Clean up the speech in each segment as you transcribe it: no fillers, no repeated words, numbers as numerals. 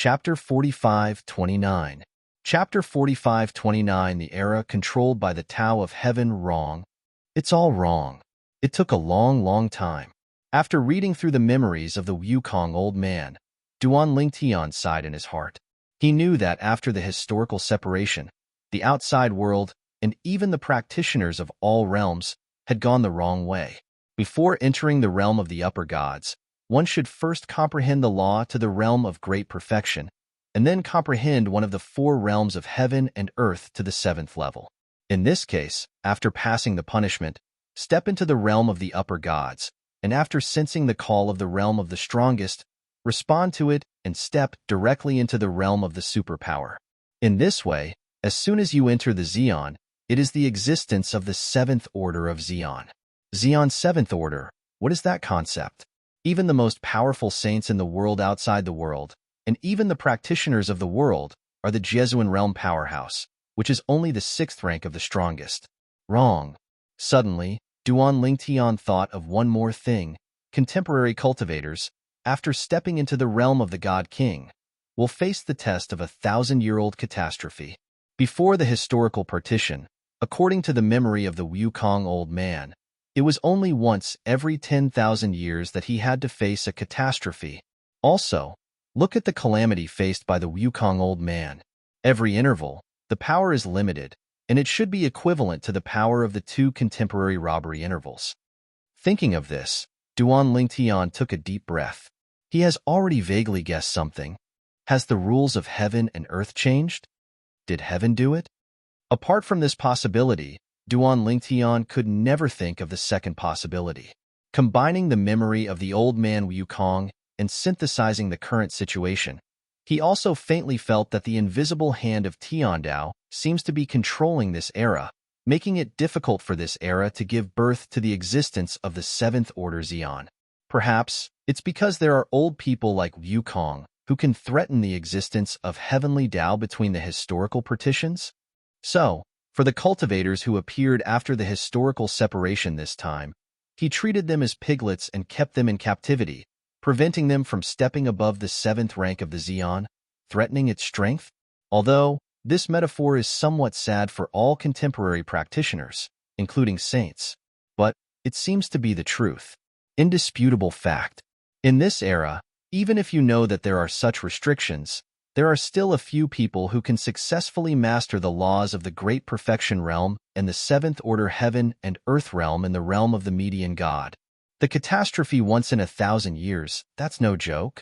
Chapter 45-29. Chapter 45-29. The era controlled by the Tao of Heaven. Wrong. It's all wrong. It took a long time. After reading through the memories of the Wukong old man, Duan Lingtian sighed in his heart. He knew that after the historical separation, the outside world, and even the practitioners of all realms, had gone the wrong way. Before entering the realm of the upper gods, one should first comprehend the law to the realm of great perfection, and then comprehend one of the four realms of heaven and earth to the seventh level. In this case, after passing the punishment, step into the realm of the upper gods, and after sensing the call of the realm of the strongest, respond to it and step directly into the realm of the superpower. In this way, as soon as you enter the Zeon, it is the existence of the seventh order of Zeon. Zeon seventh order, what is that concept? Even the most powerful saints in the world outside the world, and even the practitioners of the world, are the Jesuan realm powerhouse, which is only the sixth rank of the strongest. Wrong. Suddenly, Duan Lingtian thought of one more thing. Contemporary cultivators, after stepping into the realm of the God King, will face the test of a 1,000-year-old catastrophe. Before the historical partition, according to the memory of the Wukong old man, it was only once every 10,000 years that he had to face a catastrophe. Also, look at the calamity faced by the Wukong old man. Every interval, the power is limited, and it should be equivalent to the power of the two contemporary robbery intervals. Thinking of this, Duan Lingtian took a deep breath. He has already vaguely guessed something. Has the rules of heaven and earth changed? Did heaven do it? Apart from this possibility, Duan Lingtian could never think of the second possibility. Combining the memory of the old man Wukong and synthesizing the current situation, he also faintly felt that the invisible hand of Tiandao seems to be controlling this era, making it difficult for this era to give birth to the existence of the seventh order Zeon. Perhaps it's because there are old people like Wukong who can threaten the existence of heavenly Tao between the historical partitions? So, for the cultivators who appeared after the historical separation this time, he treated them as piglets and kept them in captivity, preventing them from stepping above the seventh rank of the Zeon, threatening its strength. Although, this metaphor is somewhat sad for all contemporary practitioners, including saints. But it seems to be the truth. Indisputable fact. In this era, even if you know that there are such restrictions, there are still a few people who can successfully master the laws of the Great Perfection realm and the seventh order heaven and earth realm in the realm of the median god. The catastrophe once in 1,000 years, that's no joke.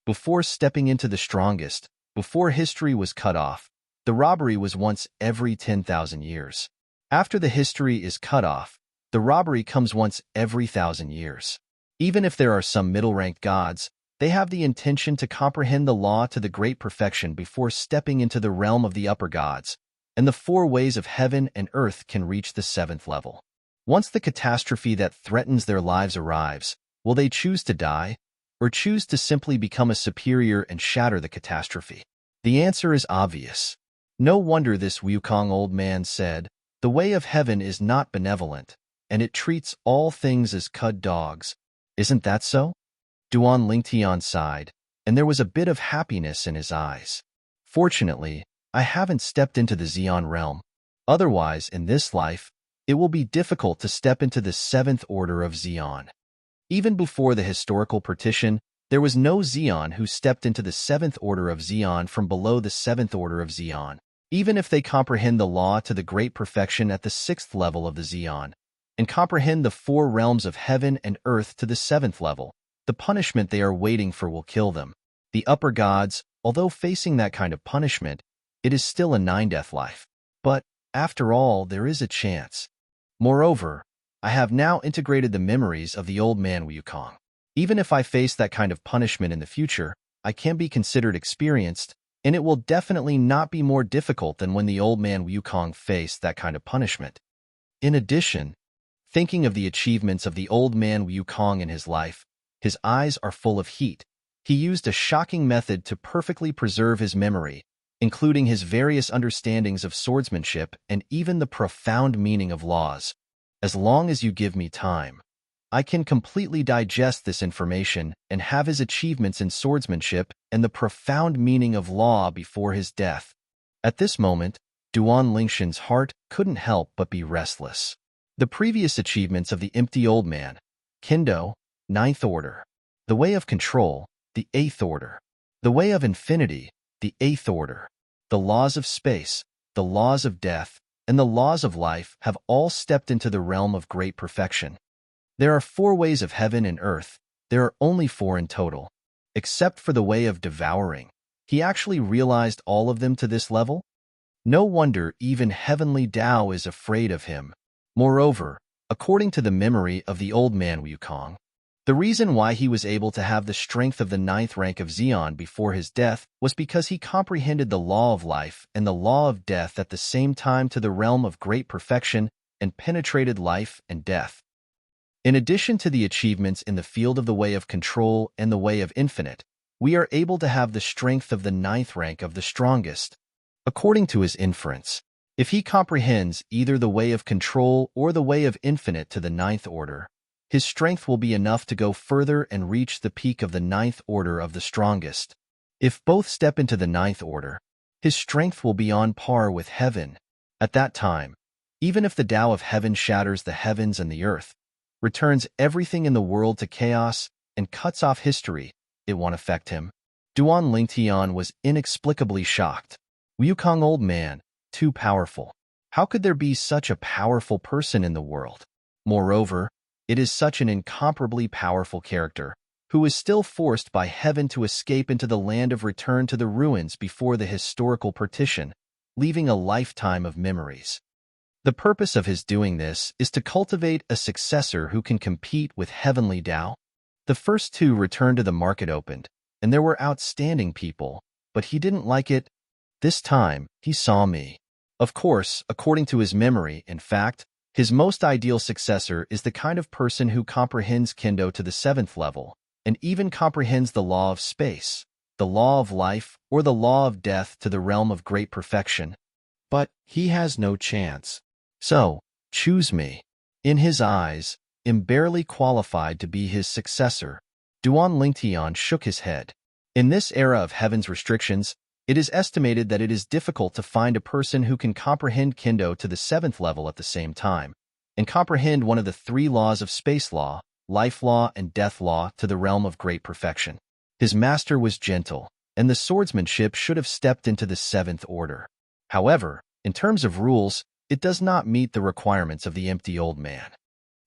Before stepping into the strongest, before history was cut off, the robbery was once every 10,000 years. After the history is cut off, the robbery comes once every 1,000 years. Even if there are some middle-ranked gods, they have the intention to comprehend the law to the great perfection before stepping into the realm of the upper gods, and the four ways of heaven and earth can reach the seventh level. Once the catastrophe that threatens their lives arrives, will they choose to die, or choose to simply become a superior and shatter the catastrophe? The answer is obvious. No wonder this Wukong old man said, "The way of heaven is not benevolent, and it treats all things as cud dogs." Isn't that so? Duan Lingtian sighed, and there was a bit of happiness in his eyes. Fortunately, I haven't stepped into the Zeon realm. Otherwise, in this life, it will be difficult to step into the seventh order of Zeon. Even before the historical partition, there was no Zeon who stepped into the seventh order of Zeon from below the seventh order of Zeon. Even if they comprehend the law to the great perfection at the sixth level of the Zeon, and comprehend the four realms of heaven and earth to the seventh level, the punishment they are waiting for will kill them. The upper gods, although facing that kind of punishment, it is still a 9-death life. But, after all, there is a chance. Moreover, I have now integrated the memories of the old man Wukong. Even if I face that kind of punishment in the future, I can be considered experienced, and it will definitely not be more difficult than when the old man Wukong faced that kind of punishment. In addition, thinking of the achievements of the old man Wukong in his life, his eyes are full of heat. He used a shocking method to perfectly preserve his memory, including his various understandings of swordsmanship and even the profound meaning of laws. As long as you give me time, I can completely digest this information and have his achievements in swordsmanship and the profound meaning of law before his death. At this moment, Duan Lingshan's heart couldn't help but be restless. The previous achievements of the empty old man, Kendo, 9th order. The way of control, the 8th order. The way of infinity, the 8th order. The laws of space, the laws of death, and the laws of life have all stepped into the realm of great perfection. There are 4 ways of heaven and earth. There are only 4 in total. Except for the way of devouring. He actually realized all of them to this level? No wonder even heavenly Tao is afraid of him. Moreover, according to the memory of the old man Wukong, the reason why he was able to have the strength of the 9th rank of Xian before his death was because he comprehended the law of life and the law of death at the same time to the realm of great perfection and penetrated life and death. In addition to the achievements in the field of the way of control and the way of infinite, we are able to have the strength of the 9th rank of the strongest. According to his inference, if he comprehends either the way of control or the way of infinite to the 9th order, his strength will be enough to go further and reach the peak of the 9th order of the strongest. If both step into the 9th order, his strength will be on par with heaven. At that time, even if the Tao of heaven shatters the heavens and the earth, returns everything in the world to chaos, and cuts off history, it won't affect him. Duan Lingtian was inexplicably shocked. Wukong old man, too powerful. How could there be such a powerful person in the world? Moreover, it is such an incomparably powerful character, who is still forced by heaven to escape into the land of return to the ruins before the historical partition, leaving a lifetime of memories. The purpose of his doing this is to cultivate a successor who can compete with heavenly Tao. The first 2 returned to the market opened, and there were outstanding people, but he didn't like it. This time, he saw me. Of course, according to his memory, in fact, his most ideal successor is the kind of person who comprehends Kendo to the 7th level, and even comprehends the law of space, the law of life, or the law of death to the realm of great perfection. But he has no chance. So, choose me. In his eyes, am barely qualified to be his successor. Duan Lingtian shook his head. In this era of heaven's restrictions, it is estimated that it is difficult to find a person who can comprehend Kendo to the 7th level at the same time, and comprehend one of the 3 laws of space law, life law, and death law to the realm of great perfection. His master was gentle, and the swordsmanship should have stepped into the 7th order. However, in terms of rules, it does not meet the requirements of the empty old man.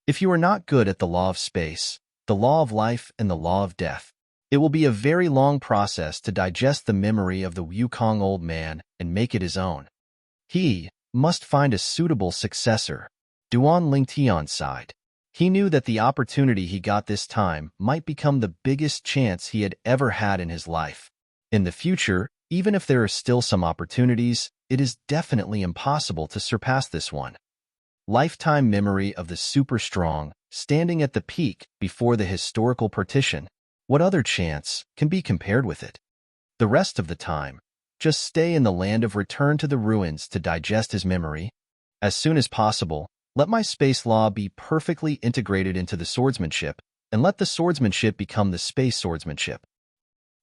If you are not good at the law of space, the law of life, and the law of death, it will be a very long process to digest the memory of the Wukong old man and make it his own. He must find a suitable successor. Duan Lingtian sighed. He knew that the opportunity he got this time might become the biggest chance he had ever had in his life. In the future, even if there are still some opportunities, it is definitely impossible to surpass this one. Lifetime memory of the super strong, standing at the peak before the historical partition. What other chance can be compared with it? The rest of the time, just stay in the land of return to the ruins to digest his memory. As soon as possible, let my space law be perfectly integrated into the swordsmanship, and let the swordsmanship become the space swordsmanship.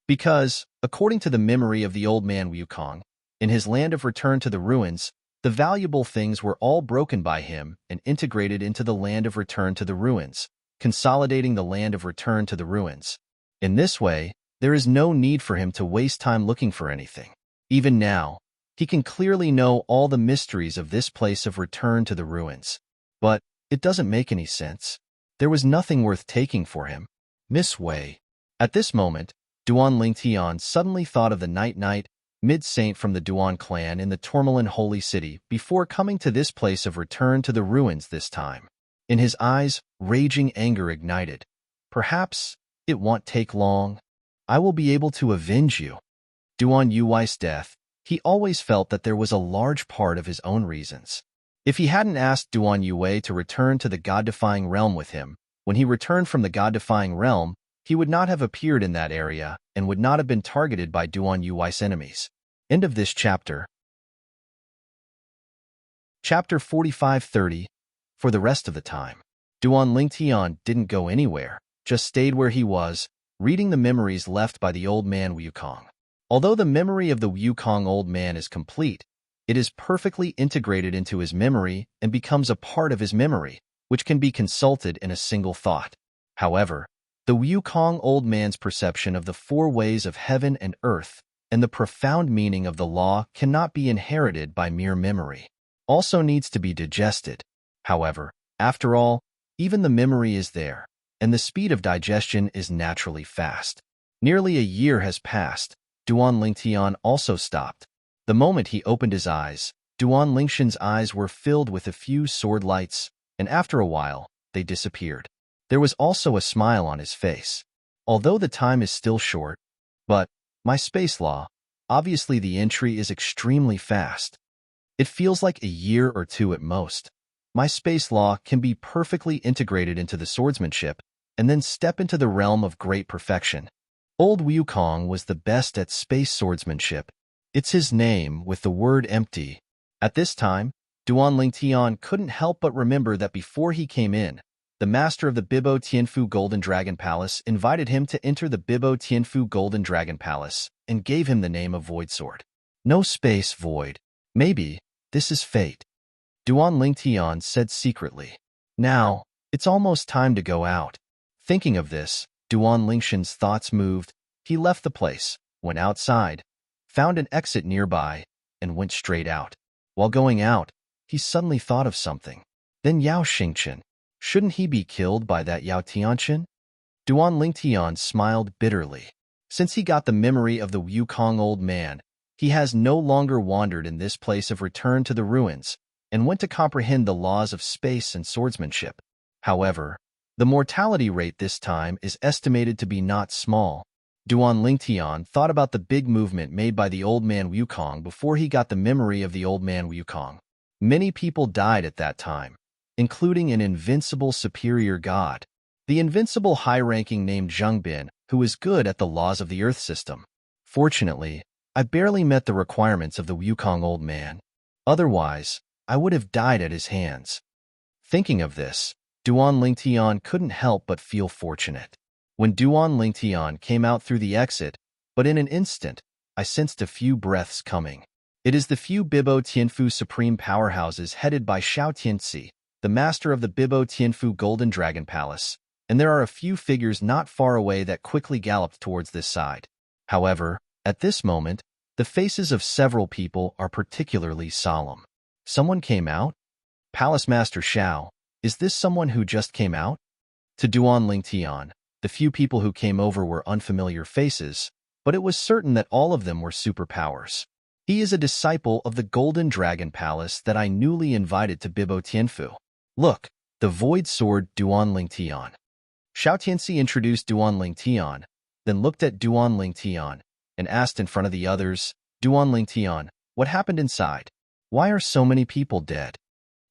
Because, according to the memory of the old man Wukong, in his land of return to the ruins, the valuable things were all broken by him and integrated into the land of return to the ruins, consolidating the land of return to the ruins. In this way, there is no need for him to waste time looking for anything. Even now, he can clearly know all the mysteries of this place of return to the ruins. But it doesn't make any sense. There was nothing worth taking for him. This way. At this moment, Duan Lingtian suddenly thought of the Night mid-saint from the Duan clan in the Tourmaline Holy City before coming to this place of return to the ruins this time. In his eyes, raging anger ignited. Perhaps it won't take long. I will be able to avenge you. Duan Yui's death, he always felt that there was a large part of his own reasons. If he hadn't asked Duan Yue to return to the God-defying realm with him, when he returned from the God-defying realm, he would not have appeared in that area and would not have been targeted by Duan Yui's enemies. End of this chapter. Chapter 45-30, for the rest of the time. Duan Lingtian didn't go anywhere, just stayed where he was, reading the memories left by the old man Wukong. Although the memory of the Wukong old man is complete, it is perfectly integrated into his memory and becomes a part of his memory, which can be consulted in a single thought. However, the Wukong old man's perception of the four ways of heaven and earth and the profound meaning of the law cannot be inherited by mere memory. Also needs to be digested. However, after all, even the memory is there, and the speed of digestion is naturally fast. Nearly a year has passed. Duan Lingtian also stopped. The moment he opened his eyes, Duan Lingshan's eyes were filled with a few sword lights, and after a while, they disappeared. There was also a smile on his face. Although the time is still short, but my space law, obviously the entry is extremely fast. It feels like a year or two at most. My space law can be perfectly integrated into the swordsmanship and then step into the realm of great perfection. Old Wukong was the best at space swordsmanship. It's his name with the word empty. At this time, Duan Lingtian couldn't help but remember that before he came in, the master of the Bibo Tianfu Golden Dragon Palace invited him to enter the Bibo Tianfu Golden Dragon Palace and gave him the name of Void Sword. No space void. Maybe this is fate, Duan Lingtian said secretly. Now, it's almost time to go out. Thinking of this, Duan Lingshan's thoughts moved. He left the place, went outside, found an exit nearby, and went straight out. While going out, he suddenly thought of something. Then Yao Xingchen. Shouldn't he be killed by that Yao Tianchen? Duan Lingtian smiled bitterly. Since he got the memory of the Wukong old man, he has no longer wandered in this place of return to the ruins and went to comprehend the laws of space and swordsmanship. However, the mortality rate this time is estimated to be not small. Duan Lingtian thought about the big movement made by the old man Wukong before he got the memory of the old man Wukong. Many people died at that time, including an invincible superior god. The invincible high-ranking named Zhengbin, who is good at the laws of the Earth system. Fortunately, I barely met the requirements of the Wukong old man. Otherwise, I would have died at his hands. Thinking of this, Duan Lingtian couldn't help but feel fortunate. When Duan Lingtian came out through the exit, but in an instant, I sensed a few breaths coming. It is the few Bibo Tianfu supreme powerhouses headed by Xiao Tianci, the master of the Bibo Tianfu Golden Dragon Palace, and there are a few figures not far away that quickly galloped towards this side. However, at this moment, the faces of several people are particularly solemn. Someone came out? Palace Master Xiao, is this someone who just came out? To Duan Lingtian, the few people who came over were unfamiliar faces, but it was certain that all of them were superpowers. He is a disciple of the Golden Dragon Palace that I newly invited to Bibo Tianfu. Look, the Void Sword Duan Lingtian. Xiao Tianci introduced Duan Lingtian, then looked at Duan Lingtian, and asked in front of the others, Duan Lingtian, what happened inside? Why are so many people dead?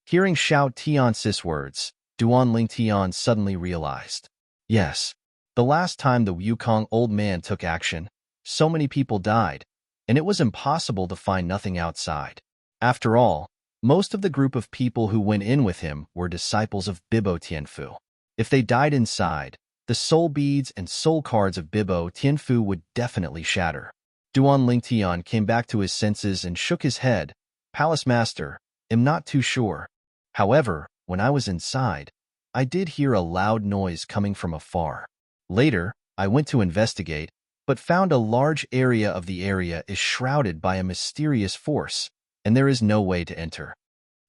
Hearing Xiao Tianci's words, Duan Lingtian suddenly realized. Yes, the last time the Wukong old man took action, so many people died, and it was impossible to find nothing outside. After all, most of the group of people who went in with him were disciples of Bibo Tianfu. If they died inside, the soul beads and soul cards of Bibo Tianfu would definitely shatter. Duan Lingtian came back to his senses and shook his head. Palace Master, am not too sure. However, when I was inside, I did hear a loud noise coming from afar. Later, I went to investigate, but found a large area of the area is shrouded by a mysterious force, and there is no way to enter.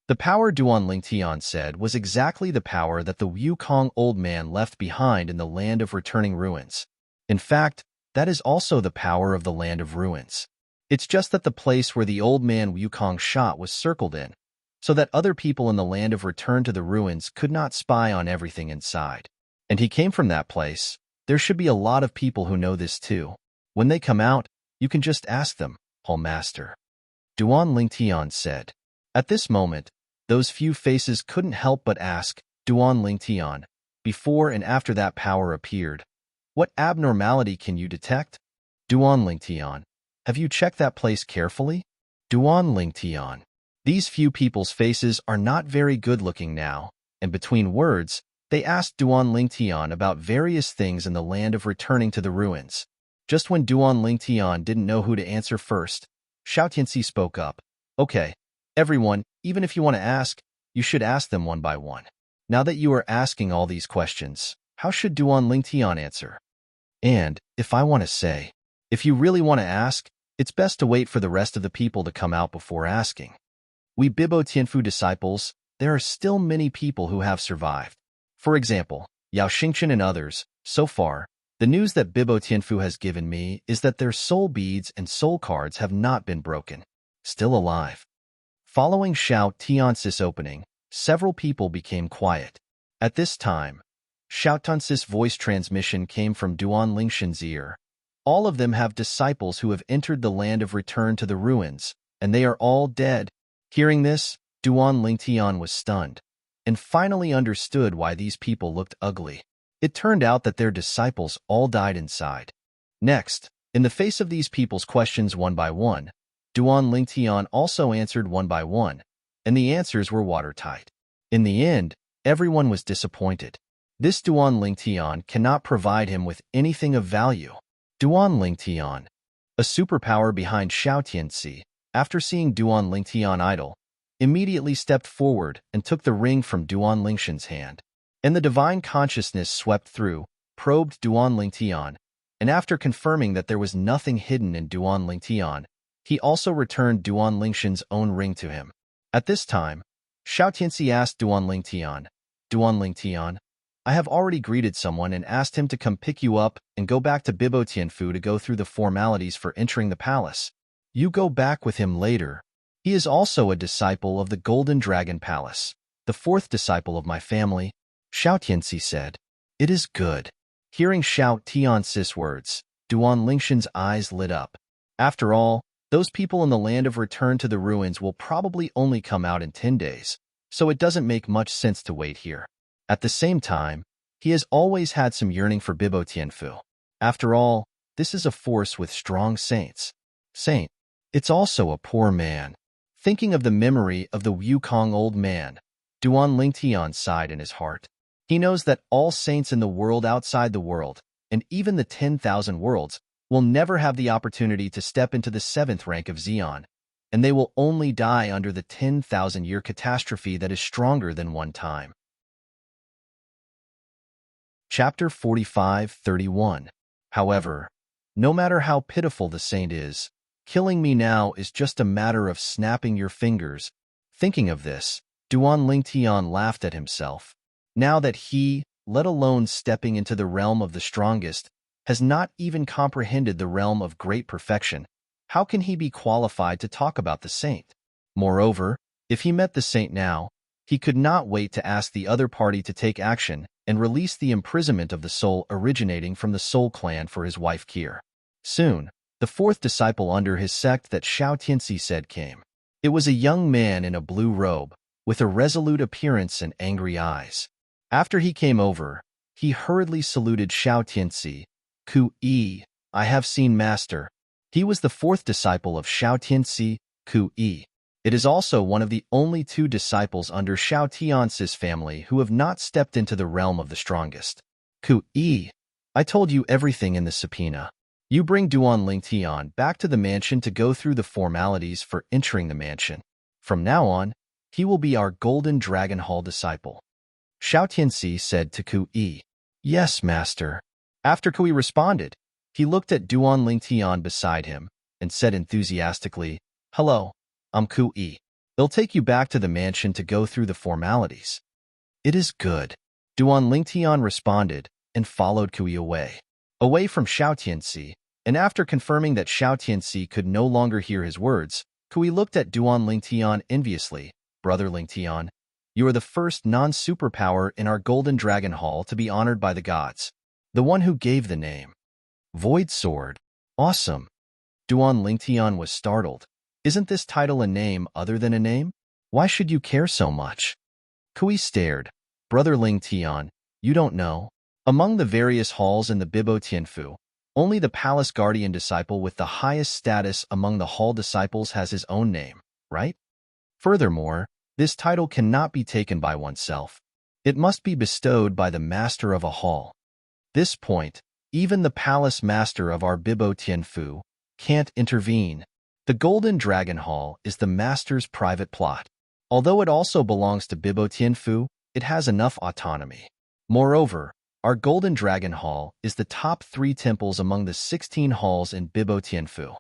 The power Duan Lingtian said was exactly the power that the Wukong old man left behind in the Land of Returning Ruins. In fact, that is also the power of the Land of Ruins. It's just that the place where the old man Wukong shot was circled in, so that other people in the Land of Return to the Ruins could not spy on everything inside. And he came from that place. There should be a lot of people who know this too. When they come out, you can just ask them, Hall Master. Duan Lingtian said. At this moment, those few faces couldn't help but ask, Duan Lingtian, before and after that power appeared, what abnormality can you detect? Duan Lingtian, have you checked that place carefully? Duan Lingtian. These few people's faces are not very good-looking now, and between words, They asked Duan Lingtian about various things in the land of returning to the ruins. Just when Duan Lingtian didn't know who to answer first, Xiao Tianxi spoke up. Okay, everyone, even if you want to ask, you should ask them one by one. Now that you are asking all these questions, how should Duan Lingtian answer? And, if I want to say, if you really want to ask, it's best to wait for the rest of the people to come out before asking. We Bibo Tianfu disciples, there are still many people who have survived. For example, Yao Xingchen and others. So far, the news that Bibo Tianfu has given me is that their soul beads and soul cards have not been broken. Still alive. Following Xiao Tianxi's opening, several people became quiet. At this time, Xiao Tianxi's voice transmission came from Duan Lingshan's ear. All of them have disciples who have entered the land of return to the ruins, and they are all dead. Hearing this, Duan Lingtian was stunned, and finally understood why these people looked ugly. It turned out that their disciples all died inside. Next, in the face of these people's questions one by one, Duan Lingtian also answered one by one, and the answers were watertight. In the end, everyone was disappointed. This Duan Lingtian cannot provide him with anything of value. Duan Lingtian, a superpower behind Xiao Tianxi, after seeing Duan Lingtian idle, immediately stepped forward and took the ring from Duan Lingshan's hand. And the divine consciousness swept through, probed Duan Lingtian, and after confirming that there was nothing hidden in Duan Lingtian, he also returned Duan Lingshan's own ring to him. At this time, Xiao Tianxi asked Duan Lingtian, Duan Lingtian, I have already greeted someone and asked him to come pick you up and go back to Bibo Tianfu to go through the formalities for entering the palace. You go back with him later. He is also a disciple of the Golden Dragon Palace, the fourth disciple of my family. Xiao Tianxi said, It is good. Hearing Xiao Tianxi's words, Duan Lingshan's eyes lit up. After all, those people in the land of return to the ruins will probably only come out in 10 days, so it doesn't make much sense to wait here. At the same time, he has always had some yearning for Bibo Tianfu. After all, this is a force with strong saints. Saint. It's also a poor man. Thinking of the memory of the Wukong old man, Duan Lingtian sighed in his heart. He knows that all saints in the world outside the world, and even the 10,000 worlds, will never have the opportunity to step into the 7th rank of Xian, and they will only die under the 10,000-year catastrophe that is stronger than one time. Chapter 45:31. However, no matter how pitiful the saint is, killing me now is just a matter of snapping your fingers. Thinking of this, Duan Lingtian laughed at himself. Now that he, let alone stepping into the realm of the strongest, has not even comprehended the realm of great perfection, how can he be qualified to talk about the saint? Moreover, if he met the saint now, he could not wait to ask the other party to take action and release the imprisonment of the soul originating from the Soul Clan for his wife Kier. Soon, the fourth disciple under his sect that Xiao Tianxi said came. It was a young man in a blue robe, with a resolute appearance and angry eyes. After he came over, he hurriedly saluted Xiao Tianxi. Ku-yi, I have seen Master. He was the fourth disciple of Xiao Tianxi, Ku-yi. It is also one of the only 2 disciples under Xiao Tianxi's family who have not stepped into the realm of the strongest. Ku-yi, I told you everything in the subpoena. You bring Duan Lingtian back to the mansion to go through the formalities for entering the mansion. From now on, he will be our Golden Dragon Hall disciple. Xiao Tianxi said to Ku-yi. Yes, Master. After Ku-yi responded, he looked at Duan Lingtian beside him and said enthusiastically, Hello, I'm Ku-yi. They'll take you back to the mansion to go through the formalities. It is good. Duan Lingtian responded and followed Ku-yi away from Xiao Tianxi, and after confirming that Xiao Tianxi could no longer hear his words, Ku-yi looked at Duan Lingtian enviously. Brother Lingtian, you are the first non-superpower in our Golden Dragon Hall to be honored by the gods. The one who gave the name. Void Sword. Awesome. Duan Lingtian was startled. Isn't this title a name other than a name? Why should you care so much? Ku-yi stared. Brother Lingtian, you don't know. Among the various halls in the Bibo Tianfu, only the Palace Guardian disciple with the highest status among the hall disciples has his own name, right? Furthermore, this title cannot be taken by oneself. It must be bestowed by the master of a hall. This point, even the palace master of our Bibo Tianfu can't intervene. The Golden Dragon Hall is the master's private plot. Although it also belongs to Bibo Tianfu, it has enough autonomy. Moreover, our Golden Dragon Hall is the top 3 temples among the 16 halls in Bibo Tianfu.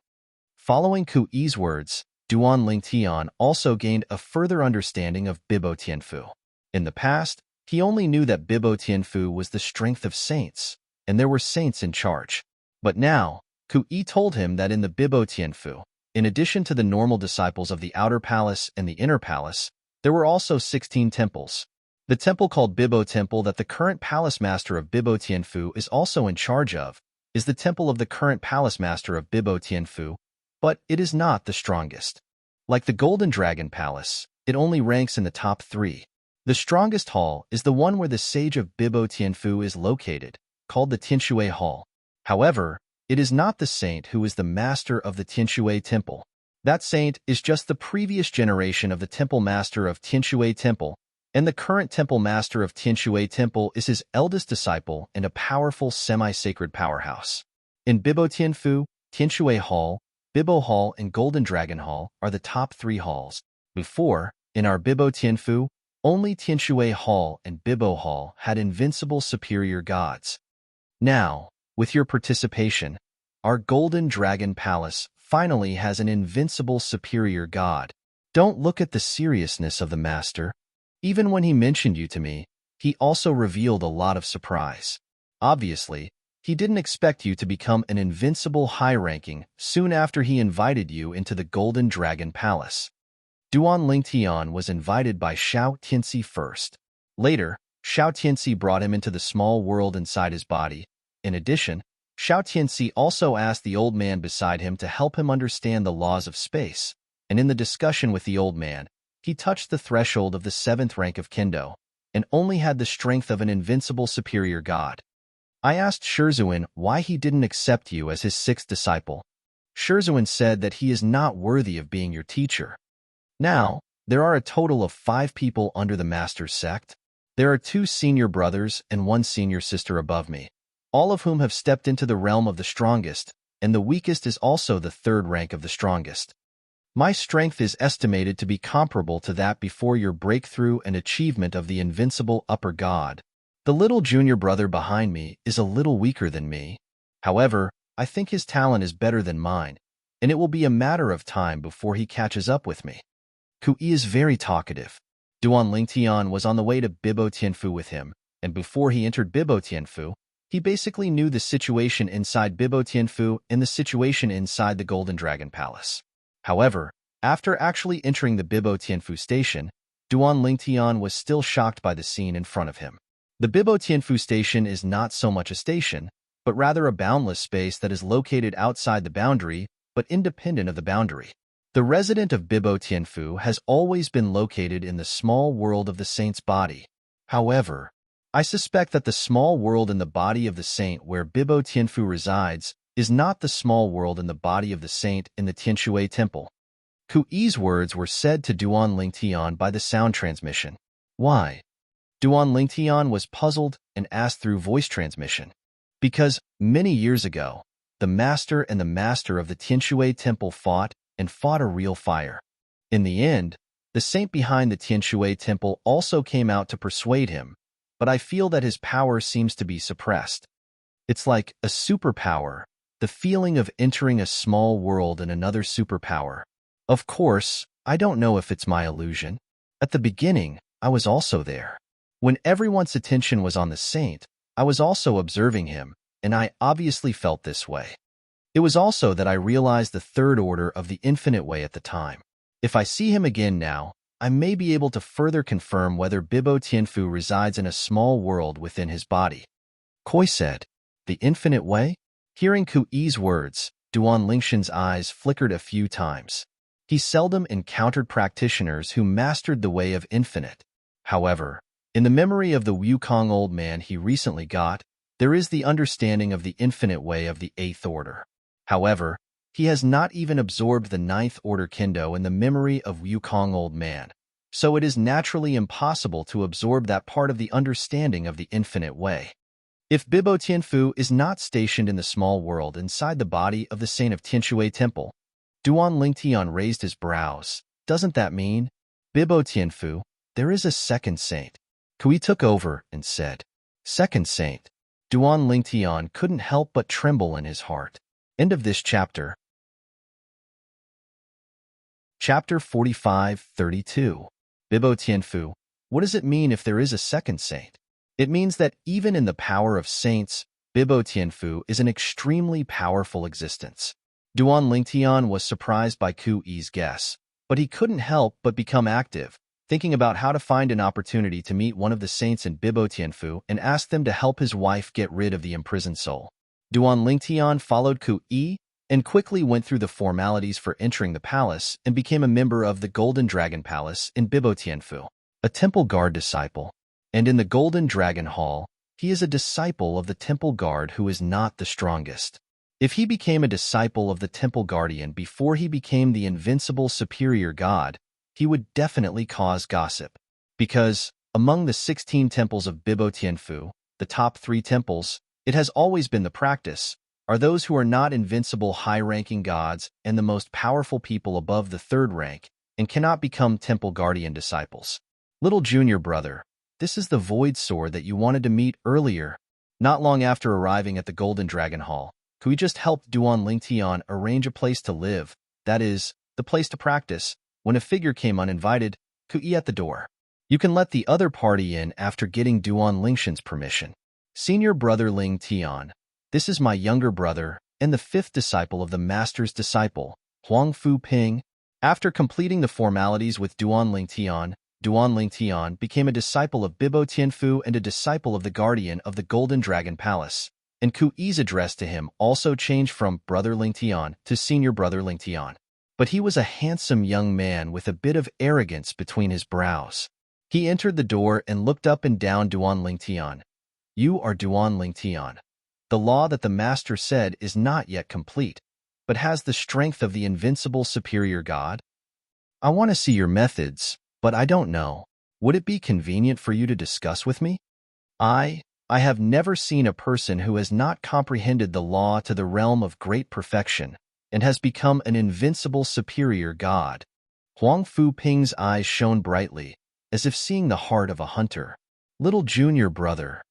Following Ku Yi's words, Duan Lingtian also gained a further understanding of Bibo Tianfu. In the past, he only knew that Bibo Tianfu was the strength of saints, and there were saints in charge. But now, Ku Yi told him that in the Bibo Tianfu, in addition to the normal disciples of the outer palace and the inner palace, there were also 16 temples. The temple called Bibo Temple that the current palace master of Bibo Tianfu is also in charge of is the temple of the current palace master of Bibo Tianfu, but it is not the strongest. Like the Golden Dragon Palace, it only ranks in the top 3. The strongest hall is the one where the sage of Bibo Tianfu is located, called the Tianshui Hall. However, it is not the saint who is the master of the Tianshui Temple. That saint is just the previous generation of the temple master of Tianshui Temple, and the current temple master of Tianshui Temple is his eldest disciple and a powerful semi-sacred powerhouse. In Bibo Tianfu, Tianshui Hall, Bibo Hall, and Golden Dragon Hall are the top 3 halls. Before, in our Bibo Tianfu, only Tianshui Hall and Bibo Hall had invincible superior gods. Now, with your participation, our Golden Dragon Palace finally has an invincible superior god. Don't look at the seriousness of the master. Even when he mentioned you to me, he also revealed a lot of surprise. Obviously, he didn't expect you to become an invincible high-ranking soon after he invited you into the Golden Dragon Palace. Duan Lingtian was invited by Xiao Tianxi first. Later, Xiao Tianxi brought him into the small world inside his body. In addition, Xiao Tianxi also asked the old man beside him to help him understand the laws of space, and in the discussion with the old man, he touched the threshold of the 7th rank of Kendo, and only had the strength of an invincible superior god. I asked Shizuan why he didn't accept you as his 6th disciple. Shizuan said that he is not worthy of being your teacher. Now, there are a total of 5 people under the master's sect. There are 2 senior brothers and 1 senior sister above me, all of whom have stepped into the realm of the strongest, and the weakest is also the 3rd rank of the strongest. My strength is estimated to be comparable to that before your breakthrough and achievement of the invincible upper god. The little junior brother behind me is a little weaker than me. However, I think his talent is better than mine, and it will be a matter of time before he catches up with me. Ku Yi is very talkative. Duan Lingtian was on the way to Bibo Tianfu with him, and before he entered Bibo Tianfu, he basically knew the situation inside Bibo Tianfu and the situation inside the Golden Dragon Palace. However, after actually entering the Bibo Tianfu station, Duan Lingtian was still shocked by the scene in front of him. The Bibo Tianfu station is not so much a station, but rather a boundless space that is located outside the boundary, but independent of the boundary. The resident of Bibo Tianfu has always been located in the small world of the saint's body. However, I suspect that the small world in the body of the saint where Bibo Tianfu resides is not the small world in the body of the saint in the Tianshui Temple. Ku Yi's words were said to Duan Lingtian by the sound transmission. Why? Duan Lingtian was puzzled and asked through voice transmission. Because, many years ago, the master and the master of the Tianshui Temple fought a real fire. In the end, the saint behind the Tianshui Temple also came out to persuade him, but I feel that his power seems to be suppressed. It's like a superpower, the feeling of entering a small world in another superpower. Of course, I don't know if it's my illusion. At the beginning, I was also there. When everyone's attention was on the saint, I was also observing him, and I obviously felt this way. It was also that I realized the 3rd order of the infinite way at the time. If I see him again now, I may be able to further confirm whether Bibo Tianfu resides in a small world within his body. Koi said, "The infinite way?" Hearing Ku Yi's words, Duan Lingshan's eyes flickered a few times. He seldom encountered practitioners who mastered the way of infinite. However, in the memory of the Wukong old man he recently got, there is the understanding of the infinite way of the 8th order. However, he has not even absorbed the 9th order Kendo in the memory of Wukong old man. so it is naturally impossible to absorb that part of the understanding of the infinite way. If Bibo Tianfu is not stationed in the small world inside the body of the saint of Tianshui Temple, Duan Lingtian raised his brows. Doesn't that mean, Bibo Tianfu, there is a second saint? Kui took over and said, Second saint. Duan Lingtian couldn't help but tremble in his heart. End of this chapter. Chapter 45-32. Bibo Tianfu. What does it mean if there is a second saint? It means that even in the power of saints, Bibo Tianfu is an extremely powerful existence. Duan Lingtian was surprised by Ku Yi's guess, but he couldn't help but become active, thinking about how to find an opportunity to meet one of the saints in Bibo Tianfu and ask them to help his wife get rid of the imprisoned soul. Duan Lingtian followed Ku Yi and quickly went through the formalities for entering the palace and became a member of the Golden Dragon Palace in Bibo Tianfu, a temple guard disciple. And in the Golden Dragon Hall, he is a disciple of the temple guard who is not the strongest. If he became a disciple of the temple guardian before he became the invincible superior god, he would definitely cause gossip. Because, among the 16 temples of Bibo Tianfu, the top 3 temples, it has always been the practice, are those who are not invincible high-ranking gods and the most powerful people above the 3rd rank and cannot become temple guardian disciples. Little junior brother, this is the void sword that you wanted to meet earlier. Not long after arriving at the Golden Dragon Hall, Kui just helped Duan Lingtian arrange a place to live, that is, the place to practice, when a figure came uninvited, Kui at the door. You can let the other party in after getting Duan Lingshan's permission. Senior brother Ling Tian, this is my younger brother and the 5th disciple of the master's disciple, Huang Fu Ping. After completing the formalities with Duan Lingtian, Duan Lingtian became a disciple of Bibo Tianfu and a disciple of the guardian of the Golden Dragon Palace, and Ku Yi's address to him also changed from Brother Lingtian to Senior Brother Lingtian. But he was a handsome young man with a bit of arrogance between his brows. He entered the door and looked up and down Duan Lingtian. You are Duan Lingtian. The law that the master said is not yet complete, but has the strength of the invincible superior god? I want to see your methods, but I don't know. Would it be convenient for you to discuss with me? I have never seen a person who has not comprehended the law to the realm of great perfection and has become an invincible superior god. Huang Fu Ping's eyes shone brightly, as if seeing the heart of a hunter. Little junior brother.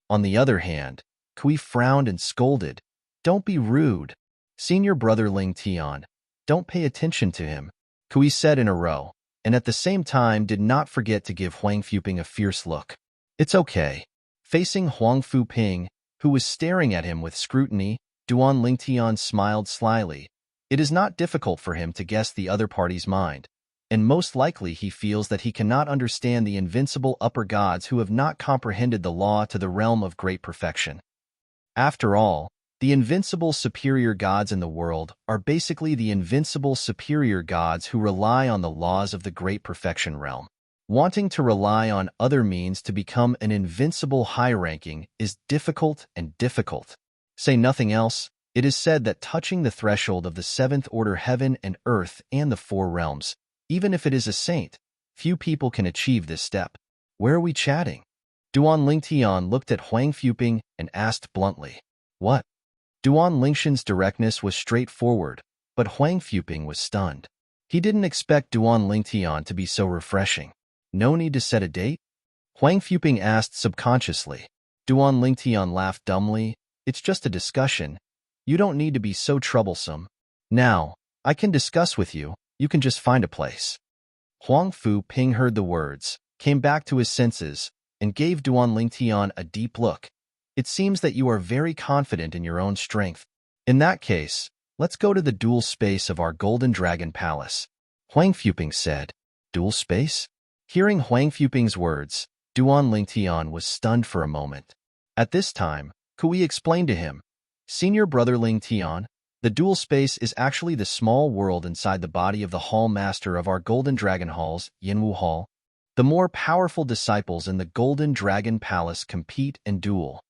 On the other hand, Kui frowned and scolded. Don't be rude. Senior brother Ling Tian, don't pay attention to him, Kui said in a row, and at the same time did not forget to give Huang Fuping a fierce look. It's okay. Facing Huang Fu Ping, who was staring at him with scrutiny, Duan Lingtian smiled slyly. It is not difficult for him to guess the other party's mind, and most likely he feels that he cannot understand the invincible upper gods who have not comprehended the law to the realm of great perfection. After all, the invincible superior gods in the world are basically the invincible superior gods who rely on the laws of the great perfection realm. Wanting to rely on other means to become an invincible high-ranking is difficult and difficult. Say nothing else, it is said that touching the threshold of the 7th order heaven and earth and the 4 realms, even if it is a saint, few people can achieve this step. Where are we chatting? Duan Lingtian looked at Huang Fuping and asked bluntly. What? Duan Lingshan's directness was straightforward, but Huang Fuping was stunned. He didn't expect Duan Lingtian to be so refreshing. No need to set a date? Huang Fuping asked subconsciously. Duan Lingtian laughed dumbly. It's just a discussion. You don't need to be so troublesome. Now, I can discuss with you. You can just find a place. Huang Fu Ping heard the words, came back to his senses, and gave Duan Lingtian a deep look. It seems that you are very confident in your own strength. In that case, let's go to the dual space of our Golden Dragon Palace. Huang Fuping said. Dual space? Hearing Huang Fuping's words, Duan Lingtian was stunned for a moment. At this time, Kui explained to him, Senior brother Lingtian, the dual space is actually the small world inside the body of the Hall Master of our Golden Dragon Halls, Yinwu Hall. The more powerful disciples in the Golden Dragon Palace compete and duel,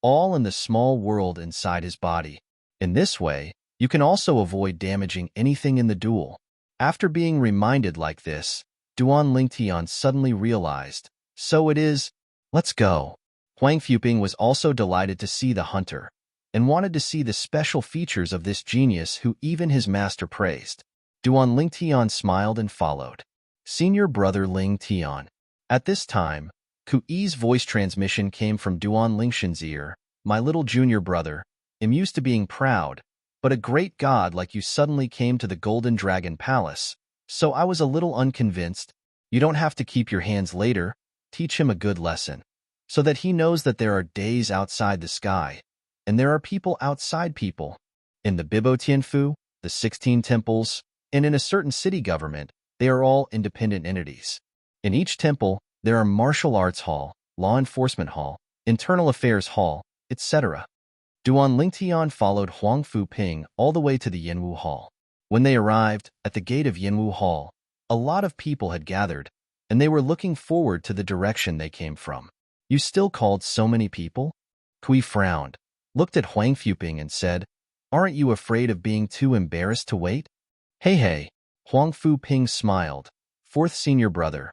all in the small world inside his body. In this way, you can also avoid damaging anything in the duel. After being reminded like this, Duan Lingtian suddenly realized. So it is. Let's go. Huang Fuping was also delighted to see the hunter, and wanted to see the special features of this genius who even his master praised. Duan Lingtian smiled and followed. Senior brother Ling Tian. At this time, Kui's voice transmission came from Duan Lingshan's ear. My little junior brother, am used to being proud, but a great god like you suddenly came to the Golden Dragon Palace, so I was a little unconvinced. You don't have to keep your hands later. Teach him a good lesson, so that he knows that there are days outside the sky, and there are people outside people. In the Bibo Tianfu, the 16 temples, and in a certain city government, they are all independent entities. In each temple, there are martial arts hall, law enforcement hall, internal affairs hall, etc. Duan Lingtian followed Huang Fuping all the way to the Yinwu Hall. When they arrived at the gate of Yinwu Hall, a lot of people had gathered, and they were looking forward to the direction they came from. You still called so many people? Kui frowned, looked at Huang Fuping and said, aren't you afraid of being too embarrassed to wait? Hey. Huang Fuping smiled. Fourth senior brother.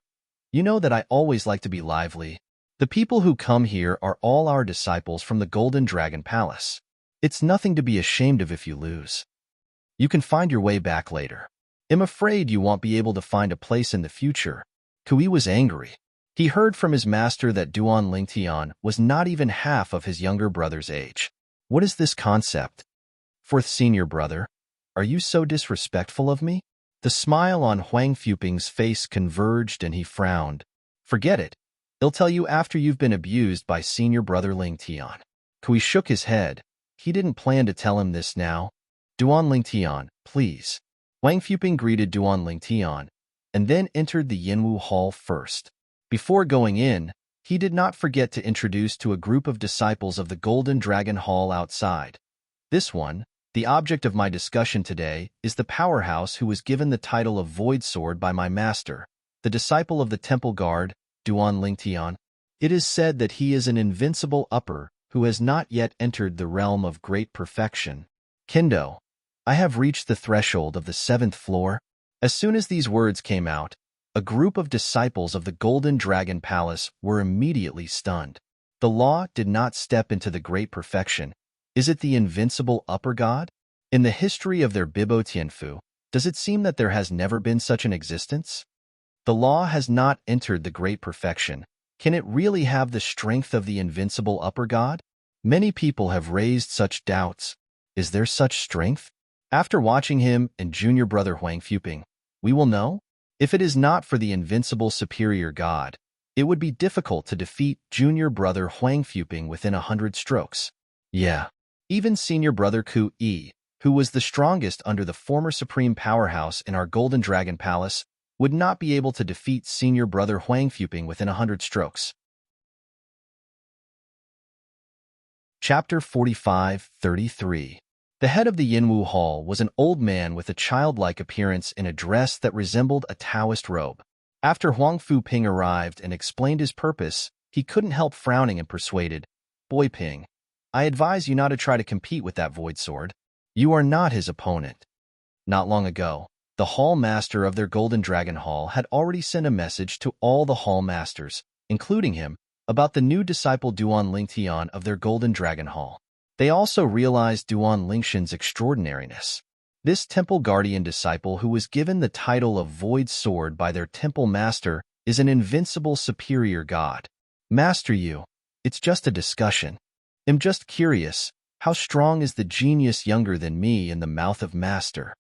You know that I always like to be lively. The people who come here are all our disciples from the Golden Dragon Palace. It's nothing to be ashamed of if you lose. You can find your way back later. I'm afraid you won't be able to find a place in the future. Kui was angry. He heard from his master that Duan Lingtian was not even half of his younger brother's age. What is this concept? Fourth senior brother, are you so disrespectful of me? The smile on Huang Fuping's face converged and he frowned. Forget it. He'll tell you after you've been abused by senior brother Lingtian. Kui shook his head. He didn't plan to tell him this now. Duan Lingtian, please. Huang Fuping greeted Duan Lingtian, and then entered the Yinwu Hall first. Before going in, he did not forget to introduce to a group of disciples of the Golden Dragon Hall outside. This one, the object of my discussion today, is the powerhouse who was given the title of Void Sword by my master, the disciple of the temple guard, Duan Lingtian. It is said that he is an invincible upper who has not yet entered the realm of great perfection. Kendo, I have reached the threshold of the 7th floor. As soon as these words came out, a group of disciples of the Golden Dragon Palace were immediately stunned. The law did not step into the great perfection. Is it the invincible upper god? In the history of their Bibo Tianfu, does it seem that there has never been such an existence? The law has not entered the great perfection. Can it really have the strength of the invincible upper god? Many people have raised such doubts. Is there such strength? After watching him and junior brother Huang Fuping, we will know. If it is not for the invincible superior god, it would be difficult to defeat junior brother Huang Fuping within 100 strokes. Yeah. Even senior brother Kui, who was the strongest under the former supreme powerhouse in our Golden Dragon Palace, would not be able to defeat senior brother Huang Fuping within 100 strokes. Chapter 45-33. The head of the Yinwu Hall was an old man with a childlike appearance in a dress that resembled a Taoist robe. After Huang Fuping arrived and explained his purpose, he couldn't help frowning and persuaded, Boy Ping, I advise you not to try to compete with that void sword. You are not his opponent. Not long ago, the hall master of their Golden Dragon Hall had already sent a message to all the hall masters, including him, about the new disciple Duan Lingtian of their Golden Dragon Hall. They also realized Duan Lingshan's extraordinariness. This temple guardian disciple who was given the title of Void Sword by their temple master is an invincible superior god. Master you, it's just a discussion. I'm just curious, how strong is the genius younger than me in the mouth of master?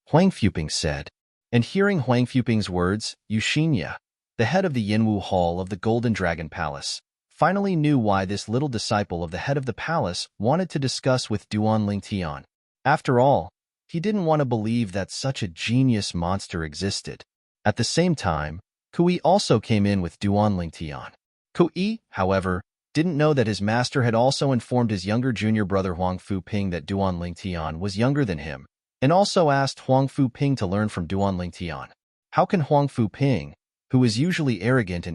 Huang Fuping said. And hearing Huang Fuping's words, Yuxinya, the head of the Yinwu Hall of the Golden Dragon Palace, finally knew why this little disciple of the head of the palace wanted to discuss with Duan Lingtian. After all, he didn't want to believe that such a genius monster existed. At the same time, Kui also came in with Duan Lingtian. Kui, however, didn't know that his master had also informed his younger junior brother Huang Fuping that Duan Lingtian was younger than him, and also asked Huang Fuping to learn from Duan Lingtian. How can Huang Fuping, who is usually arrogant,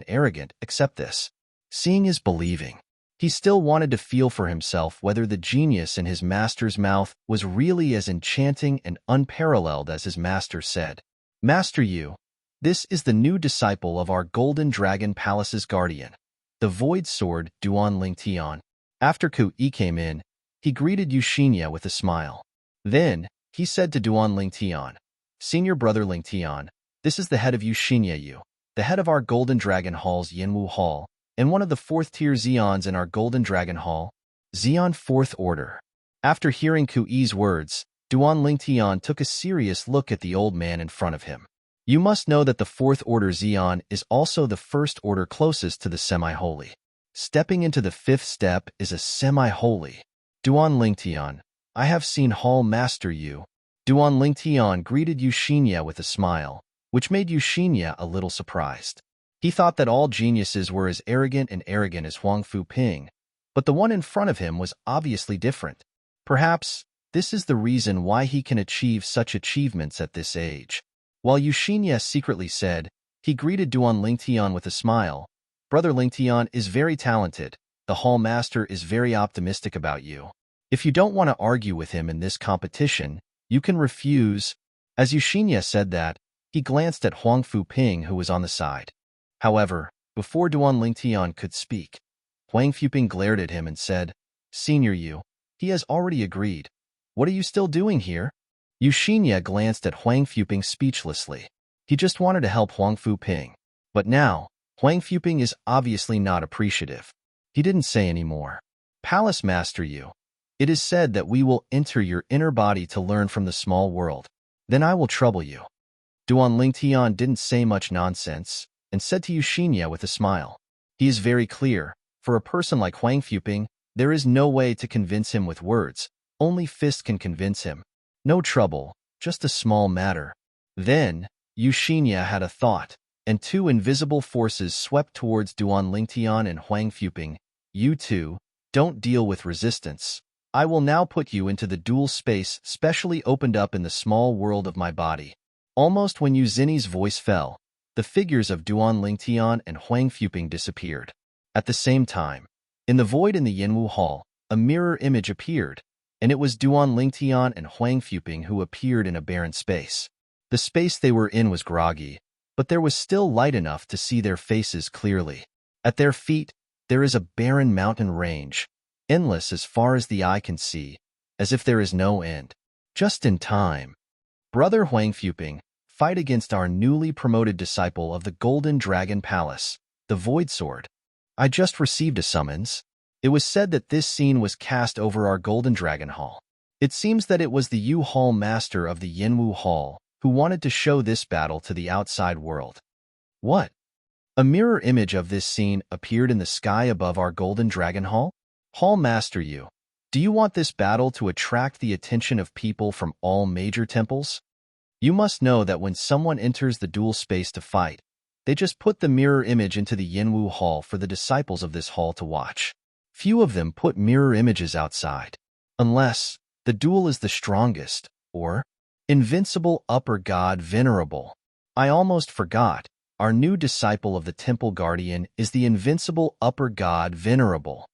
accept this? Seeing is believing. He still wanted to feel for himself whether the genius in his master's mouth was really as enchanting and unparalleled as his master said. Master you, This is the new disciple of our Golden Dragon Palace's guardian, the Void Sword Duan Lingtian. After Ku Yi came in, he greeted Eugenia with a smile. Then, he said to Duan Lingtian, "Senior brother Lingtian, this is the head of Eugenia Yu, the head of our Golden Dragon Hall's Yinwu Hall, and one of the fourth-tier Zeons in our Golden Dragon Hall, Zeon Fourth Order." After hearing Ku Yi's words, Duan Lingtian took a serious look at the old man in front of him. You must know that the Fourth Order Zeon is also the first order closest to the semi-holy. Stepping into the fifth step is a semi-holy. Duan Lingtian, I have seen Hall Master Yu. Duan Lingtian greeted Eugenia with a smile, which made Eugenia a little surprised. He thought that all geniuses were as arrogant as Huang Fu Ping, but the one in front of him was obviously different. Perhaps this is the reason why he can achieve such achievements at this age. While Eugenia secretly said, he greeted Duan Lingtian with a smile. Brother Lingtian is very talented. The Hall Master is very optimistic about you. If you don't want to argue with him in this competition, you can refuse. As Eugenia said that, he glanced at Huang Fu Ping, who was on the side. However, before Duan Lingtian could speak, Huang Fu Ping glared at him and said, "Senior Yu, he has already agreed. What are you still doing here?" Eugenia glanced at Huang Fu Ping speechlessly. He just wanted to help Huang Fu Ping. But now, Huang Fu Ping is obviously not appreciative. He didn't say any more. "Palace Master Yu, it is said that we will enter your inner body to learn from the small world. Then I will trouble you." Duan Lingtian didn't say much nonsense and said to Eugenia with a smile. He is very clear. For a person like Huang Fu Ping, there is no way to convince him with words. Only fist can convince him. No trouble, just a small matter. Then, Eugenia had a thought, and two invisible forces swept towards Duan Lingtian and Huang Fu Ping. "You two, don't deal with resistance. I will now put you into the dual space specially opened up in the small world of my body." Almost when Yuzini's voice fell, the figures of Duan Lingtian and Huang Fu Ping disappeared. At the same time, in the void in the Yinwu Hall, a mirror image appeared, and it was Duan Lingtian and Huang Fu Ping who appeared in a barren space. The space they were in was groggy, but there was still light enough to see their faces clearly. At their feet, there is a barren mountain range, endless as far as the eye can see, as if there is no end. Just in time. "Brother Huang Fu Ping, fight against our newly promoted disciple of the Golden Dragon Palace, the Void Sword. I just received a summons." It was said that this scene was cast over our Golden Dragon Hall. It seems that it was the Yu Hall Master of the Yinwu Hall who wanted to show this battle to the outside world. What? A mirror image of this scene appeared in the sky above our Golden Dragon Hall? Hall Master Yu, do you want this battle to attract the attention of people from all major temples? You must know that when someone enters the dual space to fight, they just put the mirror image into the Yinwu Hall for the disciples of this hall to watch. Few of them put mirror images outside, unless the duel is the strongest, or invincible upper god venerable. I almost forgot, our new disciple of the temple guardian is the invincible upper god venerable.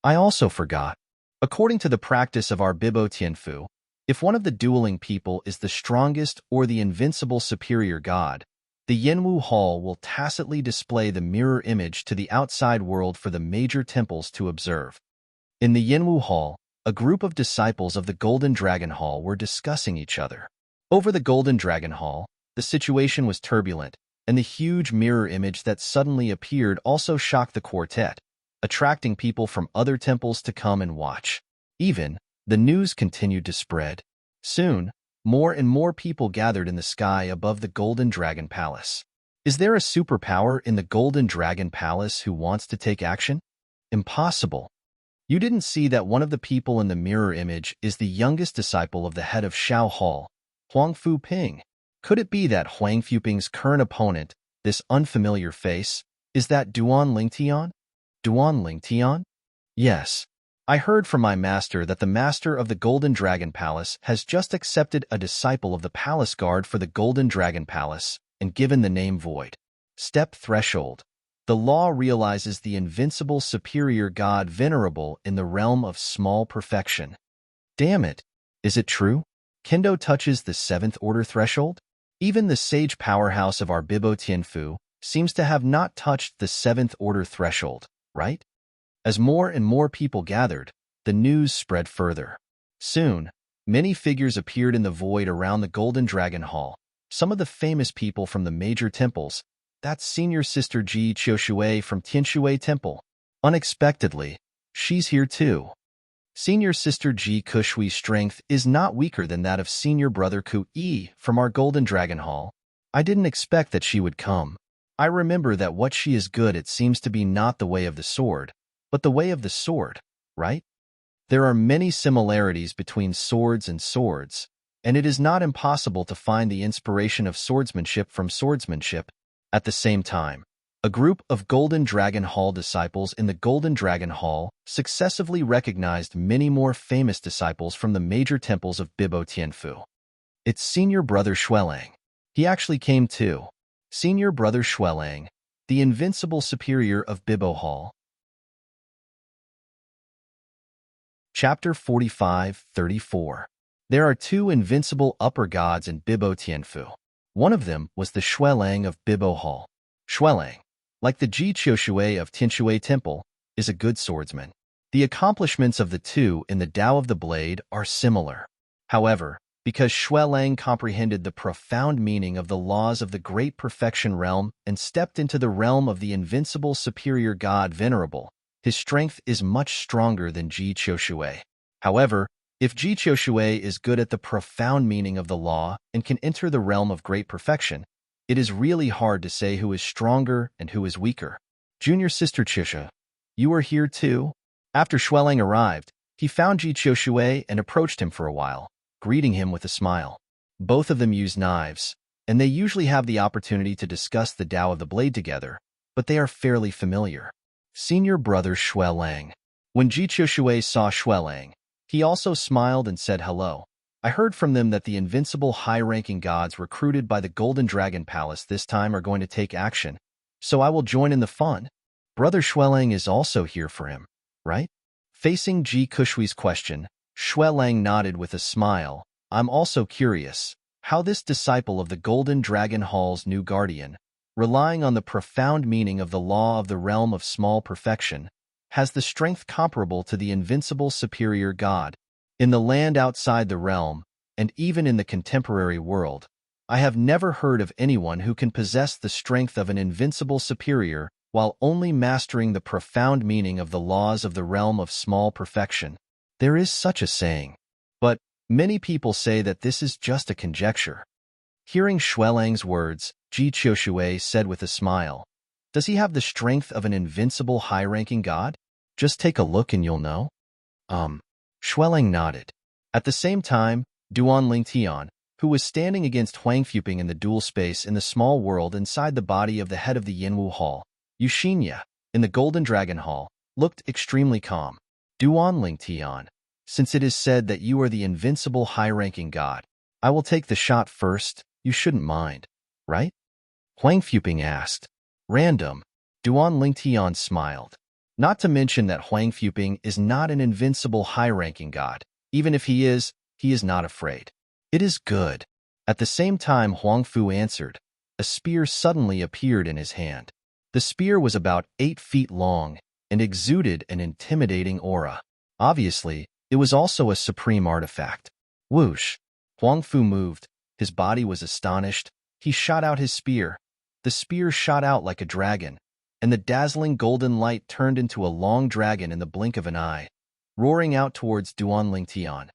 I also forgot. According to the practice of our Bibo Tianfu, if one of the dueling people is the strongest or the invincible superior god, the Yinwu Hall will tacitly display the mirror image to the outside world for the major temples to observe. In the Yinwu Hall, a group of disciples of the Golden Dragon Hall were discussing each other. Over the Golden Dragon Hall, the situation was turbulent, and the huge mirror image that suddenly appeared also shocked the quartet, attracting people from other temples to come and watch. Even, the news continued to spread. Soon, more and more people gathered in the sky above the Golden Dragon Palace. Is there a superpower in the Golden Dragon Palace who wants to take action? Impossible. You didn't see that one of the people in the mirror image is the youngest disciple of the head of Shao Hall, Huang Fu Ping. Could it be that Huang Fu Ping's current opponent, this unfamiliar face, is that Duan Lingtian? Duan Lingtian? Yes. I heard from my master that the master of the Golden Dragon Palace has just accepted a disciple of the palace guard for the Golden Dragon Palace and given the name Void. Step Threshold. The law realizes the invincible superior god venerable in the realm of small perfection. Damn it. Is it true? Kendo touches the 7th order threshold? Even the sage powerhouse of our Bibo Tianfu seems to have not touched the seventh order threshold, right? As more and more people gathered, the news spread further. Soon, many figures appeared in the void around the Golden Dragon Hall. Some of the famous people from the major temples. That's Senior Sister Ji Qiushui from Tianshui Temple. Unexpectedly, she's here too. Senior Sister Ji Kushui's strength is not weaker than that of Senior Brother Ku Yi from our Golden Dragon Hall. I didn't expect that she would come. I remember that what she is good at seems to be not the way of the sword, but the way of the sword, right? There are many similarities between swords and swords, and it is not impossible to find the inspiration of swordsmanship from swordsmanship. At the same time, a group of Golden Dragon Hall disciples in the Golden Dragon Hall successively recognized many more famous disciples from the major temples of Bibo Tianfu. It's Senior Brother Xuelang. He actually came too. Senior Brother Xuelang, the invincible superior of Bibo Hall. Chapter 45-34. There are two invincible upper gods in Bibo Tianfu. One of them was the Xuelang of Bibo Hall. Xuelang, like the Ji Qiushui of Tianshui Temple, is a good swordsman. The accomplishments of the two in the Tao of the Blade are similar. However, because Xuelang comprehended the profound meaning of the laws of the Great Perfection realm and stepped into the realm of the invincible superior god Venerable, his strength is much stronger than Ji Qiushui. However, if Ji Qiushui is good at the profound meaning of the law and can enter the realm of great perfection, it is really hard to say who is stronger and who is weaker. Junior Sister Qiushui, you are here too? After Xuelang arrived, he found Ji Qiushui and approached him for a while, greeting him with a smile. Both of them use knives, and they usually have the opportunity to discuss the Tao of the Blade together, but they are fairly familiar. Senior Brother Xuelang. When Ji Qiushui saw Xuelang, he also smiled and said hello. I heard from them that the invincible high-ranking gods recruited by the Golden Dragon Palace this time are going to take action, so I will join in the fun. Brother Xuelang is also here for him, right? Facing Ji Kushui's question, Xuelang nodded with a smile. I'm also curious how this disciple of the Golden Dragon Hall's new guardian, relying on the profound meaning of the law of the realm of small perfection, has the strength comparable to the invincible superior god. In the land outside the realm, and even in the contemporary world, I have never heard of anyone who can possess the strength of an invincible superior while only mastering the profound meaning of the laws of the realm of small perfection. There is such a saying, but many people say that this is just a conjecture. Hearing Xuelang's words, Ji Qiushui said with a smile, does he have the strength of an invincible high-ranking god? Just take a look and you'll know. Xuelang nodded. At the same time, Duan Lingtian, who was standing against Huang Fuping in the dual space in the small world inside the body of the head of the Yinwu Hall, Yuxinya, in the Golden Dragon Hall, looked extremely calm. Duan Lingtian, since it is said that you are the invincible high-ranking god, I will take the shot first, you shouldn't mind, right? Huang Fuping asked. Random. Duan Lingtian smiled. Not to mention that Huang Fuping is not an invincible high-ranking god. Even if he is not afraid. It is good. At the same time Huang Fu answered, a spear suddenly appeared in his hand. The spear was about 8 feet long and exuded an intimidating aura. Obviously, it was also a supreme artifact. Whoosh! Huang Fu moved. His body was astonished. He shot out his spear. The spear shot out like a dragon, and the dazzling golden light turned into a long dragon in the blink of an eye, roaring out towards Duan Lingtian.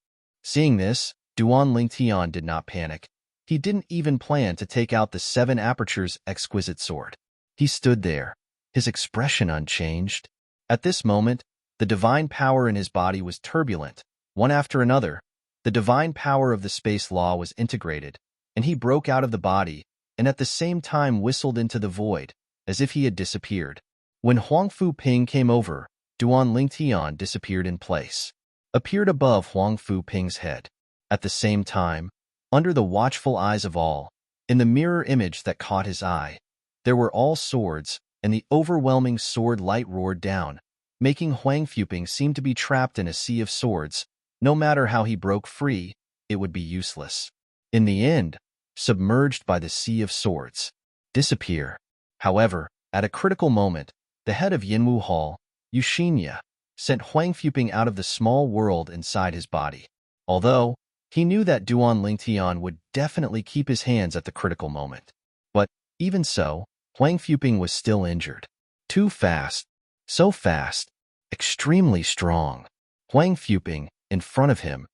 Seeing this, Duan Lingtian did not panic. He didn't even plan to take out the 7 apertures exquisite sword. He stood there, his expression unchanged. At this moment, the divine power in his body was turbulent. One after another, the divine power of the space law was integrated, and he broke out of the body, and at the same time whistled into the void, as if he had disappeared. When Huang Fu Ping came over, Duan Lingtian disappeared in place, appeared above Huang Fu Ping's head. At the same time, under the watchful eyes of all, in the mirror image that caught his eye, there were all swords, and the overwhelming sword light roared down, making Huang Fuping seem to be trapped in a sea of swords. No matter how he broke free, it would be useless. In the end, submerged by the sea of swords, disappear. However, at a critical moment, the head of Yinwu Hall, Yuxinia, sent Huang Fuping out of the small world inside his body. Although, he knew that Duan Lingtian would definitely keep his hands at the critical moment. But, even so, Huang Fuping was still injured. Too fast. So fast. Extremely strong. Huang Fuping, in front of him.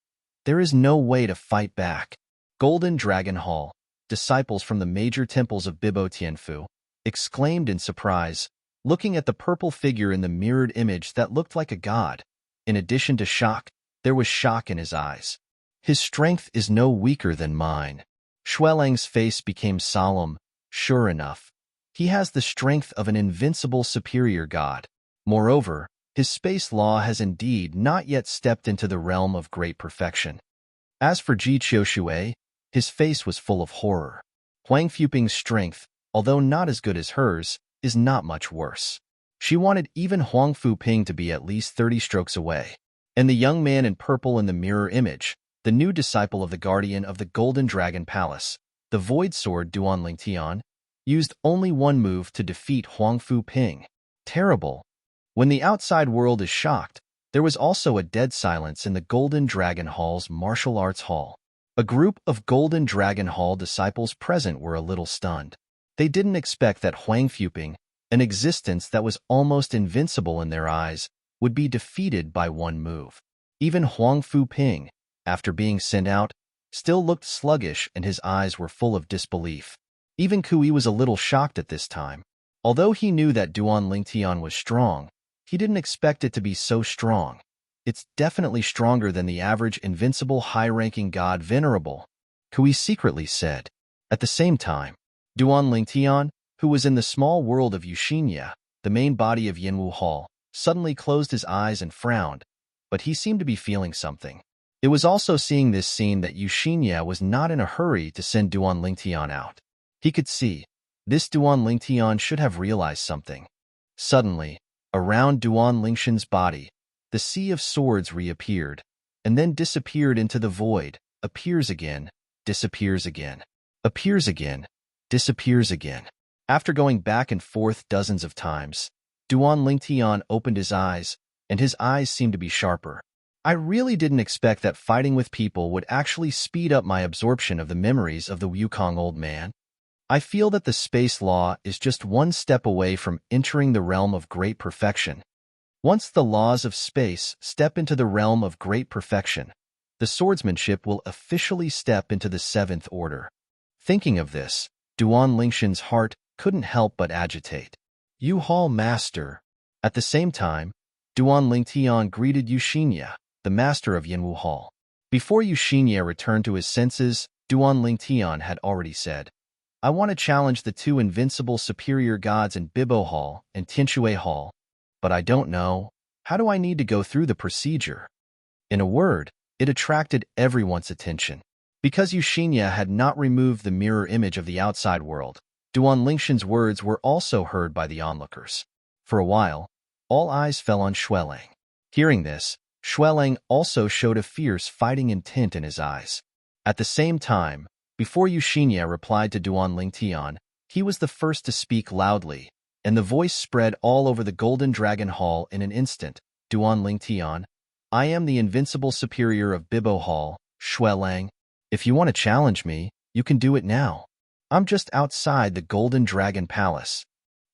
There is no way to fight back. Golden Dragon Hall, disciples from the major temples of Bibo Tianfu, exclaimed in surprise, looking at the purple figure in the mirrored image that looked like a god. In addition to shock, there was shock in his eyes. His strength is no weaker than mine. Xuelang's face became solemn. Sure enough, he has the strength of an invincible superior god. Moreover, his space law has indeed not yet stepped into the realm of great perfection. As for Ji Qiushui, his face was full of horror. Huang Fuping's strength, although not as good as hers, is not much worse. She wanted even Huang Fuping to be at least 30 strokes away. And the young man in purple in the mirror image, the new disciple of the guardian of the Golden Dragon Palace, the Void Sword Duan Lingtian, used only one move to defeat Huang Fuping. Terrible. When the outside world is shocked, there was also a dead silence in the Golden Dragon Hall's martial arts hall. A group of Golden Dragon Hall disciples present were a little stunned. They didn't expect that Huang Fuping, an existence that was almost invincible in their eyes, would be defeated by one move. Even Huang Fuping, after being sent out, still looked sluggish and his eyes were full of disbelief. Even Kui was a little shocked at this time. Although he knew that Duan Lingtian was strong, he didn't expect it to be so strong. It's definitely stronger than the average invincible high-ranking god Venerable, Kui secretly said. At the same time, Duan Lingtian, who was in the small world of Yuxinia, the main body of Yinwu Hall, suddenly closed his eyes and frowned, but he seemed to be feeling something. It was also seeing this scene that Yuxinia was not in a hurry to send Duan Lingtian out. He could see, this Duan Lingtian should have realized something. Suddenly, around Duan Lingshan's body, the sea of swords reappeared, and then disappeared into the void, appears again, disappears again, appears again, disappears again. After going back and forth dozens of times, Duan Lingtian opened his eyes, and his eyes seemed to be sharper. I really didn't expect that fighting with people would actually speed up my absorption of the memories of the Wukong old man. I feel that the space law is just one step away from entering the realm of great perfection. Once the laws of space step into the realm of great perfection, the swordsmanship will officially step into the seventh order. Thinking of this, Duan Lingshan's heart couldn't help but agitate. Yu Hall Master. At the same time, Duan Lingtian greeted Yuxinia, the master of Yinwu Hall. Before Yuxinia returned to his senses, Duan Lingtian had already said, I want to challenge the two invincible superior gods in Bibo Hall and Tianshui Hall, but I don't know. How do I need to go through the procedure? In a word, it attracted everyone's attention. Because Yuxinia had not removed the mirror image of the outside world, Duan Lingshan's words were also heard by the onlookers. For a while, all eyes fell on Xuelang. Hearing this, Xuelang also showed a fierce fighting intent in his eyes. At the same time, before Yuxinia replied to Duan Lingtian, he was the first to speak loudly, and the voice spread all over the Golden Dragon Hall in an instant. Duan Lingtian, I am the invincible superior of Bibo Hall, Xuelang. If you want to challenge me, you can do it now. I'm just outside the Golden Dragon Palace.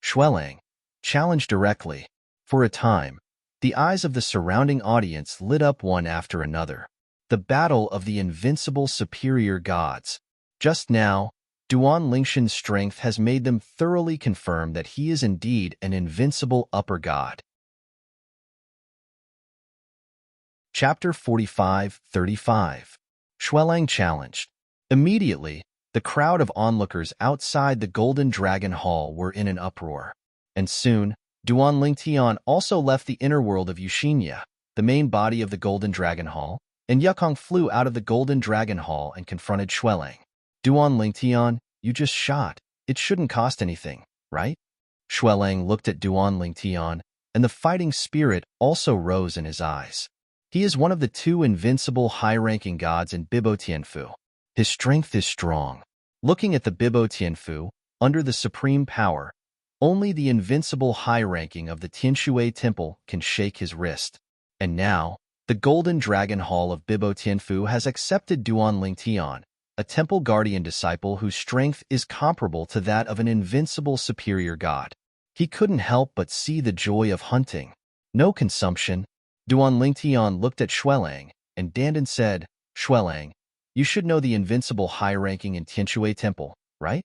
Xuelang, challenge directly. For a time, the eyes of the surrounding audience lit up one after another. The battle of the invincible superior gods. Just now, Duan Lingshan's strength has made them thoroughly confirm that he is indeed an invincible upper god. Chapter 45-35. Xuelang challenged. Immediately, the crowd of onlookers outside the Golden Dragon Hall were in an uproar. And soon, Duan Lingtian also left the inner world of Yuxinia, the main body of the Golden Dragon Hall, and Yukong flew out of the Golden Dragon Hall and confronted Xuelang. Duan Lingtian, you just shot. It shouldn't cost anything, right? Xuelang looked at Duan Lingtian, and the fighting spirit also rose in his eyes. He is one of the two invincible high-ranking gods in Bibo Tianfu. His strength is strong. Looking at the Bibo Tianfu, under the supreme power, only the invincible high-ranking of the Tianshui Temple can shake his wrist. And now, the Golden Dragon Hall of Bibo Tianfu has accepted Duan Lingtian, a temple guardian disciple whose strength is comparable to that of an invincible superior god. He couldn't help but see the joy of hunting. No consumption. Duan Lingtian looked at Xuelang, and Dandan said, Xuelang, you should know the invincible high-ranking in Tianshui Temple, right?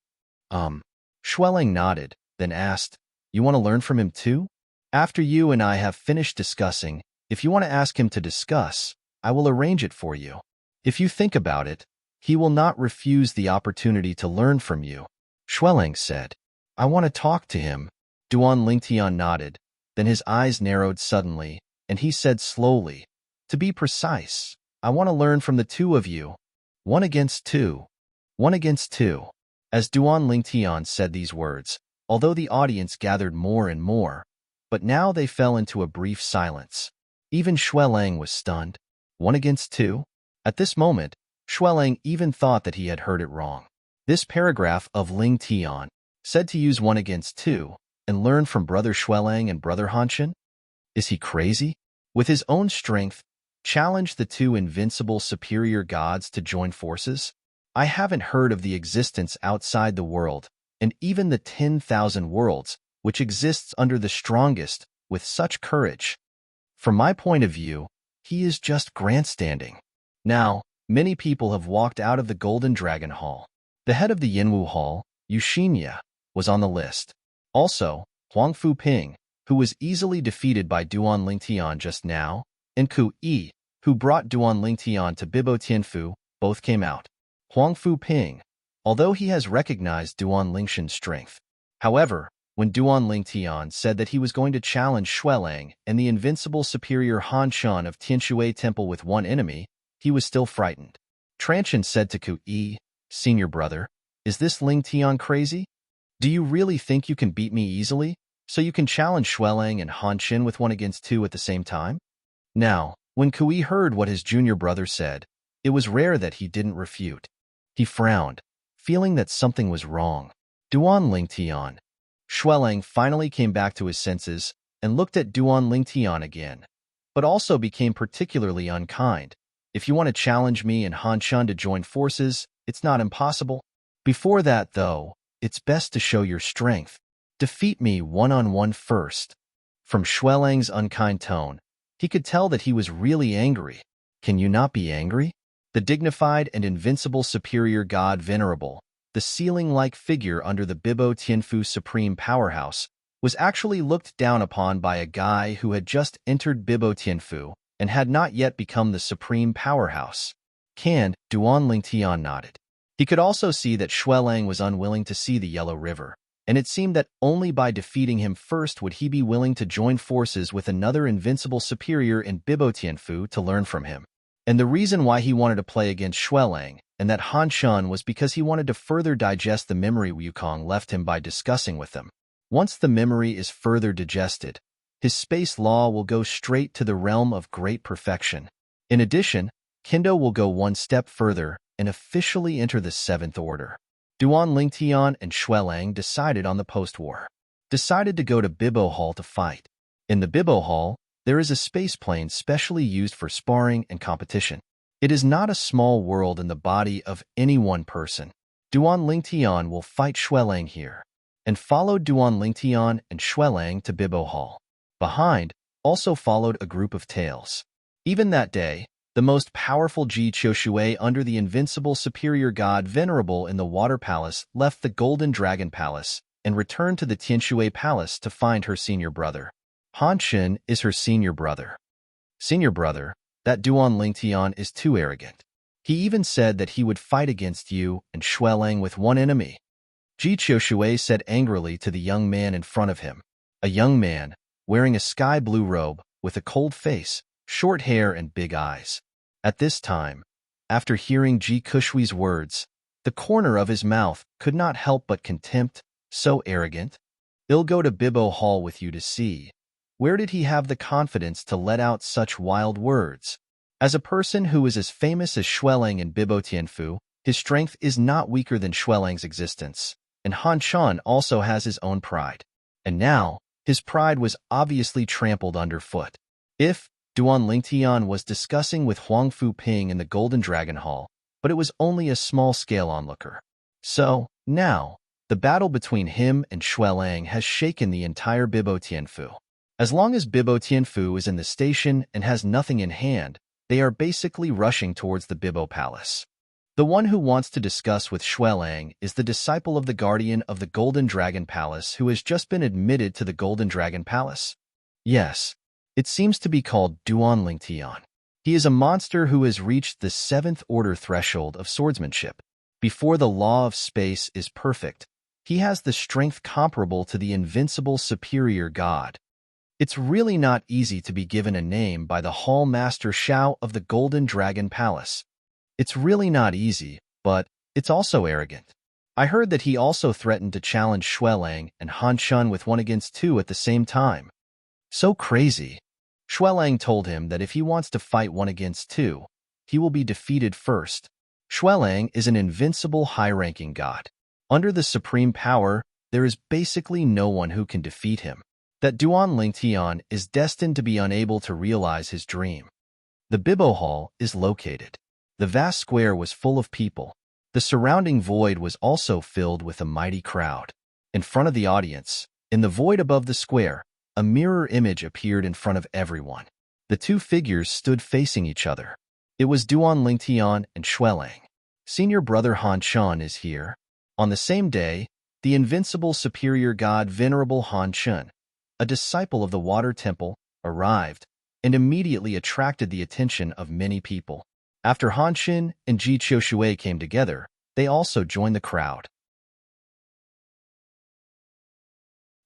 Xuelang nodded, then asked, you want to learn from him too? After you and I have finished discussing, if you want to ask him to discuss, I will arrange it for you. If you think about it, he will not refuse the opportunity to learn from you. Xuelang said, I want to talk to him. Duan Lingtian nodded, then his eyes narrowed suddenly, and he said slowly, to be precise, I want to learn from the two of you. 1 against 2. 1 against 2. As Duan Lingtian said these words, although the audience gathered more and more, but now they fell into a brief silence. Even Xuelang was stunned. 1 against 2? At this moment, Xuelang even thought that he had heard it wrong. This paragraph of Ling Tian said to use 1 against 2 and learn from Brother Xuelang and Brother Hanshin? Is he crazy? With his own strength, challenge the two invincible superior gods to join forces? I haven't heard of the existence outside the world, and even the 10,000 worlds, which exists under the strongest, with such courage. From my point of view, he is just grandstanding. Now, many people have walked out of the Golden Dragon Hall. The head of the Yinwu Hall, Yuxinya, was on the list. Also, Huang Fuping, who was easily defeated by Duan Lingtian just now, and Ku Yi, who brought Duan Lingtian to Bibo Tianfu, both came out. Huang Fuping, although he has recognized Duan Lingshan's strength. However, when Duan Lingtian said that he was going to challenge Xuelang and the invincible superior Han Shan of Tianshui Temple with one enemy, he was still frightened. Tranchen said to Ku Yi, Senior brother, is this Lingtian crazy? Do you really think you can beat me easily, so you can challenge Xuelang and Han Shan with 1 against 2 at the same time? Now, when Ku Yi heard what his junior brother said, it was rare that he didn't refute. He frowned, feeling that something was wrong. Duan Lingtian. Xuelang finally came back to his senses and looked at Duan Lingtian again, but also became particularly unkind. If you want to challenge me and Han Shan to join forces, it's not impossible. Before that, though, it's best to show your strength. Defeat me one-on-one first. From Xuelang's unkind tone, he could tell that he was really angry. Can you not be angry? The dignified and invincible superior god Venerable, the ceiling-like figure under the Bibo Tianfu Supreme Powerhouse, was actually looked down upon by a guy who had just entered Bibo Tianfu and had not yet become the Supreme Powerhouse. Canned, Duan Lingtian nodded. He could also see that Xuelang was unwilling to see the Yellow River, and it seemed that only by defeating him first would he be willing to join forces with another invincible superior in Bibo Tianfu to learn from him. And the reason why he wanted to play against Xuelang and that Han Shan was because he wanted to further digest the memory Wukong left him by discussing with them. Once the memory is further digested, his space law will go straight to the realm of great perfection. In addition, Kendo will go one step further and officially enter the 7th Order. Duan Lingtian and Xuelang decided on the post-war. Decided to go to Bibo Hall to fight. In the Bibo Hall, there is a space plane specially used for sparring and competition. It is not a small world in the body of any one person. Duan Lingtian will fight Xuelang here, and followed Duan Lingtian and Xuelang to Bibo Hall. Behind, also followed a group of tails. Even that day, the most powerful Ji Qiushui under the invincible superior god Venerable in the Water Palace left the Golden Dragon Palace and returned to the Tianshui Palace to find her senior brother. Han Shan is her senior brother. Senior brother, that Duan Lingtian is too arrogant. He even said that he would fight against you and Xuelang with one enemy. Ji Qiushui said angrily to the young man in front of him. A young man, wearing a sky-blue robe, with a cold face, short hair and big eyes. At this time, after hearing Ji Qiushui's words, the corner of his mouth could not help but contempt, so arrogant. I'll go to Bibo Hall with you to see. Where did he have the confidence to let out such wild words? As a person who is as famous as Xuelang in Bibo Tianfu, His strength is not weaker than Xuelang's existence, and Han Shan also has his own pride. And now, his pride was obviously trampled underfoot. If Duan Lingtian was discussing with Huang Fu Ping in the Golden Dragon Hall, but it was only a small-scale onlooker. So, now, the battle between him and Xuelang has shaken the entire Bibo Tianfu. As long as Bibo Tianfu is in the station and has nothing in hand, they are basically rushing towards the Bibo Palace. The one who wants to discuss with Xuelang is the disciple of the guardian of the Golden Dragon Palace who has just been admitted to the Golden Dragon Palace. Yes, it seems to be called Duan Lingtian. He is a monster who has reached the 7th order threshold of swordsmanship. Before the law of space is perfect, he has the strength comparable to the invincible superior god. It's really not easy to be given a name by the Hall Master Shao of the Golden Dragon Palace. It's really not easy, but it's also arrogant. I heard that he also threatened to challenge Xuelang and Han Shun with 1 against 2 at the same time. So crazy. Xuelang told him that if he wants to fight 1 against 2, he will be defeated first. Xuelang is an invincible high-ranking god. Under the supreme power, there is basically no one who can defeat him. That Duan Lingtian is destined to be unable to realize his dream. The Bibo Hall is located. The vast square was full of people. The surrounding void was also filled with a mighty crowd. In front of the audience, in the void above the square, a mirror image appeared in front of everyone. The 2 figures stood facing each other. It was Duan Lingtian and Xuelang. Senior brother Han Shan is here. On the same day, the invincible superior god Venerable Han Shun, a disciple of the Water Temple, arrived and immediately attracted the attention of many people. After Han Xin and Ji Qiushui came together, they also joined the crowd.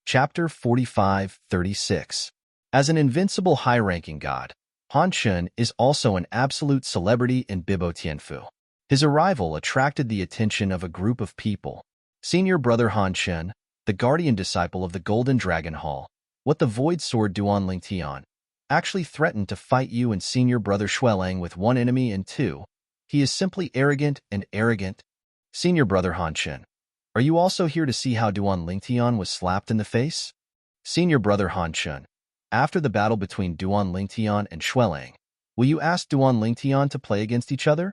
Chapter 45-36. As an invincible high-ranking god, Han Xin is also an absolute celebrity in Bibo Tianfu. His arrival attracted the attention of a group of people. Senior brother Han Xin, the guardian disciple of the Golden Dragon Hall, what the Void Sword Duan Lingtian, actually threatened to fight you and senior brother Xuelang with 1 enemy and 2. He is simply arrogant and arrogant. Senior brother Han Xin, are you also here to see how Duan Lingtian was slapped in the face? Senior brother Han Xin, after the battle between Duan Lingtian and Xuelang, will you ask Duan Lingtian to play against each other?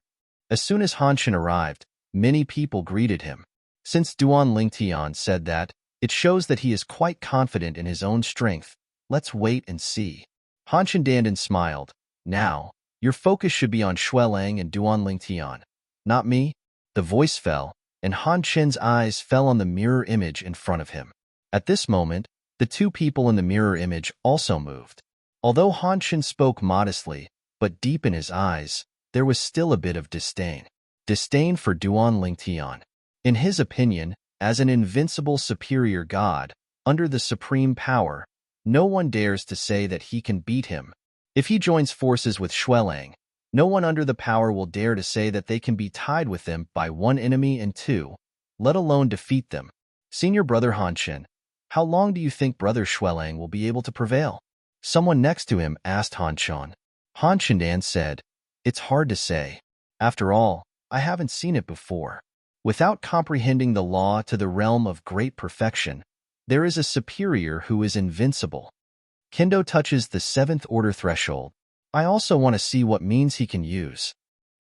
As soon as Han Xin arrived, many people greeted him. Since Duan Lingtian said that, it shows that he is quite confident in his own strength. Let's wait and see. Han Xin Dandan smiled. Now, your focus should be on Xuelang and Duan Lingtian. Not me. The voice fell, and Han Xin's eyes fell on the mirror image in front of him. At this moment, the 2 people in the mirror image also moved. Although Han Xin spoke modestly, but deep in his eyes, there was still a bit of disdain. Disdain for Duan Lingtian. In his opinion, as an invincible superior god, under the supreme power, no one dares to say that he can beat him. If he joins forces with Xuelang, no one under the power will dare to say that they can be tied with them by 1 enemy and 2, let alone defeat them. Senior brother Han Xin, how long do you think brother Xuelang will be able to prevail? Someone next to him asked Han Xin. Han Xindan said, it's hard to say. After all, I haven't seen it before. Without comprehending the law to the realm of great perfection, there is a superior who is invincible. Kendo touches the 7th order threshold. I also want to see what means he can use.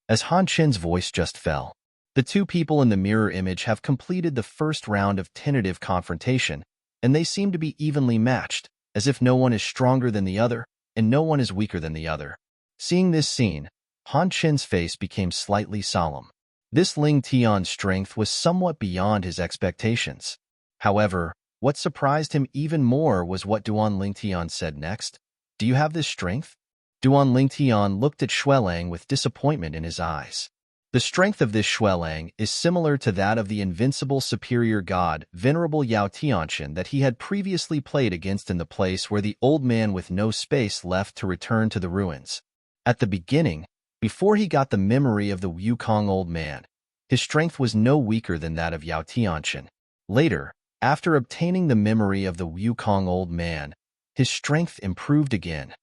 As Han Xin's voice just fell, the 2 people in the mirror image have completed the first round of tentative confrontation, and they seem to be evenly matched, as if no one is stronger than the other, and no one is weaker than the other. Seeing this scene, Han Xin's face became slightly solemn. This Ling Tian's strength was somewhat beyond his expectations. However, what surprised him even more was what Duan Lingtian said next. Do you have this strength? Duan Lingtian looked at Xuelang with disappointment in his eyes. The strength of this Xuelang is similar to that of the invincible superior god, Venerable Yao Tianxin, that he had previously played against in the place where the old man with no space left to return to the ruins. At the beginning, before he got the memory of the Wukong old man, his strength was no weaker than that of Yao Tianxin. Later, after obtaining the memory of the Wukong old man, his strength improved again.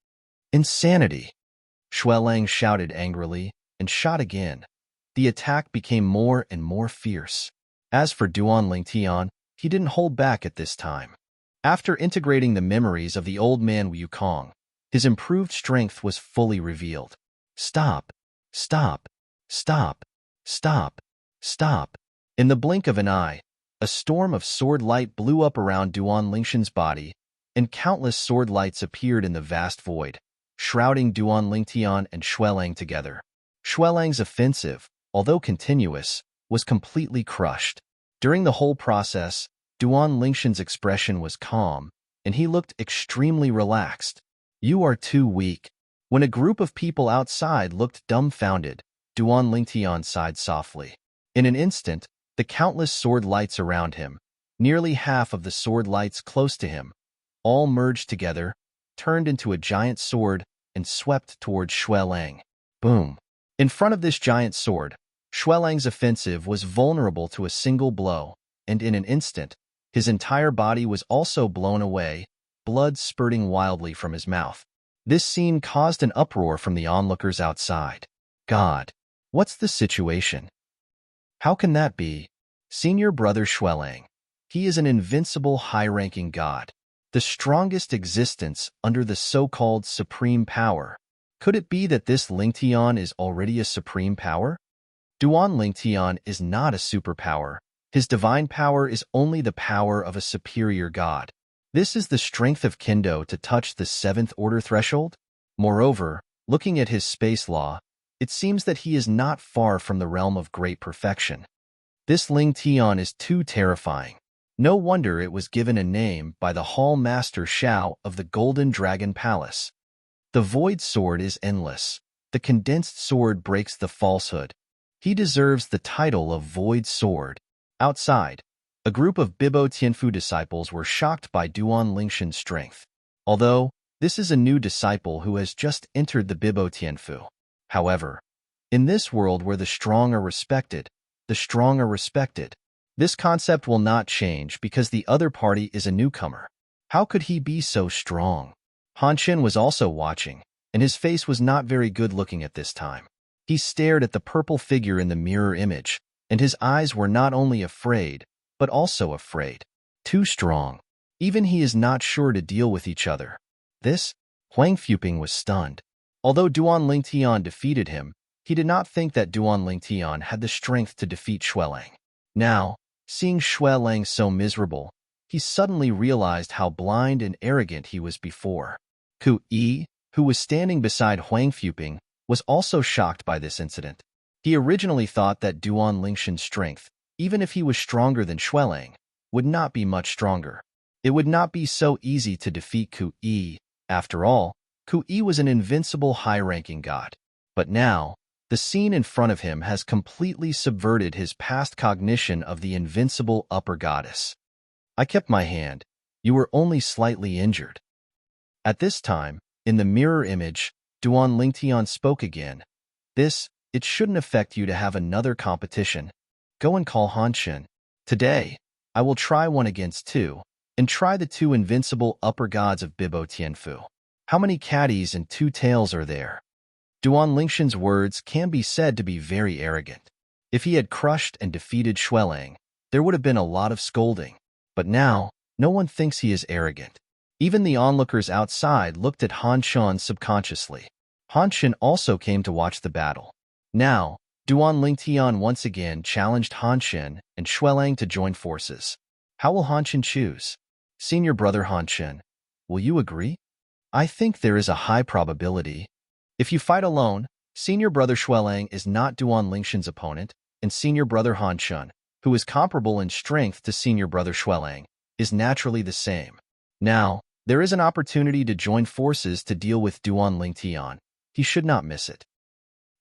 Insanity! Xuelang shouted angrily and shot again. The attack became more and more fierce. As for Duan Lingtian, he didn't hold back at this time. After integrating the memories of the old man Wukong, his improved strength was fully revealed. Stop, stop, stop, stop, stop. In the blink of an eye, a storm of sword light blew up around Duan Lingshan's body, and countless sword lights appeared in the vast void, shrouding Duan Lingtian and Xuelang together. Xuelang's offensive, although continuous, was completely crushed. During the whole process, Duan Lingshan's expression was calm, and he looked extremely relaxed. You are too weak. When a group of people outside looked dumbfounded, Duan Lingtian sighed softly. In an instant, the countless sword lights around him, nearly half of the sword lights close to him, all merged together, turned into a giant sword, and swept towards Xuelang. Boom! In front of this giant sword, Xuelang's offensive was vulnerable to a single blow, and in an instant, his entire body was also blown away, blood spurting wildly from his mouth. This scene caused an uproar from the onlookers outside. God, what's the situation? How can that be? Senior brother Xuelang. He is an invincible high-ranking god, the strongest existence under the so-called supreme power. Could it be that this Lingtian is already a supreme power? Duan Lingtian is not a superpower. His divine power is only the power of a superior god. This is the strength of Kendo to touch the 7th order threshold. Moreover, looking at his space law, it seems that he is not far from the realm of great perfection. This Lingtian is too terrifying. No wonder it was given a name by the Hall Master Shao of the Golden Dragon Palace. The Void Sword is endless. The condensed sword breaks the falsehood. He deserves the title of Void Sword. Outside, a group of Bibo Tianfu disciples were shocked by Duan Lingshan's strength. Although, this is a new disciple who has just entered the Bibo Tianfu. However, in this world where the strong are respected, the strong are respected. This concept will not change because the other party is a newcomer. How could he be so strong? Han Xin was also watching, and his face was not very good looking at this time. He stared at the purple figure in the mirror image, and his eyes were not only afraid, but also afraid. Too strong. Even he is not sure to deal with each other. This, Huang Fuping was stunned. Although Duan Lingtian defeated him, he did not think that Duan Lingtian had the strength to defeat Xuelang. Now, seeing Xuelang so miserable, he suddenly realized how blind and arrogant he was before. Ku Yi, who was standing beside Huang Fuping, was also shocked by this incident. He originally thought that Duan Lingshan's strength, even if he was stronger than Xuelang, would not be much stronger. It would not be so easy to defeat Ku Yi. After all, Ku Yi was an invincible high-ranking god. But now, the scene in front of him has completely subverted his past cognition of the invincible upper goddess. I kept my hand. You were only slightly injured. At this time, in the mirror image, Duan Lingtian spoke again. It shouldn't affect you to have another competition. Go and call Han Xin. Today, I will try 1 against 2, and try the 2 invincible upper gods of Bibo Tianfu. How many caddies and 2 tails are there? Duan Lingshan's words can be said to be very arrogant. If he had crushed and defeated Xuelang, there would have been a lot of scolding. But now, no one thinks he is arrogant. Even the onlookers outside looked at Han Xin subconsciously. Han Xin also came to watch the battle. Now, Duan Lingtian once again challenged Han Xin and Xuelang to join forces. How will Han Xin choose? Senior brother Han Xin, will you agree? I think there is a high probability. If you fight alone, senior brother Xuelang is not Duan Lingshan's opponent, and senior brother Han Xin, who is comparable in strength to senior brother Xuelang, is naturally the same. Now, there is an opportunity to join forces to deal with Duan Lingtian. He should not miss it.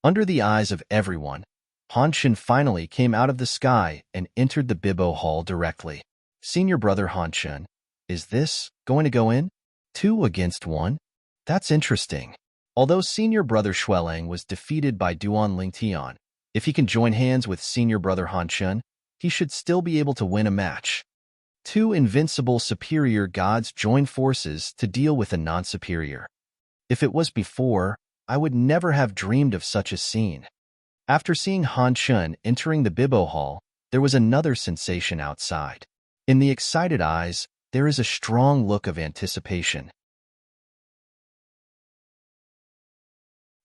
Under the eyes of everyone, Han Xin finally came out of the sky and entered the Bibo Hall directly. Senior brother Han Xin, is this going to go in? 2 against 1? That's interesting. Although senior brother Xuelang was defeated by Duan Lingtian, if he can join hands with senior brother Han Xin, he should still be able to win a match. 2 invincible superior gods join forces to deal with a non-superior. If it was before, I would never have dreamed of such a scene. After seeing Han Shun entering the Bibo Hall, there was another sensation outside. In the excited eyes, there is a strong look of anticipation.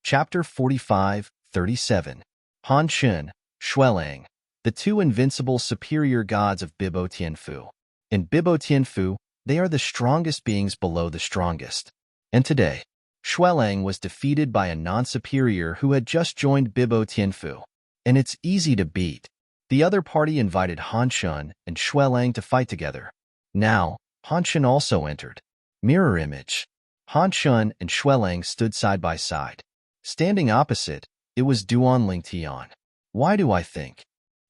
Chapter 45:37. Han Shun, Xuelang, the two invincible superior gods of Bibo Tianfu. In Bibo Tianfu, they are the strongest beings below the strongest. And today, Xuelang was defeated by a non-superior who had just joined Bibo Tianfu. And it's easy to beat. The other party invited Han Shun and Xuelang to fight together. Now, Han Shun also entered. Mirror image. Han Shun and Xuelang stood side by side. Standing opposite, it was Duan Lingtian. Why do I think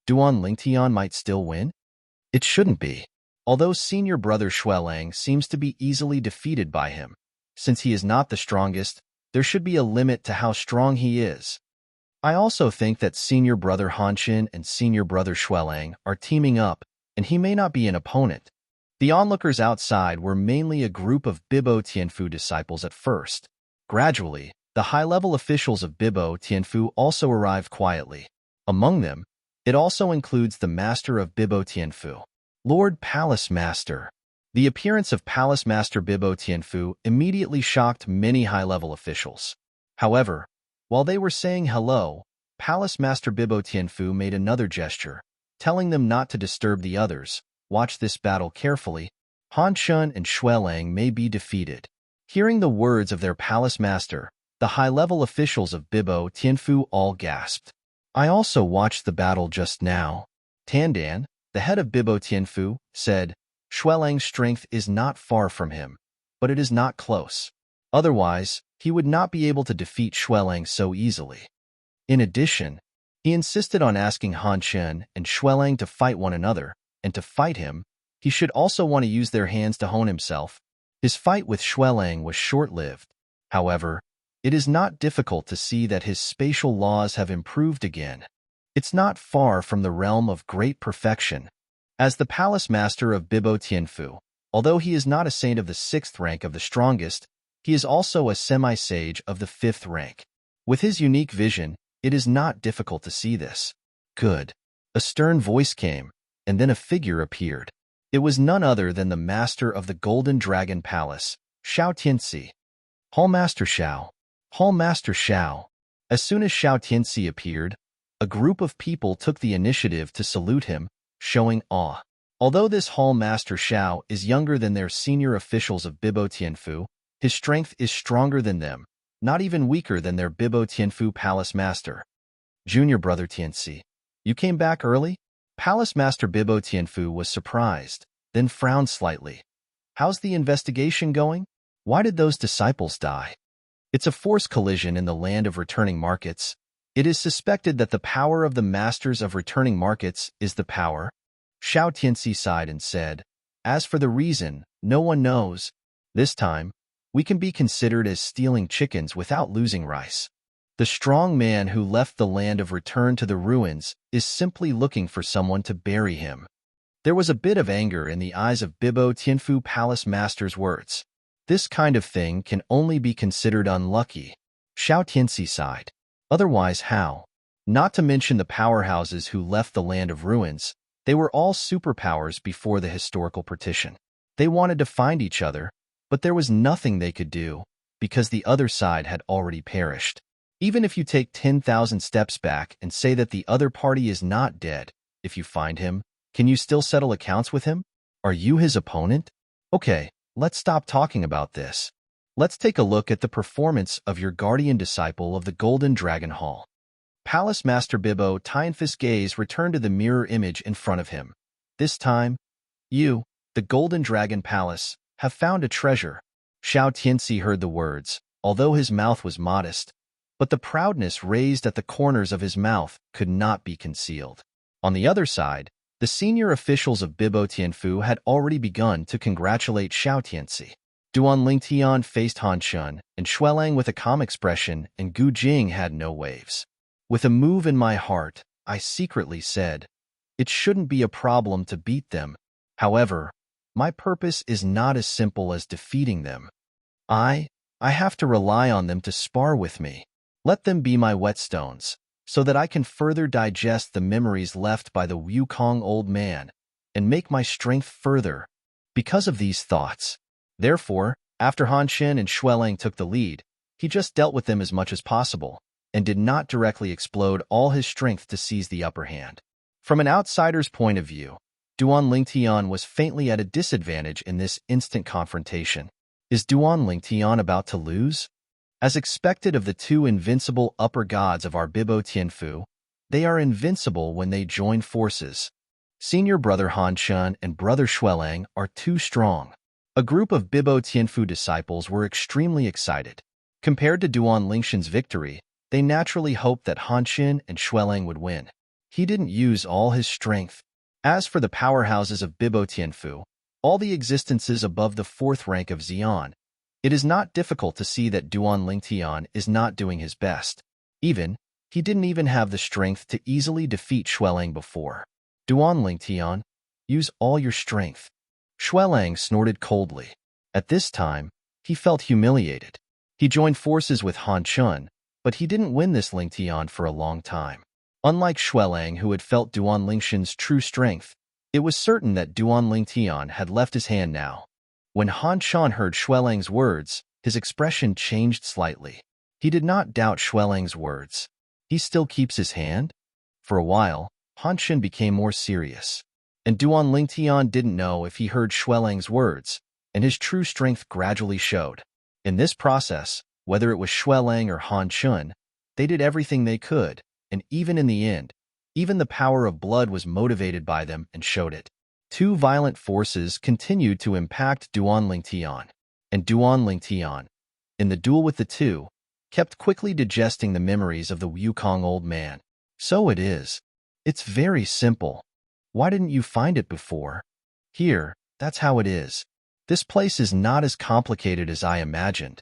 Duan Lingtian might still win? It shouldn't be. Although senior brother Xuelang seems to be easily defeated by him, since he is not the strongest, there should be a limit to how strong he is. I also think that senior brother Han Shun and senior brother Xuelang are teaming up, and he may not be an opponent. The onlookers outside were mainly a group of Bibo Tianfu disciples at first. Gradually, the high-level officials of Bibo Tianfu also arrived quietly. Among them, it also includes the master of Bibo Tianfu, Lord Palace Master. The appearance of Palace Master Bibo Tianfu immediately shocked many high-level officials. However, while they were saying hello, Palace Master Bibo Tianfu made another gesture, telling them not to disturb the others. Watch this battle carefully. Han Shun and Xuelang may be defeated. Hearing the words of their Palace Master, the high-level officials of Bibo Tianfu all gasped. I also watched the battle just now. Tandan, the head of Bibo Tianfu, said, Xuelang's strength is not far from him, but it is not close. Otherwise, he would not be able to defeat Xuelang so easily. In addition, he insisted on asking Han Shun and Xuelang to fight one another, and to fight him, he should also want to use their hands to hone himself. His fight with Xuelang was short-lived. However, it is not difficult to see that his spatial laws have improved again. It's not far from the realm of great perfection. As the Palace Master of Bibo Tianfu, although he is not a saint of the 6th rank of the strongest, he is also a semi-sage of the 5th rank. With his unique vision, it is not difficult to see this. Good. A stern voice came, and then a figure appeared. It was none other than the master of the Golden Dragon Palace, Xiao Tianxi. Hallmaster Xiao. Hallmaster Xiao. As soon as Xiao Tianxi appeared, a group of people took the initiative to salute him, showing awe. Although this Hallmaster Xiao is younger than their senior officials of Bibo Tianfu, his strength is stronger than them, not even weaker than their Bibo Tianfu Palace Master. Junior brother Tianxi, you came back early? Palace Master Bibo Tianfu was surprised, then frowned slightly. How's the investigation going? Why did those disciples die? It's a forced collision in the land of returning markets. It is suspected that the power of the masters of returning markets is the power. Xiao Tianxi sighed and said, as for the reason, no one knows. This time, we can be considered as stealing chickens without losing rice. The strong man who left the land of return to the ruins is simply looking for someone to bury him. There was a bit of anger in the eyes of Bibo Tianfu Palace Master's words. This kind of thing can only be considered unlucky. Xiao Tianxi sighed. Otherwise how? Not to mention the powerhouses who left the land of ruins, they were all superpowers before the historical partition. They wanted to find each other, but there was nothing they could do, because the other side had already perished. Even if you take 10,000 steps back and say that the other party is not dead, if you find him, can you still settle accounts with him? Are you his opponent? Okay, let's stop talking about this. Let's take a look at the performance of your guardian disciple of the Golden Dragon Hall. Palace Master Bibo Tianfu's gaze returned to the mirror image in front of him. This time, you, the Golden Dragon Palace, have found a treasure. Xiao Tianxi heard the words, although his mouth was modest, but the proudness raised at the corners of his mouth could not be concealed. On the other side, the senior officials of Bibo Tianfu had already begun to congratulate Xiao Tianxi. Duan Lingtian faced Han Shun and Xuelang with a calm expression, and Gu Jing had no waves. With a move in my heart, I secretly said, it shouldn't be a problem to beat them. However, my purpose is not as simple as defeating them. I have to rely on them to spar with me. Let them be my whetstones. so that I can further digest the memories left by the Wukong old man and make my strength further because of these thoughts. Therefore, after Han Xin and Xuelang took the lead, he just dealt with them as much as possible and did not directly explode all his strength to seize the upper hand. From an outsider's point of view, Duan Lingtian was faintly at a disadvantage in this instant confrontation. Is Duan Lingtian about to lose? As expected of the two invincible upper gods of our Bibo Tianfu, they are invincible when they join forces. Senior brother Han Chun and brother Xuelang are too strong. A group of Bibo Tianfu disciples were extremely excited. Compared to Duan Lingxian's victory, they naturally hoped that Han Xin and Xuelang would win. He didn't use all his strength. As for the powerhouses of Bibo Tianfu, all the existences above the fourth rank of Xian, it is not difficult to see that Duan Lingtian is not doing his best. He didn't even have the strength to easily defeat Xuelang before. Duan Lingtian, use all your strength. Xuelang snorted coldly. At this time, he felt humiliated. He joined forces with Han Chun, but he didn't win this Lingtian for a long time. Unlike Xuelang, who had felt Duan Lingxian's true strength, it was certain that Duan Lingtian had left his hand now. When Han Chun heard Xuelang's words, his expression changed slightly. He did not doubt Xuelang's words. He still keeps his hand? For a while, Han Chun became more serious. And Duan Lingtian didn't know if he heard Xuelang's words, and his true strength gradually showed. In this process, whether it was Xuelang or Han Chun, they did everything they could, and even in the end, even the power of blood was motivated by them and showed it. Two violent forces continued to impact Duan Lingtian, and Duan Lingtian, in the duel with the two, kept quickly digesting the memories of the Wukong old man. So it is. It's very simple. Why didn't you find it before? Here, that's how it is. This place is not as complicated as I imagined.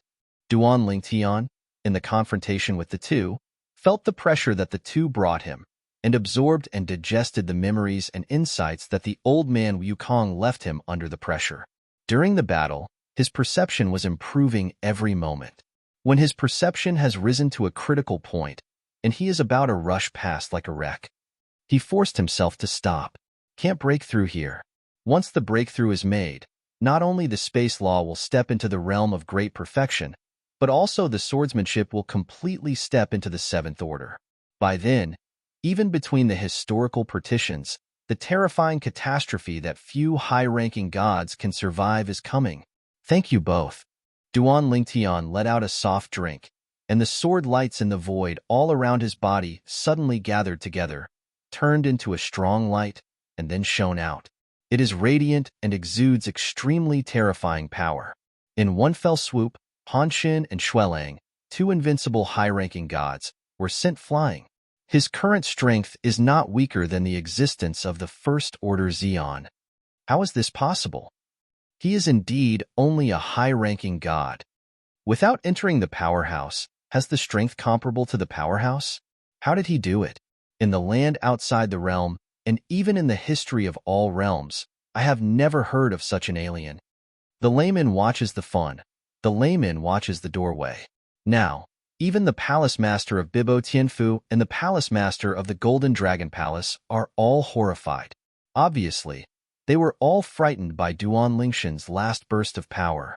Duan Lingtian, in the confrontation with the two, felt the pressure that the two brought him, and absorbed and digested the memories and insights that the old man Wukong left him under the pressure. During the battle, his perception was improving every moment. When his perception has risen to a critical point, and he is about to rush past like a wreck, he forced himself to stop. Can't break through here. Once the breakthrough is made, not only the space law will step into the realm of great perfection, but also the swordsmanship will completely step into the seventh order. By then, even between the historical partitions, the terrifying catastrophe that few high-ranking gods can survive is coming. Thank you both. Duan Lingtian let out a soft drink, and the sword lights in the void all around his body suddenly gathered together, turned into a strong light, and then shone out. It is radiant and exudes extremely terrifying power. In one fell swoop, Han Xin and Xuelang, two invincible high-ranking gods, were sent flying. His current strength is not weaker than the existence of the First Order Xian. How is this possible? He is indeed only a high-ranking god. Without entering the powerhouse, has the strength comparable to the powerhouse? How did he do it? In the land outside the realm, and even in the history of all realms, I have never heard of such an alien. The layman watches the fun. The layman watches the doorway. Now, even the palace master of Bibo Tianfu and the palace master of the Golden Dragon Palace are all horrified. Obviously, they were all frightened by Duan Lingxian's last burst of power.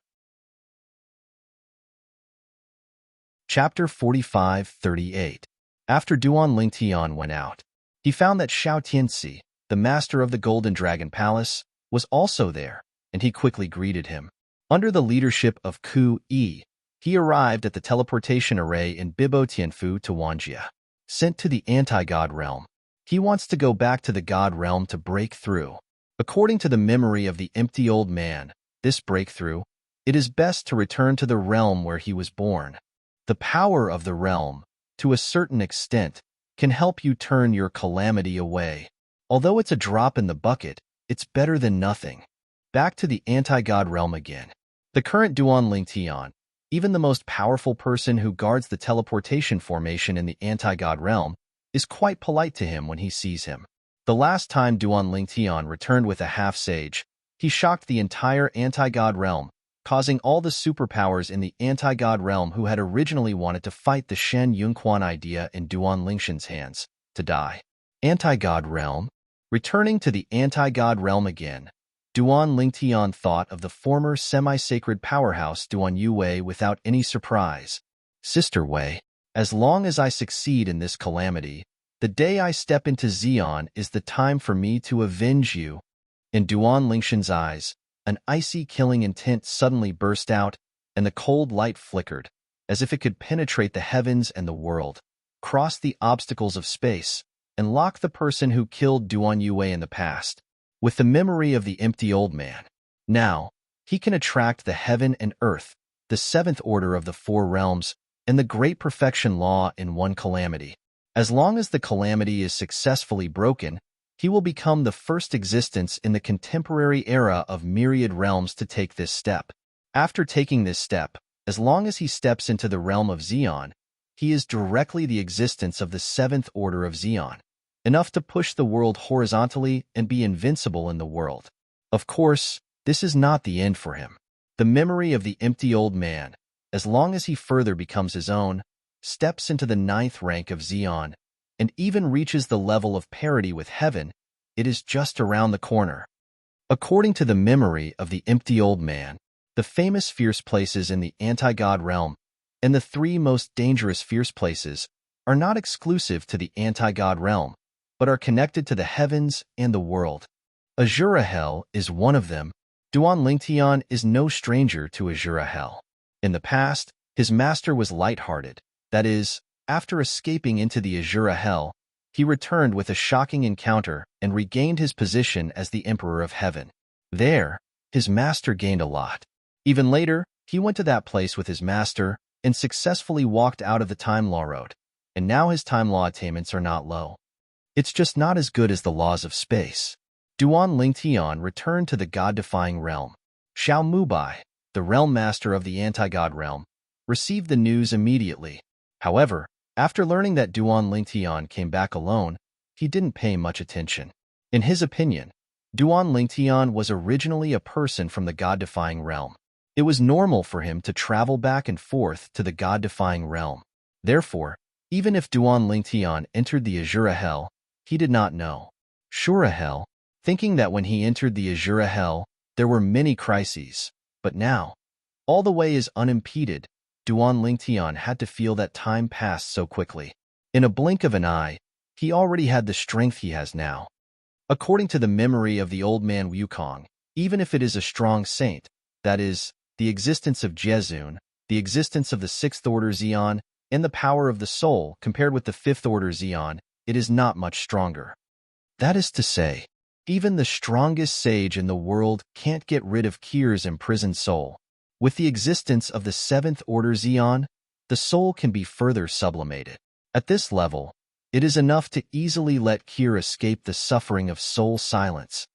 Chapter 45-38. After Duan Lingtian went out, he found that Xiao Tianxi, the master of the Golden Dragon Palace, was also there, and he quickly greeted him. Under the leadership of Ku Yi, he arrived at the teleportation array in Bibo Tianfu to Wanjia. Sent to the anti-god realm, he wants to go back to the god realm to break through. According to the memory of the empty old man, this breakthrough, it is best to return to the realm where he was born. The power of the realm, to a certain extent, can help you turn your calamity away. Although it's a drop in the bucket, it's better than nothing. Back to the anti-god realm again. The current Duan Lingtian, even the most powerful person who guards the teleportation formation in the anti-god realm, is quite polite to him when he sees him. The last time Duan Lingtian returned with a half-sage, he shocked the entire anti-god realm causing all the superpowers in the anti-god realm who had originally wanted to fight the Shen Yunquan idea in Duan Lingshan's hands to die. Anti-god realm? Returning to the anti-god realm again, Duan Lingtian thought of the former semi-sacred powerhouse Duan Yuwei without any surprise. Sister Wei, as long as I succeed in this calamity, the day I step into Xi'an is the time for me to avenge you. In Duan Lingshan's eyes, an icy killing intent suddenly burst out, and the cold light flickered, as if it could penetrate the heavens and the world, cross the obstacles of space, and lock the person who killed Duan Yuwei in the past, with the memory of the empty old man. Now, he can attract the heaven and earth, the seventh order of the four realms, and the great perfection law in one calamity. As long as the calamity is successfully broken, he will become the first existence in the contemporary era of myriad realms to take this step. After taking this step, as long as he steps into the realm of Xi'an, he is directly the existence of the seventh order of Xi'an, enough to push the world horizontally and be invincible in the world. Of course, this is not the end for him. The memory of the empty old man, as long as he further becomes his own, steps into the ninth rank of Xi'an, and even reaches the level of parity with heaven, it is just around the corner. According to the memory of the empty old man, the famous fierce places in the anti-god realm and the three most dangerous fierce places are not exclusive to the anti-god realm, but are connected to the heavens and the world. Azura Hell is one of them. Duan Lingtian is no stranger to Azura Hell. In the past, his master was light-hearted. That is, after escaping into the Azura Hell, he returned with a shocking encounter and regained his position as the Emperor of Heaven. There, his master gained a lot. Even later, he went to that place with his master and successfully walked out of the Time Law Road, and now his Time Law attainments are not low. It's just not as good as the laws of space. Duan Lingtian returned to the god-defying realm. Xiao Mubai, the realm master of the anti-god realm, received the news immediately. However, after learning that Duan Lingtian came back alone, he didn't pay much attention. In his opinion, Duan Lingtian was originally a person from the god-defying realm. It was normal for him to travel back and forth to the god-defying realm. Therefore, even if Duan Lingtian entered the Azura Hell, he did not know. Shura Hell, thinking that when he entered the Azura Hell, there were many crises, but now, all the way is unimpeded. Duan Lingtian had to feel that time passed so quickly. In a blink of an eye, he already had the strength he has now. According to the memory of the old man Wukong, even if it is a strong saint, that is, the existence of Jezun, the existence of the sixth order Xi'an, and the power of the soul compared with the fifth order Xi'an, it is not much stronger. That is to say, even the strongest sage in the world can't get rid of Kir's imprisoned soul. With the existence of the seventh order Xi'an, the soul can be further sublimated. At this level, it is enough to easily let Kir escape the suffering of soul silence.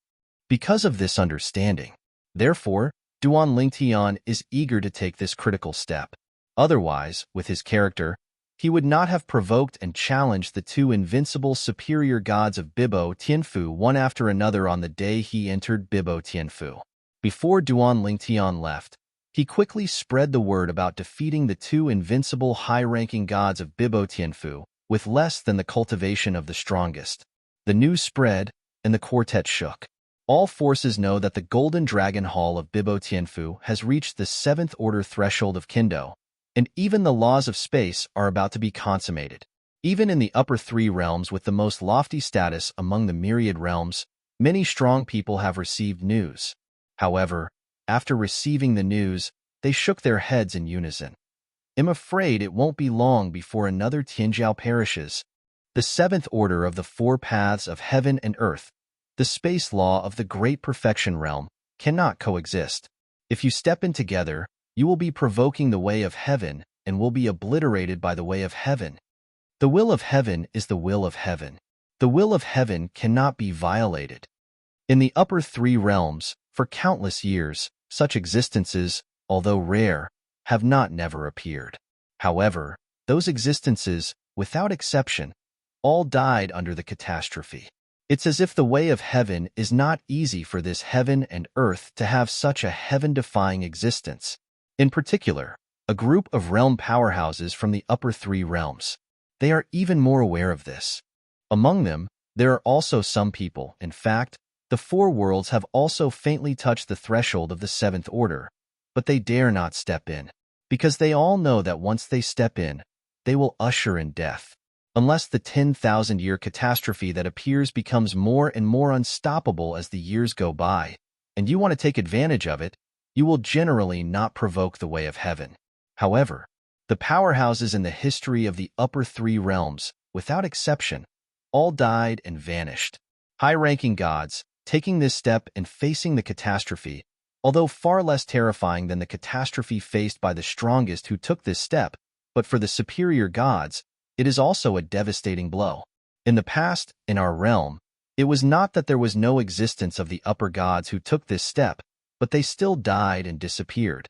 Because of this understanding, therefore, Duan Lingtian is eager to take this critical step. Otherwise, with his character, he would not have provoked and challenged the two invincible superior gods of Bibo Tianfu one after another on the day he entered Bibo Tianfu. Before Duan Lingtian left, he quickly spread the word about defeating the two invincible high-ranking gods of Bibo Tianfu with less than the cultivation of the strongest. The news spread, and the quartet shook. All forces know that the Golden Dragon Hall of Bibo Tianfu has reached the seventh order threshold of Kendo, and even the laws of space are about to be consummated. Even in the upper three realms with the most lofty status among the myriad realms, many strong people have received news. However, after receiving the news, they shook their heads in unison. I'm afraid it won't be long before another Tianjiao perishes. The seventh order of the four paths of heaven and earth, the space law of the great perfection realm, cannot coexist. If you step in together, you will be provoking the way of heaven and will be obliterated by the way of heaven. The will of heaven is the will of heaven. The will of heaven cannot be violated. In the upper three realms, for countless years, such existences, although rare, have not never appeared. However, those existences, without exception, all died under the catastrophe. It's as if the way of heaven is not easy for this heaven and earth to have such a heaven-defying existence. In particular, a group of realm powerhouses from the upper three realms. They are even more aware of this. Among them, there are also some people, in fact, the four worlds have also faintly touched the threshold of the seventh order, but they dare not step in, because they all know that once they step in, they will usher in death. Unless the 10,000-year catastrophe that appears becomes more and more unstoppable as the years go by, and you want to take advantage of it, you will generally not provoke the way of heaven. However, the powerhouses in the history of the upper three realms, without exception, all died and vanished. High-ranking gods, taking this step and facing the catastrophe, although far less terrifying than the catastrophe faced by the strongest who took this step, but for the superior gods, it is also a devastating blow. In the past, in our realm, it was not that there was no existence of the upper gods who took this step, but they still died and disappeared.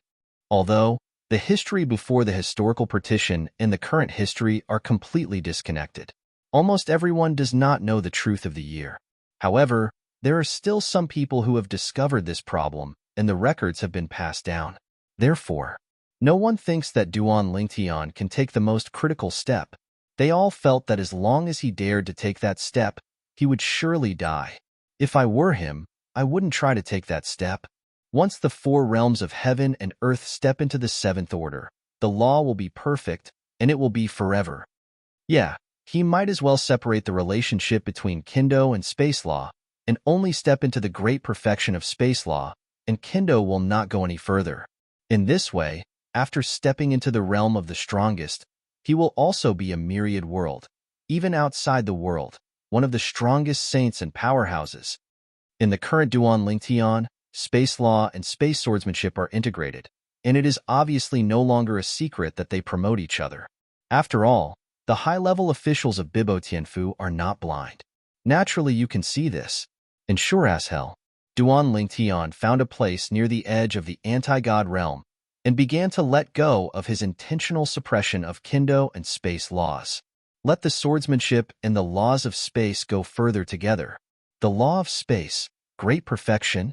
Although, the history before the historical partition and the current history are completely disconnected. Almost everyone does not know the truth of the year. However, there are still some people who have discovered this problem, and the records have been passed down. Therefore, no one thinks that Duan Lingtian can take the most critical step. They all felt that as long as he dared to take that step, he would surely die. If I were him, I wouldn't try to take that step. Once the four realms of heaven and earth step into the seventh order, the law will be perfect, and it will be forever. Yeah, he might as well separate the relationship between Kendo and space law, and only step into the great perfection of space law, and Kendo will not go any further. In this way, after stepping into the realm of the strongest, he will also be a myriad world, even outside the world, one of the strongest saints and powerhouses. In the current Duan Lingtian, space law and space swordsmanship are integrated, and it is obviously no longer a secret that they promote each other. After all, the high-level officials of Bibo Tianfu are not blind. Naturally, you can see this. And sure as hell, Duan Lingtian found a place near the edge of the anti-god realm and began to let go of his intentional suppression of Kendo and space laws. Let the swordsmanship and the laws of space go further together. The law of space, great perfection,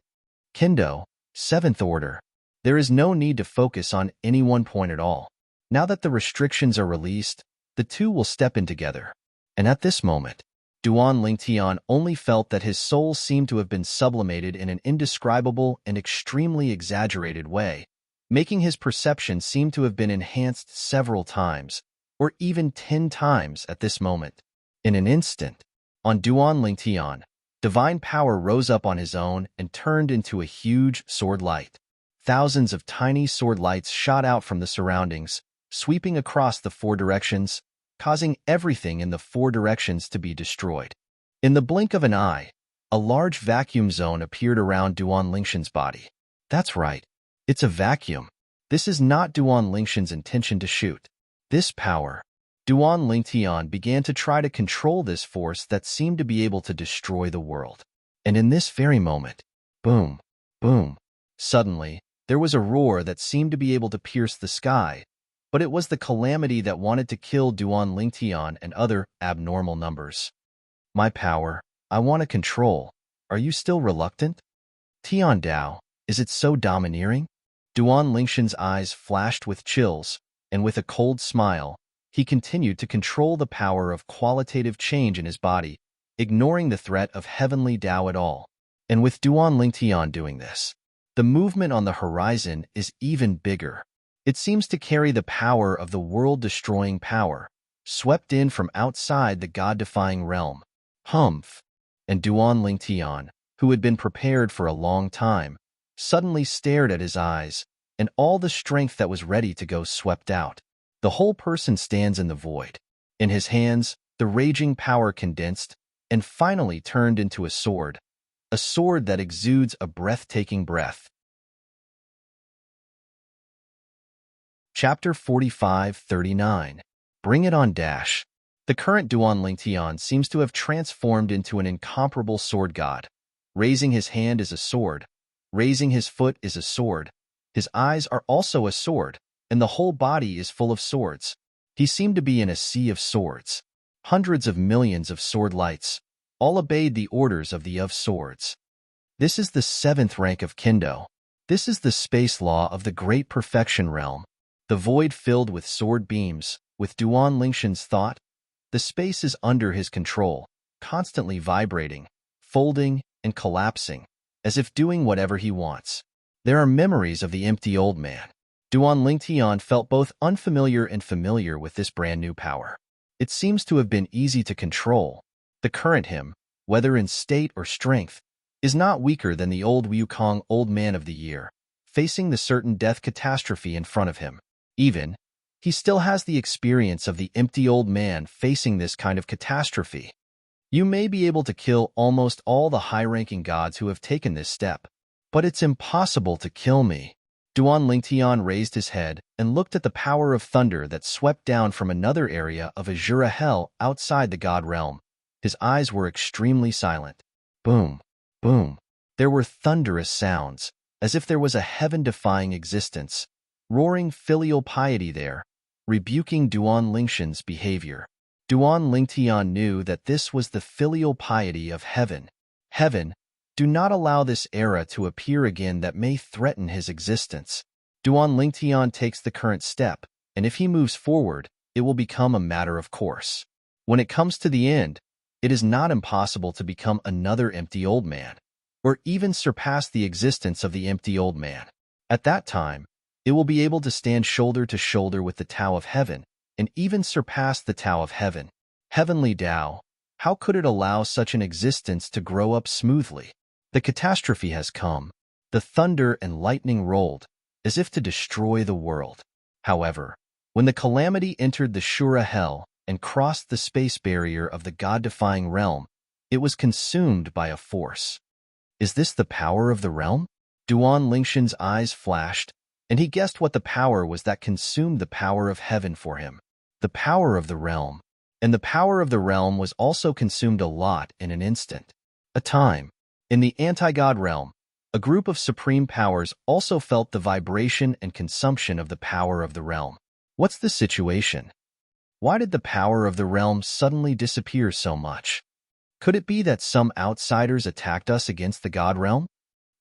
Kendo, seventh order. There is no need to focus on any one point at all. Now that the restrictions are released, the two will step in together. And at this moment, Duan Lingtian only felt that his soul seemed to have been sublimated in an indescribable and extremely exaggerated way, making his perception seem to have been enhanced several times, or even 10 times at this moment. In an instant, on Duan Lingtian, divine power rose up on his own and turned into a huge sword light. Thousands of tiny sword lights shot out from the surroundings, sweeping across the four directions, causing everything in the four directions to be destroyed. In the blink of an eye, a large vacuum zone appeared around Duan Lingshan's body. That's right, it's a vacuum. This is not Duan Lingshan's intention to shoot. This power, Duan Lingtian began to try to control this force that seemed to be able to destroy the world. And in this very moment, boom, boom, suddenly, there was a roar that seemed to be able to pierce the sky, but it was the calamity that wanted to kill Duan Lingtian and other abnormal numbers. My power, I want to control. Are you still reluctant? Tian Dao, is it so domineering? Duan Lingshan's eyes flashed with chills, and with a cold smile, he continued to control the power of qualitative change in his body, ignoring the threat of heavenly Dao at all. And with Duan Lingtian doing this, the movement on the horizon is even bigger. It seems to carry the power of the world-destroying power, swept in from outside the God-defying realm. Humph! And Duan Lingtian, who had been prepared for a long time, suddenly stared at his eyes, and all the strength that was ready to go swept out. The whole person stands in the void. In his hands, the raging power condensed, and finally turned into a sword that exudes a breathtaking breath. Chapter 45-39. Bring it on dash. The current Duan Lingtian seems to have transformed into an incomparable sword god. Raising his hand is a sword. Raising his foot is a sword. His eyes are also a sword, and the whole body is full of swords. He seemed to be in a sea of swords. Hundreds of millions of sword lights, all obeyed the orders of the of Swords. This is the 7th rank of Kendo. This is the space law of the Great Perfection Realm, the void filled with sword beams. With Duan Lingshan's thought, the space is under his control, constantly vibrating, folding, and collapsing, as if doing whatever he wants. There are memories of the empty old man. Duan Lingtian felt both unfamiliar and familiar with this brand new power. It seems to have been easy to control. The current him, whether in state or strength, is not weaker than the old Wukong Old Man of the Year, facing the certain death catastrophe in front of him. Even, he still has the experience of the empty old man facing this kind of catastrophe. You may be able to kill almost all the high-ranking gods who have taken this step, but it's impossible to kill me. Duan Lingtian raised his head and looked at the power of thunder that swept down from another area of Azura Hell outside the god realm. His eyes were extremely silent. Boom, boom. There were thunderous sounds, as if there was a heaven-defying existence, roaring filial piety there, rebuking Duan Lingshan's behavior. Duan Lingtian knew that this was the filial piety of heaven. Heaven, do not allow this era to appear again that may threaten his existence. Duan Lingtian takes the current step, and if he moves forward, it will become a matter of course. When it comes to the end, it is not impossible to become another empty old man, or even surpass the existence of the empty old man. At that time, it will be able to stand shoulder to shoulder with the Tao of Heaven, and even surpass the Tao of Heaven. Heavenly Tao, how could it allow such an existence to grow up smoothly? The catastrophe has come. The thunder and lightning rolled, as if to destroy the world. However, when the calamity entered the Shura Hell and crossed the space barrier of the god-defying realm, it was consumed by a force. Is this the power of the realm? Duan Lingshan's eyes flashed, and he guessed what the power was that consumed the power of heaven for him. The power of the realm. And the power of the realm was also consumed a lot in an instant. A time. In the anti-god realm, a group of supreme powers also felt the vibration and consumption of the power of the realm. What's the situation? Why did the power of the realm suddenly disappear so much? Could it be that some outsiders attacked us against the god realm?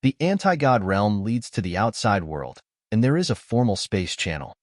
The anti-god realm leads to the outside world, and there is a formal space channel.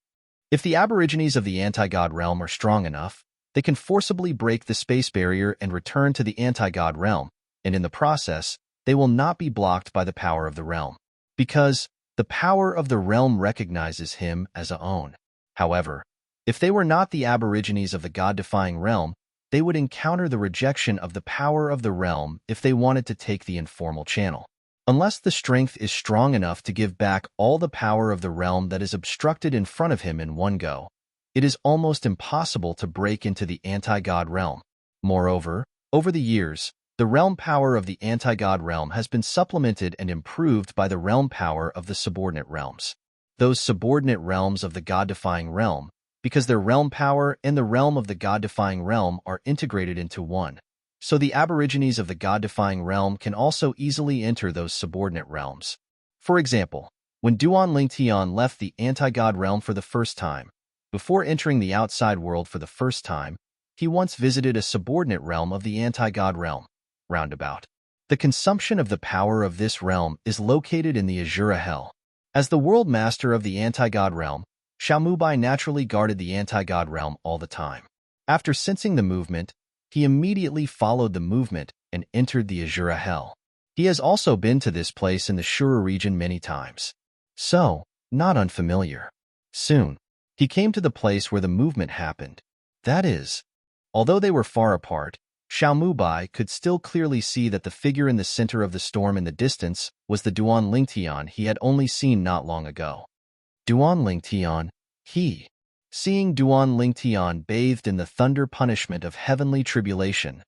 If the aborigines of the anti-god realm are strong enough, they can forcibly break the space barrier and return to the anti-god realm, and in the process, they will not be blocked by the power of the realm, because the power of the realm recognizes him as a own. However, if they were not the aborigines of the god-defying realm, they would encounter the rejection of the power of the realm if they wanted to take the informal channel. Unless the strength is strong enough to give back all the power of the realm that is obstructed in front of him in one go, it is almost impossible to break into the anti-god realm. Moreover, over the years, the realm power of the anti-god realm has been supplemented and improved by the realm power of the subordinate realms. Those subordinate realms of the god-defying realm, because their realm power and the realm of the god-defying realm are integrated into one. So the aborigines of the god-defying realm can also easily enter those subordinate realms. For example, when Duan Lingtian left the anti-god realm for the first time, before entering the outside world for the first time, he once visited a subordinate realm of the anti-god realm. Roundabout. The consumption of the power of this realm is located in the Azura Hell. As the world master of the anti-god realm, Xiaomubai naturally guarded the anti-god realm all the time. After sensing the movement, he immediately followed the movement and entered the Azura Hell. He has also been to this place in the Shura region many times. So, not unfamiliar. Soon, he came to the place where the movement happened. That is, although they were far apart, Xiaomubai could still clearly see that the figure in the center of the storm in the distance was the Duan Lingtian he had only seen not long ago. Duan Lingtian, he. Seeing Duan Lingtian bathed in the thunder punishment of heavenly tribulation,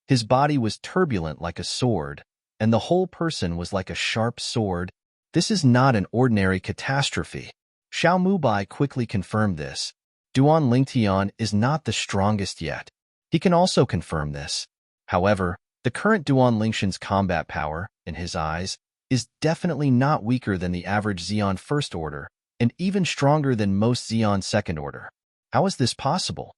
his body was turbulent like a sword, and the whole person was like a sharp sword. This is not an ordinary catastrophe. Xiaomubai quickly confirmed this. Duan Lingtian is not the strongest yet. He can also confirm this. However, the current Duan Lingshan's combat power, in his eyes, is definitely not weaker than the average Xeon First Order, and even stronger than most Xeon Second Order. How is this possible?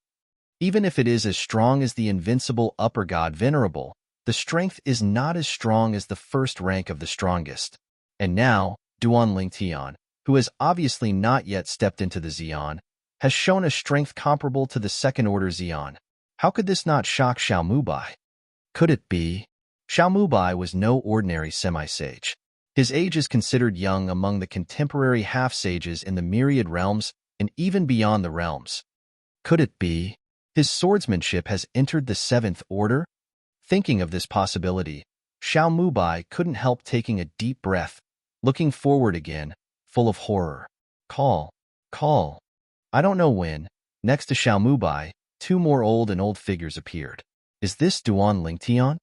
Even if it is as strong as the invincible upper god Venerable, The strength is not as strong as the first rank of the strongest. And now, Duan Lingtian, who has obviously not yet stepped into the Xian, has shown a strength comparable to the second-order Xian. How could this not shock Xiao Mubai? Could it be? Xiao Mubai was no ordinary semi-sage. His age is considered young among the contemporary half-sages in the myriad realms and even beyond the realms. Could it be? His swordsmanship has entered the seventh order? Thinking of this possibility, Xiao Mubai couldn't help taking a deep breath, looking forward again, full of horror. Call. I don't know when. Next to Xiao Mubai, two more old figures appeared. Is this Duan Lingtian?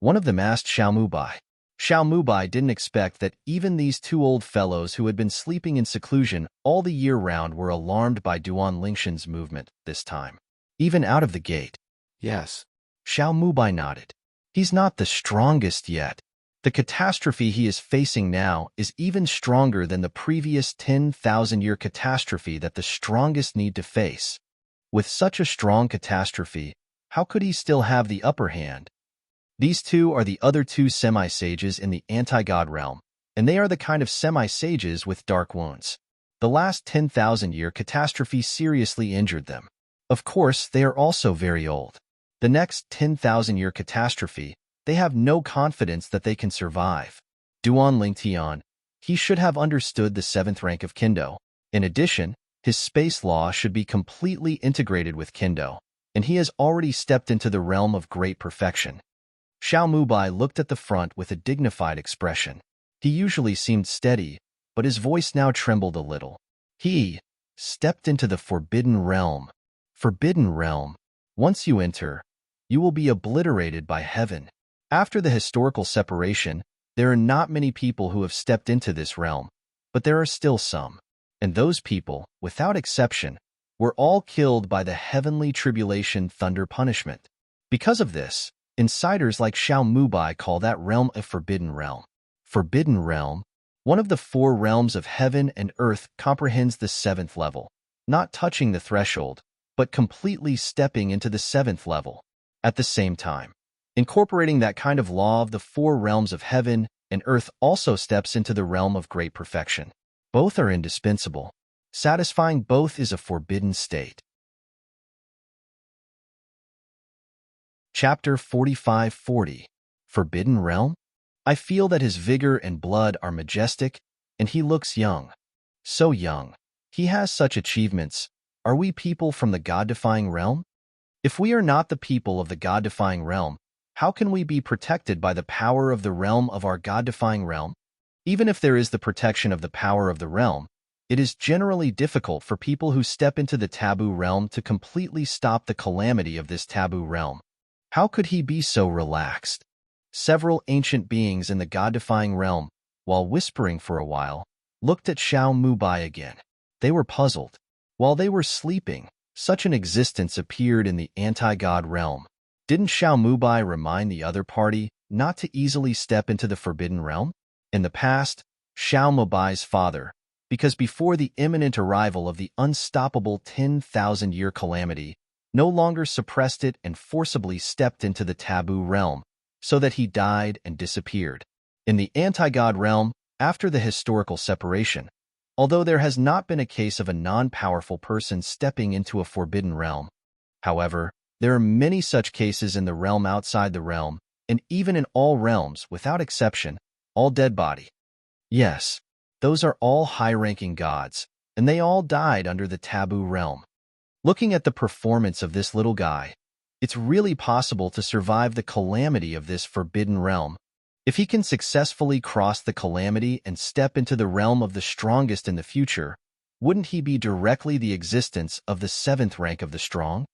One of them asked Xiao Mubai. Xiao Mubai didn't expect that even these two old fellows who had been sleeping in seclusion all the year round were alarmed by Duan Lingtian's movement this time. Even out of the gate. Yes. Xiao Mubai nodded. He's not the strongest yet. The catastrophe he is facing now is even stronger than the previous 10,000-year catastrophe that the strongest need to face. With such a strong catastrophe, how could he still have the upper hand? These two are the other two semi-sages in the anti-god realm, and they are the kind of semi-sages with dark wounds. The last 10,000-year catastrophe seriously injured them. Of course, they are also very old. The next 10,000-year catastrophe, they have no confidence that they can survive. Duan Lingtian, he should have understood the seventh rank of Kendo. In addition, his space law should be completely integrated with Kendo, and he has already stepped into the realm of great perfection. Xiao Mubai looked at the front with a dignified expression. He usually seemed steady, but his voice now trembled a little. He stepped into the Forbidden Realm. Forbidden Realm. Once you enter, you will be obliterated by heaven. After the historical separation, there are not many people who have stepped into this realm, but there are still some. And those people, without exception, were all killed by the heavenly tribulation thunder punishment. Because of this, insiders like Xiao Mubai call that realm a forbidden realm. Forbidden realm, one of the four realms of heaven and earth, comprehends the seventh level, not touching the threshold, but completely stepping into the seventh level. At the same time, incorporating that kind of law of the four realms of heaven and earth also steps into the realm of great perfection. Both are indispensable. Satisfying both is a forbidden state. Chapter 45-40. Forbidden Realm? I feel that his vigor and blood are majestic, and he looks young. So young. He has such achievements. Are we people from the God-defying realm? If we are not the people of the God-defying realm, how can we be protected by the power of the realm of our God-defying realm? Even if there is the protection of the power of the realm, it is generally difficult for people who step into the taboo realm to completely stop the calamity of this taboo realm. How could he be so relaxed? Several ancient beings in the God-defying realm, while whispering for a while, looked at Xiao Mubai again. They were puzzled. While they were sleeping, such an existence appeared in the anti-god realm. Didn't Xiao Mubai remind the other party not to easily step into the forbidden realm? In the past, Xiao Mubai's father, because before the imminent arrival of the unstoppable 10,000-year calamity, no longer suppressed it and forcibly stepped into the taboo realm, so that he died and disappeared. In the anti-god realm, after the historical separation, although there has not been a case of a non-powerful person stepping into a forbidden realm, however, there are many such cases in the realm outside the realm, and even in all realms, without exception, all dead body. Yes, those are all high-ranking gods, and they all died under the taboo realm. Looking at the performance of this little guy, it's really possible to survive the calamity of this forbidden realm. If he can successfully cross the calamity and step into the realm of the strongest in the future, wouldn't he be directly the existence of the seventh rank of the strong?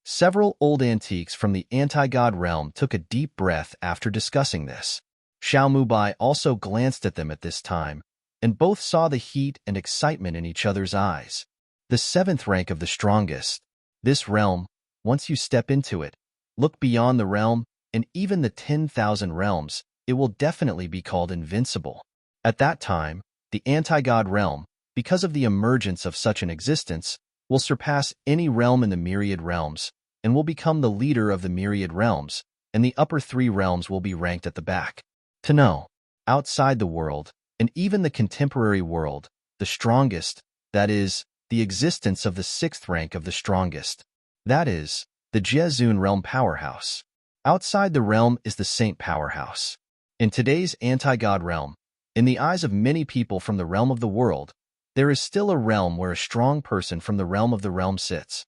Several old antiques from the anti-god realm took a deep breath after discussing this. Xiao Mubai also glanced at them at this time, and both saw the heat and excitement in each other's eyes. The seventh rank of the strongest. This realm, once you step into it, look beyond the realm, and even the 10,000 realms, it will definitely be called invincible. At that time, the anti-god realm, because of the emergence of such an existence, will surpass any realm in the myriad realms, and will become the leader of the myriad realms, and the upper three realms will be ranked at the back. To know, outside the world, and even the contemporary world, the strongest, that is, the existence of the sixth rank of the strongest, that is, the Jezun realm powerhouse. Outside the realm is the saint powerhouse. In today's anti-god realm, in the eyes of many people from the realm of the world, there is still a realm where a strong person from the realm of the realm sits.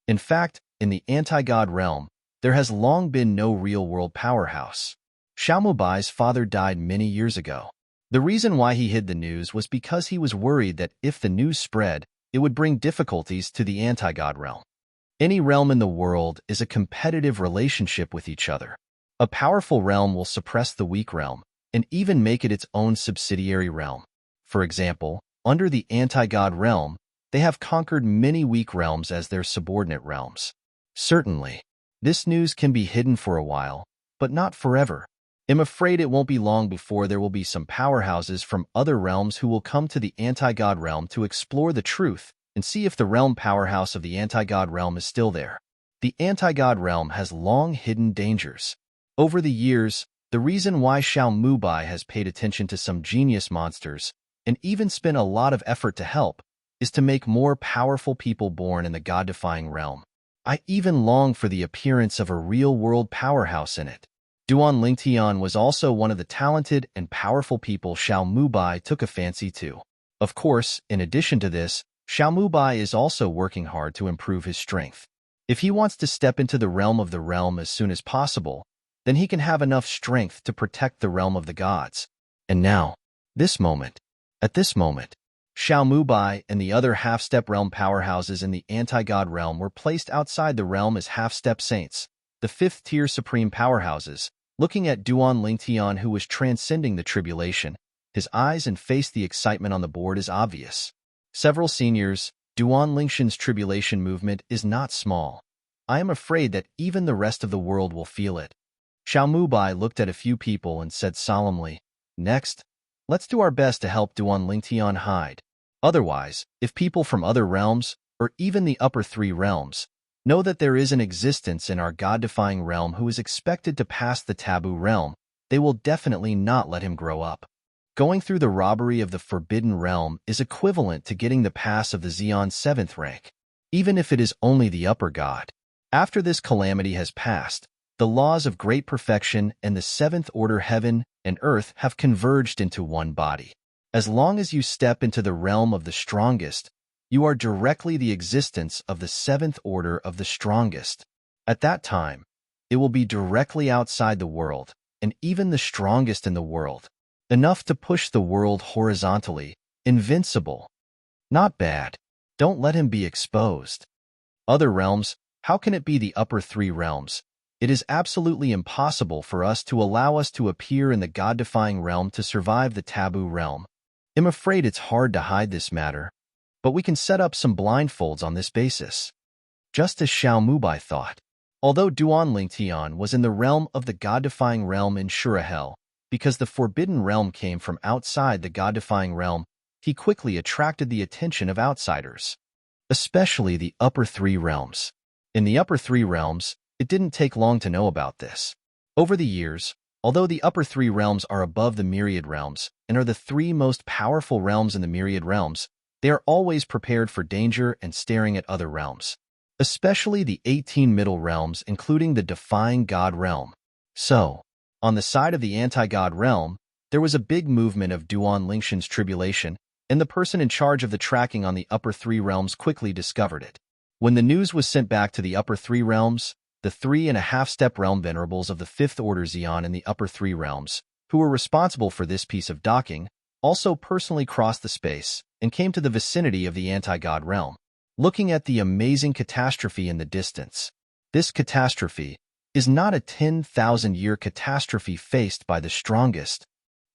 In fact, in the anti-god realm, there has long been no real-world powerhouse. Xiaomubai's father died many years ago. The reason why he hid the news was because he was worried that if the news spread, it would bring difficulties to the anti-god realm. Any realm in the world is a competitive relationship with each other. A powerful realm will suppress the weak realm, and even make it its own subsidiary realm. For example, under the anti-god realm, they have conquered many weak realms as their subordinate realms. Certainly, this news can be hidden for a while, but not forever. I'm afraid it won't be long before there will be some powerhouses from other realms who will come to the anti-god realm to explore the truth and see if the realm powerhouse of the anti-god realm is still there. The anti-god realm has long hidden dangers. Over the years, the reason why Xiaomubai has paid attention to some genius monsters and even spent a lot of effort to help is to make more powerful people born in the god-defying realm. I even long for the appearance of a real-world powerhouse in it. Duan Lingtian was also one of the talented and powerful people Xiaomubai took a fancy to. Of course, in addition to this, Xiaomubai is also working hard to improve his strength. If he wants to step into the realm of the realm as soon as possible, then he can have enough strength to protect the realm of the gods. And now, at this moment, Xiaomubai and the other half-step realm powerhouses in the anti-god realm were placed outside the realm as half-step saints, the fifth-tier supreme powerhouses. Looking at Duan Lingtian, who was transcending the tribulation, his eyes and face the excitement on the board is obvious. Several seniors, Duan Lingshan's tribulation movement is not small. I am afraid that even the rest of the world will feel it. Xiaomubai looked at a few people and said solemnly, "Next, let's do our best to help Duan Lingtian hide. Otherwise, if people from other realms, or even the upper three realms, know that there is an existence in our god-defying realm who is expected to pass the taboo realm, they will definitely not let him grow up. Going through the robbery of the forbidden realm is equivalent to getting the pass of the Xeon 7th rank, even if it is only the upper god. After this calamity has passed, the laws of great perfection and the seventh order heaven and earth have converged into one body. As long as you step into the realm of the strongest, you are directly the existence of the seventh order of the strongest. At that time, it will be directly outside the world, and even the strongest in the world. Enough to push the world horizontally, invincible. Not bad. Don't let him be exposed. Other realms, how can it be the upper three realms? It is absolutely impossible for us to allow us to appear in the god-defying realm to survive the taboo realm. I'm afraid it's hard to hide this matter, but we can set up some blindfolds on this basis. Just as Xiaomubai thought. Although Duan Lingtian was in the realm of the god-defying realm in Shurahel, because the forbidden realm came from outside the god-defying realm, he quickly attracted the attention of outsiders, especially the upper three realms. In the upper three realms, it didn't take long to know about this. Over the years, although the upper three realms are above the myriad realms and are the three most powerful realms in the myriad realms, they are always prepared for danger and staring at other realms, especially the 18 middle realms, including the defying god realm. So, on the side of the anti-god realm, there was a big movement of Duan Lingshan's tribulation, and the person in charge of the tracking on the upper three realms quickly discovered it. When the news was sent back to the upper three realms, the 3.5-step realm venerables of the fifth order Xeon in the upper three realms, who were responsible for this piece of docking, also personally crossed the space and came to the vicinity of the anti-god realm, looking at the amazing catastrophe in the distance. This catastrophe is not a 10,000-year catastrophe faced by the strongest.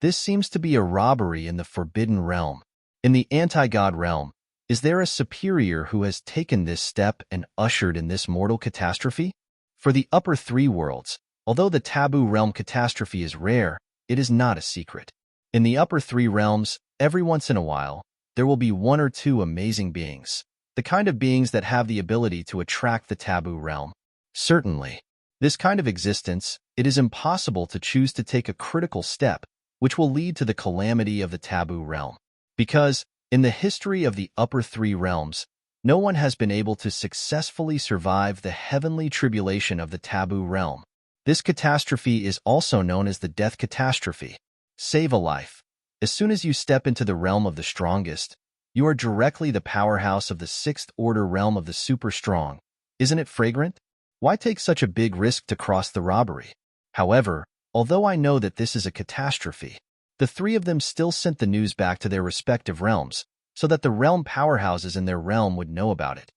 This seems to be a robbery in the forbidden realm. In the anti-god realm, is there a superior who has taken this step and ushered in this mortal catastrophe? For the upper three worlds, although the taboo realm catastrophe is rare, it is not a secret. In the upper three realms, every once in a while, there will be one or two amazing beings, the kind of beings that have the ability to attract the taboo realm. Certainly, this kind of existence, it is impossible to choose to take a critical step which will lead to the calamity of the taboo realm. Because, in the history of the upper three realms, no one has been able to successfully survive the heavenly tribulation of the taboo realm. This catastrophe is also known as the death catastrophe. Save a life. As soon as you step into the realm of the strongest, you are directly the powerhouse of the sixth order realm of the super strong. Isn't it fragrant? Why take such a big risk to cross the robbery? However, although I know that this is a catastrophe, the three of them still sent the news back to their respective realms, so that the realm powerhouses in their realm would know about it.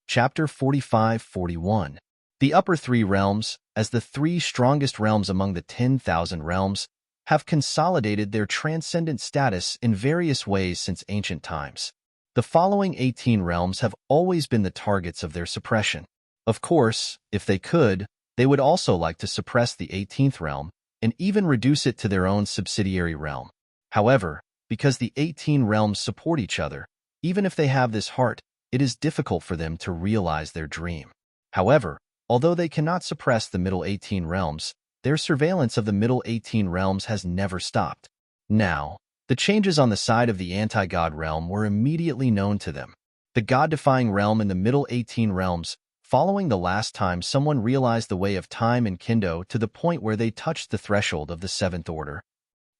Chapter 45-41. The upper three realms, as the three strongest realms among the 10,000 realms, have consolidated their transcendent status in various ways since ancient times. The following 18 realms have always been the targets of their suppression. Of course, if they could, they would also like to suppress the 18th realm and even reduce it to their own subsidiary realm. However, because the 18 realms support each other, even if they have this heart, it is difficult for them to realize their dream. However, although they cannot suppress the middle 18 realms, their surveillance of the middle 18 realms has never stopped. Now, the changes on the side of the anti-god realm were immediately known to them. The god-defying realm in the middle 18 realms, following the last time someone realized the way of time and kendo to the point where they touched the threshold of the seventh order.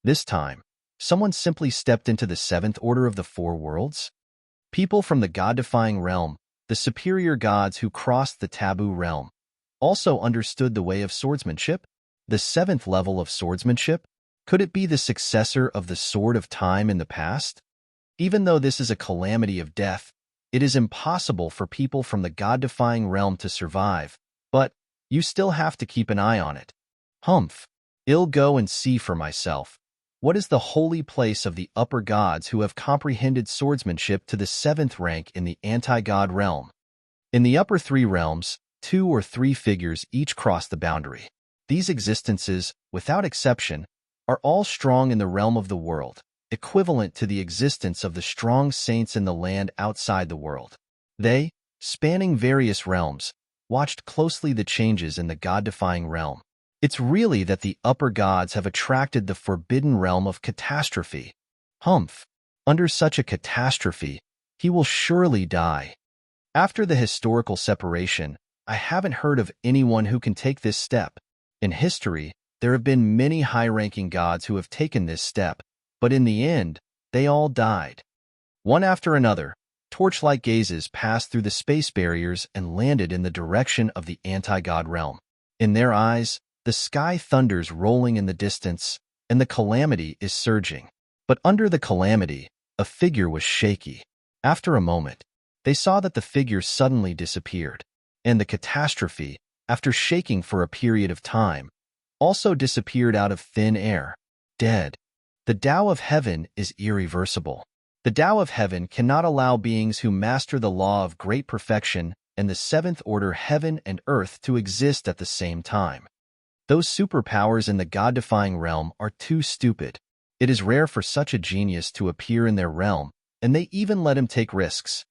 This time, someone simply stepped into the seventh order of the four worlds. People from the god-defying realm, the superior gods who crossed the taboo realm, also understood the way of swordsmanship. The seventh level of swordsmanship? Could it be the successor of the sword of time in the past? Even though this is a calamity of death, it is impossible for people from the god-defying realm to survive, but you still have to keep an eye on it. Humph! I'll go and see for myself. What is the holy place of the upper gods who have comprehended swordsmanship to the seventh rank in the anti-god realm? In the upper three realms, 2 or 3 figures each cross the boundary. These existences, without exception, are all strong in the realm of the world, equivalent to the existence of the strong saints in the land outside the world. They, spanning various realms, watched closely the changes in the god-defying realm. It's really that the upper gods have attracted the forbidden realm of catastrophe. Humph! Under such a catastrophe, he will surely die. After the historical separation, I haven't heard of anyone who can take this step. In history, there have been many high-ranking gods who have taken this step, but in the end, they all died. One after another, torchlight gazes passed through the space barriers and landed in the direction of the anti-god realm. In their eyes, the sky thunders rolling in the distance, and the calamity is surging. But under the calamity, a figure was shaky. After a moment, they saw that the figure suddenly disappeared, and the catastrophe, after shaking for a period of time, also disappeared out of thin air, dead. The Tao of Heaven is irreversible. The Tao of Heaven cannot allow beings who master the law of great perfection and the seventh order heaven and earth to exist at the same time. Those superpowers in the god-defying realm are too stupid. It is rare for such a genius to appear in their realm, and they even let him take risks.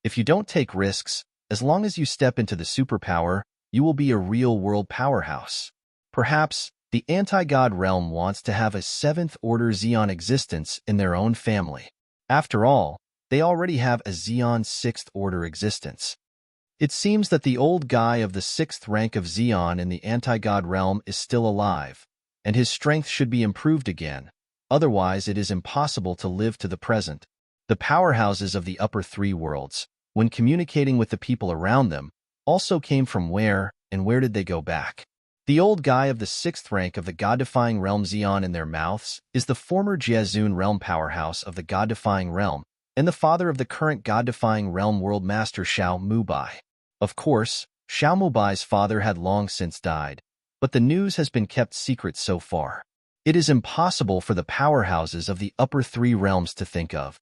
If you don't take risks, as long as you step into the superpower, you will be a real-world powerhouse. Perhaps, the anti-god realm wants to have a seventh-order Xeon existence in their own family. After all, they already have a Xeon sixth-order existence. It seems that the old guy of the sixth rank of Xeon in the anti-god realm is still alive, and his strength should be improved again. Otherwise, it is impossible to live to the present. The powerhouses of the upper three worlds, when communicating with the people around them, also came from where, and where did they go back? The old guy of the sixth rank of the god-defying realm Xeon in their mouths is the former Jiazun realm powerhouse of the god-defying realm, and the father of the current god-defying realm world master Xiao Mubai. Of course, Xiao Mubai's father had long since died, but the news has been kept secret so far. It is impossible for the powerhouses of the upper three realms to think of.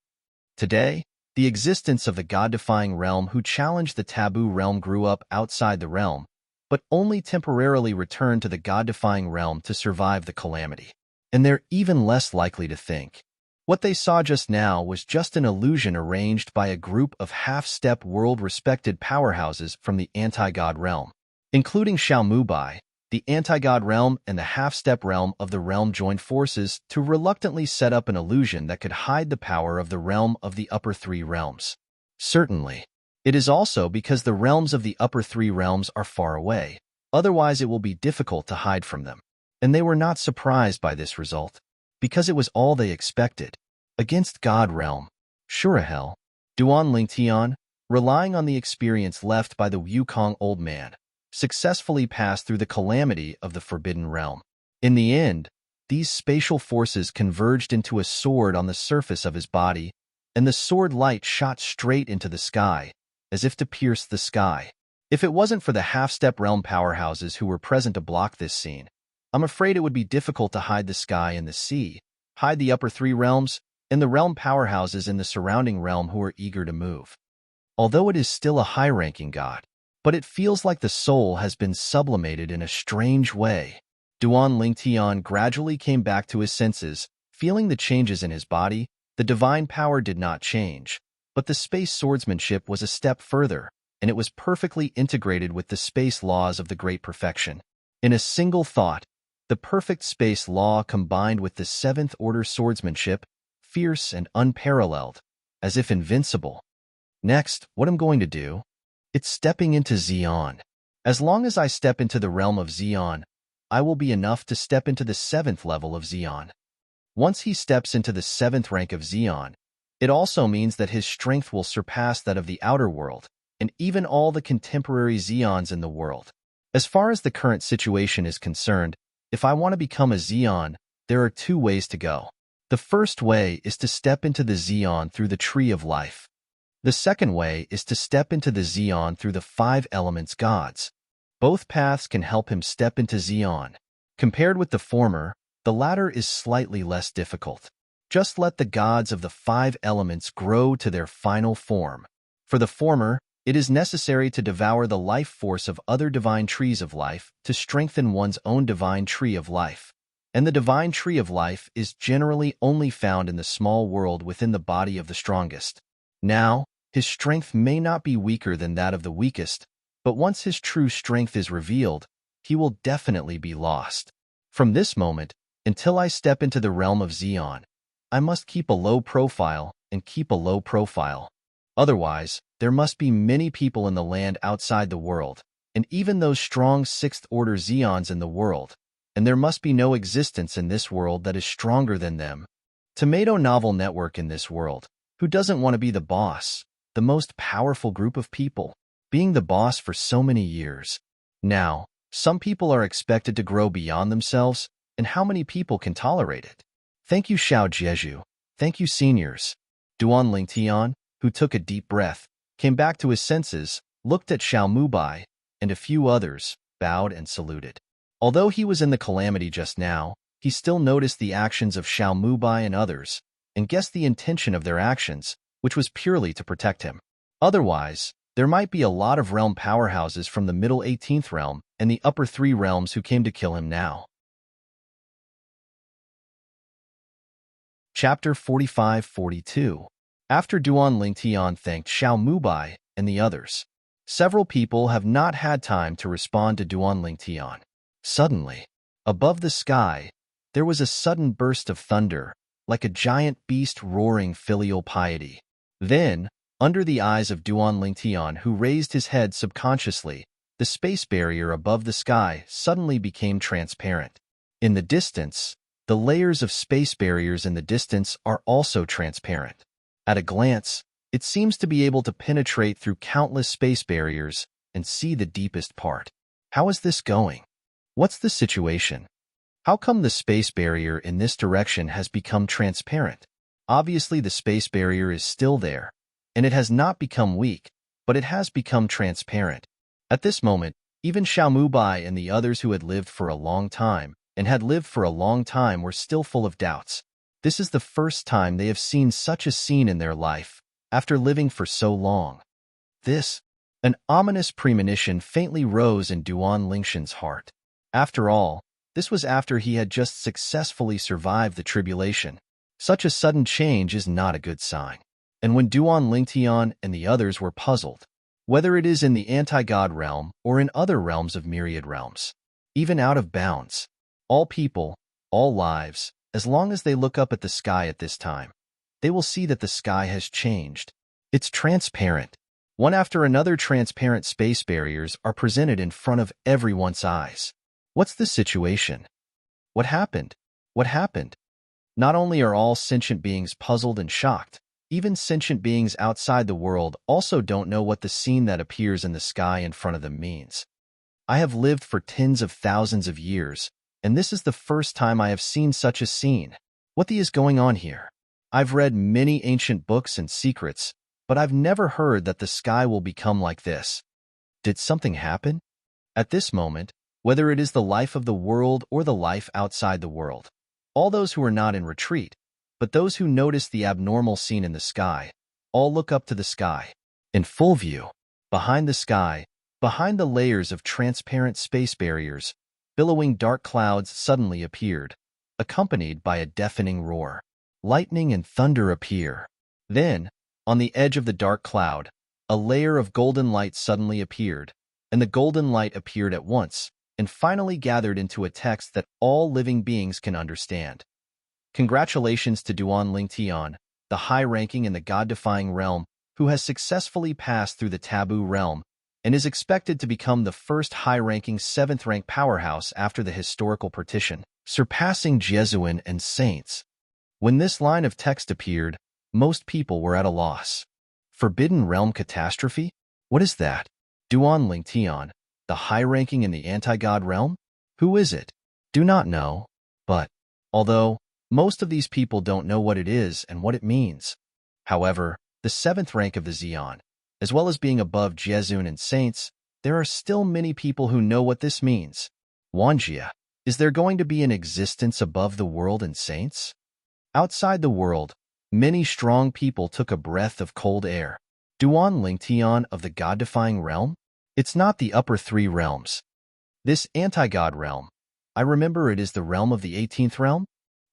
Today, the existence of the god-defying realm who challenged the taboo realm grew up outside the realm, but only temporarily returned to the god-defying realm to survive the calamity. And they're even less likely to think. What they saw just now was just an illusion arranged by a group of half-step world-respected powerhouses from the anti-god realm, including Xiaomubai. The anti-god realm and the half-step realm of the realm joined forces to reluctantly set up an illusion that could hide the power of the realm of the upper three realms. Certainly, it is also because the realms of the upper three realms are far away, otherwise it will be difficult to hide from them. And they were not surprised by this result, because it was all they expected. Against God realm, Shurahel, Duan Lingtian, relying on the experience left by the Wukong old man, successfully passed through the calamity of the Forbidden Realm. In the end, these spatial forces converged into a sword on the surface of his body, and the sword light shot straight into the sky, as if to pierce the sky. If it wasn't for the half-step realm powerhouses who were present to block this scene, I'm afraid it would be difficult to hide the sky and the sea, hide the upper three realms, and the realm powerhouses in the surrounding realm who are eager to move. Although it is still a high-ranking god, but it feels like the soul has been sublimated in a strange way. Duan Lingtian gradually came back to his senses, feeling the changes in his body. The divine power did not change, but the space swordsmanship was a step further, and it was perfectly integrated with the space laws of the Great Perfection. In a single thought, the perfect space law combined with the seventh-order swordsmanship, fierce and unparalleled, as if invincible. Next, what I'm going to do? It's stepping into Xion. As long as I step into the realm of Xion, I will be enough to step into the 7th level of Xion. Once he steps into the 7th rank of Xion, it also means that his strength will surpass that of the outer world, and even all the contemporary Xions in the world. As far as the current situation is concerned, if I want to become a Xion, there are 2 ways to go. The first way is to step into the Xion through the Tree of Life. The second way is to step into the Xion through the 5 elements gods. Both paths can help him step into Xion. Compared with the former, the latter is slightly less difficult. Just let the gods of the 5 elements grow to their final form. For the former, it is necessary to devour the life force of other divine trees of life to strengthen one's own divine tree of life. And the divine tree of life is generally only found in the small world within the body of the strongest. Now, his strength may not be weaker than that of the weakest, but once his true strength is revealed, he will definitely be lost. From this moment, until I step into the realm of Xion, I must keep a low profile and keep a low profile. Otherwise, there must be many people in the land outside the world, and even those strong 6th-order Xions in the world, and there must be no existence in this world that is stronger than them. Tomato Novel Network in this world. Who doesn't want to be the boss, the most powerful group of people, being the boss for so many years? Now, some people are expected to grow beyond themselves, and how many people can tolerate it? Thank you, Xiao Jieju. Thank you, seniors. Duan Lingtian, who took a deep breath, came back to his senses, looked at Xiaomubai, and a few others, bowed and saluted. Although he was in the calamity just now, he still noticed the actions of Xiaomubai and others, and guessed the intention of their actions, which was purely to protect him. Otherwise, there might be a lot of realm powerhouses from the middle 18th realm and the upper 3 realms who came to kill him now. Chapter 45-42. After Duan Lingtian thanked Xiaomubai and the others, several people have not had time to respond to Duan Lingtian. Suddenly, above the sky, there was a sudden burst of thunder, like a giant beast roaring filial piety. Then, under the eyes of Duan Lingtian, who raised his head subconsciously, the space barrier above the sky suddenly became transparent. In the distance, the layers of space barriers in the distance are also transparent. At a glance, it seems to be able to penetrate through countless space barriers and see the deepest part. How is this going? What's the situation? How come the space barrier in this direction has become transparent? Obviously, the space barrier is still there, and it has not become weak, but it has become transparent. At this moment, even Xiaomubai and the others who had lived for a long time were still full of doubts. This is the first time they have seen such a scene in their life, after living for so long. An ominous premonition faintly rose in Duan Lingshan's heart. After all, this was after he had just successfully survived the tribulation. Such a sudden change is not a good sign. And when Duan Lingtian and the others were puzzled, whether it is in the anti-god realm or in other realms of myriad realms, even out of bounds, all people, all lives, as long as they look up at the sky at this time, they will see that the sky has changed. It's transparent. One after another, transparent space barriers are presented in front of everyone's eyes. What's the situation? What happened? What happened? Not only are all sentient beings puzzled and shocked, even sentient beings outside the world also don't know what the scene that appears in the sky in front of them means. I have lived for tens of thousands of years, and this is the first time I have seen such a scene. What the is going on here? I've read many ancient books and secrets, but I've never heard that the sky will become like this. Did something happen? At this moment, whether it is the life of the world or the life outside the world, all those who are not in retreat, but those who notice the abnormal scene in the sky, all look up to the sky. In full view, behind the sky, behind the layers of transparent space barriers, billowing dark clouds suddenly appeared, accompanied by a deafening roar. Lightning and thunder appear. Then, on the edge of the dark cloud, a layer of golden light suddenly appeared, and the golden light appeared at once, and finally gathered into a text that all living beings can understand. Congratulations to Duan Lingtian, the high-ranking in the god-defying realm, who has successfully passed through the taboo realm and is expected to become the first high-ranking 7th-rank powerhouse after the historical partition, surpassing Jesuin and saints. When this line of text appeared, most people were at a loss. Forbidden Realm Catastrophe? What is that? Duan Lingtian, the high-ranking in the anti-god realm? Who is it? Do not know, but, although most of these people don't know what it is and what it means. However, the 7th rank of the Xian, as well as being above Jesuin and saints, there are still many people who know what this means. Wanjia, is there going to be an existence above the world and saints? Outside the world, many strong people took a breath of cold air. Duan Lingtian of the god-defying realm? It's not the upper 3 realms. This anti-god realm, I remember it is the realm of the 18th realm?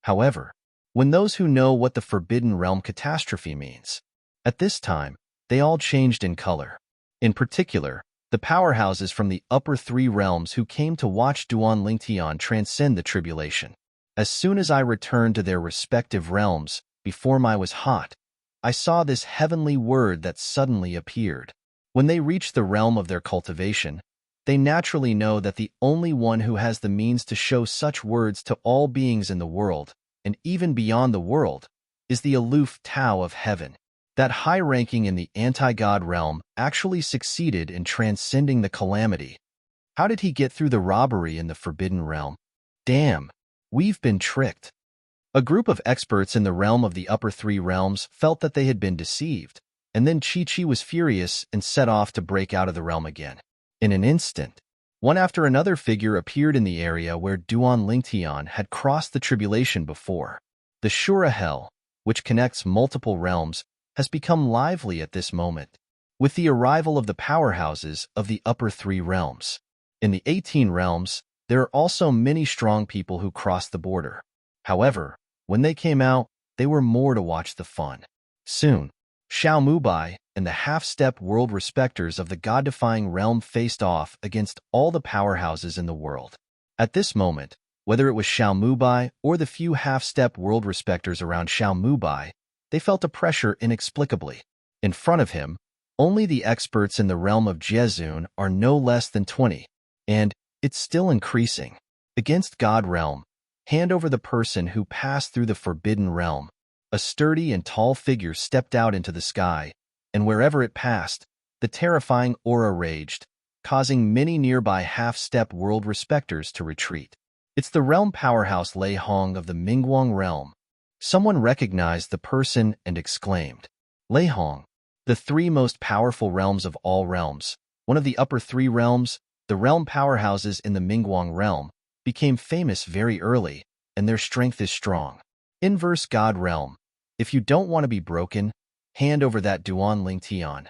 However, when those who know what the Forbidden Realm Catastrophe means, at this time, they all changed in color. In particular, the powerhouses from the upper 3 realms who came to watch Duan Lingtian transcend the tribulation. As soon as I returned to their respective realms, before I was hot, I saw this heavenly word that suddenly appeared. When they reach the realm of their cultivation, they naturally know that the only one who has the means to show such words to all beings in the world, and even beyond the world, is the aloof Tao of heaven. That high ranking in the anti-god realm actually succeeded in transcending the calamity. How did he get through the robbery in the Forbidden Realm? Damn, we've been tricked. A group of experts in the realm of the upper 3 realms felt that they had been deceived, and then Chi-Chi was furious and set off to break out of the realm again. In an instant, one after another figure appeared in the area where Duan Lingtian had crossed the tribulation before. The Shura Hell, which connects multiple realms, has become lively at this moment, with the arrival of the powerhouses of the upper 3 realms. In the 18 realms, there are also many strong people who crossed the border. However, when they came out, they were more to watch the fun. Soon, Xiao Mubai and the half-step world respecters of the god-defying realm faced off against all the powerhouses in the world. At this moment, whether it was Xiao Mubai or the few half-step world respecters around Xiao Mubai, they felt a pressure inexplicably. In front of him, only the experts in the realm of Jesun are no less than 20, and it's still increasing. Against God Realm, hand over the person who passed through the Forbidden Realm. A sturdy and tall figure stepped out into the sky, and wherever it passed, the terrifying aura raged, causing many nearby half-step world respecters to retreat. It's the realm powerhouse Lei Hong of the Mingguang realm. Someone recognized the person and exclaimed, Lei Hong, the 3 most powerful realms of all realms, one of the upper 3 realms, the realm powerhouses in the Mingguang realm, became famous very early, and their strength is strong. Inverse God Realm. If you don't want to be broken, hand over that Duan Lingtian.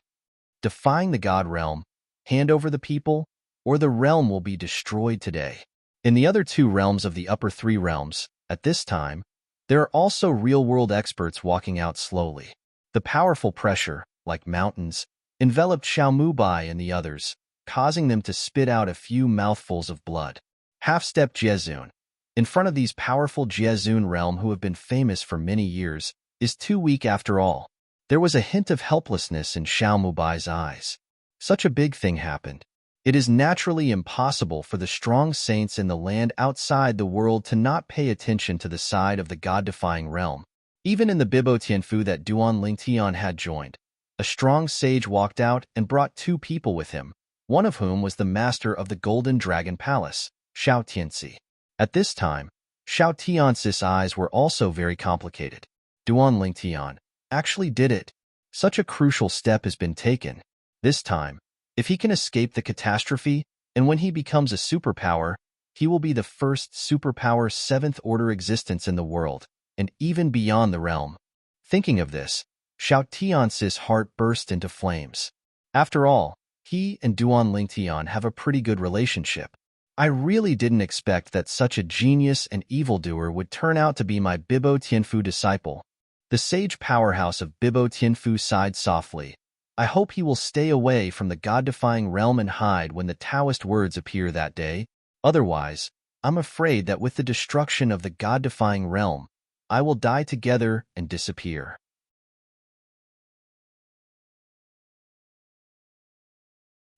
Defying the God Realm, hand over the people, or the realm will be destroyed today. In the other 2 realms of the upper 3 realms, at this time, There are also real-world experts walking out slowly. The powerful pressure, like mountains, enveloped Xiaomubai and the others, causing them to spit out a few mouthfuls of blood. Half-step Jiezun. In front of these powerful Jiezun realm who have been famous for many years, is too weak after all. There was a hint of helplessness in Xiaomubai's eyes. Such a big thing happened. It is naturally impossible for the strong saints in the land outside the world to not pay attention to the side of the god-defying realm. Even in the Bibo Tianfu that Duan Lingtian had joined, a strong sage walked out and brought 2 people with him, one of whom was the master of the Golden Dragon Palace, Xiao Tianxi. At this time, Xiao Tianxi's eyes were also very complicated. Duan Lingtian actually did it. Such a crucial step has been taken. This time, if he can escape the catastrophe, and when he becomes a superpower, he will be the first superpower 7th-order existence in the world, and even beyond the realm. Thinking of this, Xiao Tianxi's heart burst into flames. After all, he and Duan Lingtian have a pretty good relationship. I really didn't expect that such a genius and evildoer would turn out to be my Bibo Tianfu disciple. The sage powerhouse of Bibo Tianfu sighed softly. I hope he will stay away from the god-defying realm and hide when the Taoist words appear that day. Otherwise, I'm afraid that with the destruction of the god-defying realm, I will die together and disappear.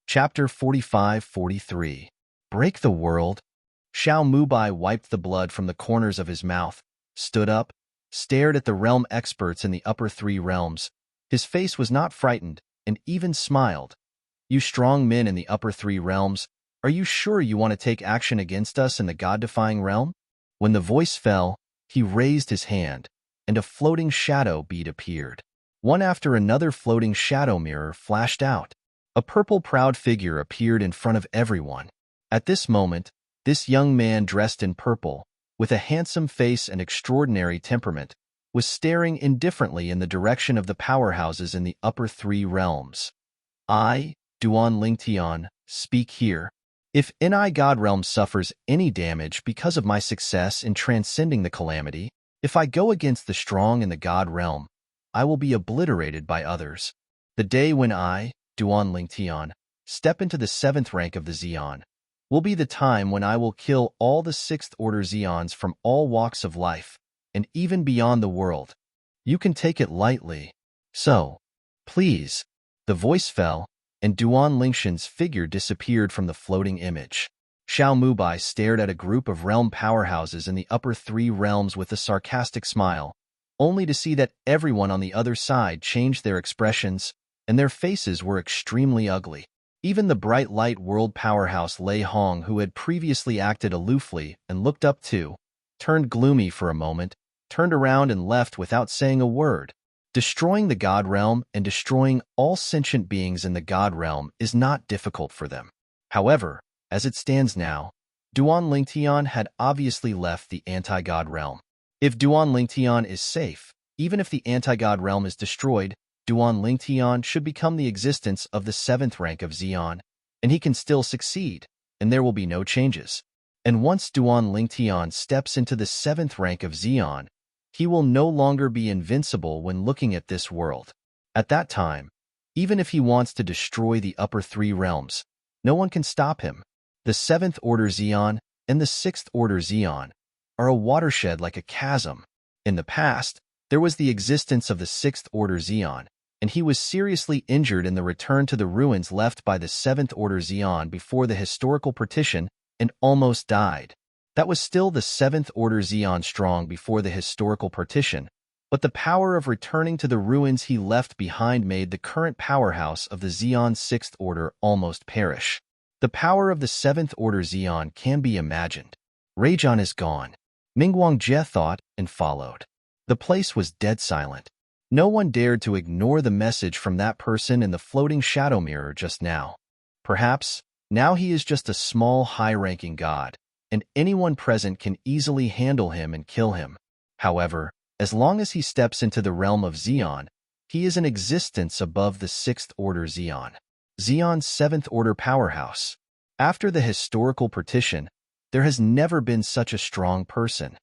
Chapter 45-43. Break the world? Xiaomubai wiped the blood from the corners of his mouth, stood up, stared at the realm experts in the upper 3 realms. His face was not frightened, and even smiled. You strong men in the upper 3 realms, are you sure you want to take action against us in the god-defying realm? When the voice fell, he raised his hand, and a floating shadow bead appeared. One after another floating shadow mirror flashed out. A purple proud figure appeared in front of everyone. At this moment, this young man dressed in purple, with a handsome face and extraordinary temperament, was staring indifferently in the direction of the powerhouses in the upper 3 realms. I, Duan Lingtian, speak here. If Ni God realm suffers any damage because of my success in transcending the calamity, if I go against the strong in the God realm, I will be obliterated by others. The day when I, Duan Lingtian, step into the 7th rank of the Xian, will be the time when I will kill all the 6th-order Xians from all walks of life, and even beyond the world. You can take it lightly. So, please. The voice fell, and Duan Lingtian's figure disappeared from the floating image. Xiaomubai stared at a group of realm powerhouses in the upper 3 realms with a sarcastic smile, only to see that everyone on the other side changed their expressions, and their faces were extremely ugly. Even the bright light world powerhouse Lei Hong, who had previously acted aloofly and looked up too, turned gloomy for a moment, turned around and left without saying a word. Destroying the God realm and destroying all sentient beings in the God realm is not difficult for them. However, as it stands now, Duan Lingtian had obviously left the anti-God realm. If Duan Lingtian is safe, even if the anti-God realm is destroyed, Duan Lingtian should become the existence of the 7th rank of Xian, and he can still succeed, and there will be no changes. And once Duan Lingtian steps into the 7th rank of Xian, he will no longer be invincible when looking at this world. At that time, even if he wants to destroy the upper 3 realms, no one can stop him. The 7th-order Xian and the 6th-order Xian are a watershed like a chasm. In the past, there was the existence of the 6th-order Xian, and he was seriously injured in the return to the ruins left by the 7th-order Xian before the historical partition and almost died. That was still the 7th-order Xian strong before the historical partition, but the power of returning to the ruins he left behind made the current powerhouse of the Xian 6th order almost perish. The power of the 7th-order Xian can be imagined. Rajan is gone. Mingguangjie thought and followed. The place was dead silent. No one dared to ignore the message from that person in the floating shadow mirror just now. Perhaps, now he is just a small high-ranking god, and anyone present can easily handle him and kill him. However, as long as he steps into the realm of Xian, he is an existence above the 6th-order Xian. Xian's 7th-order powerhouse. After the historical partition, there has never been such a strong person.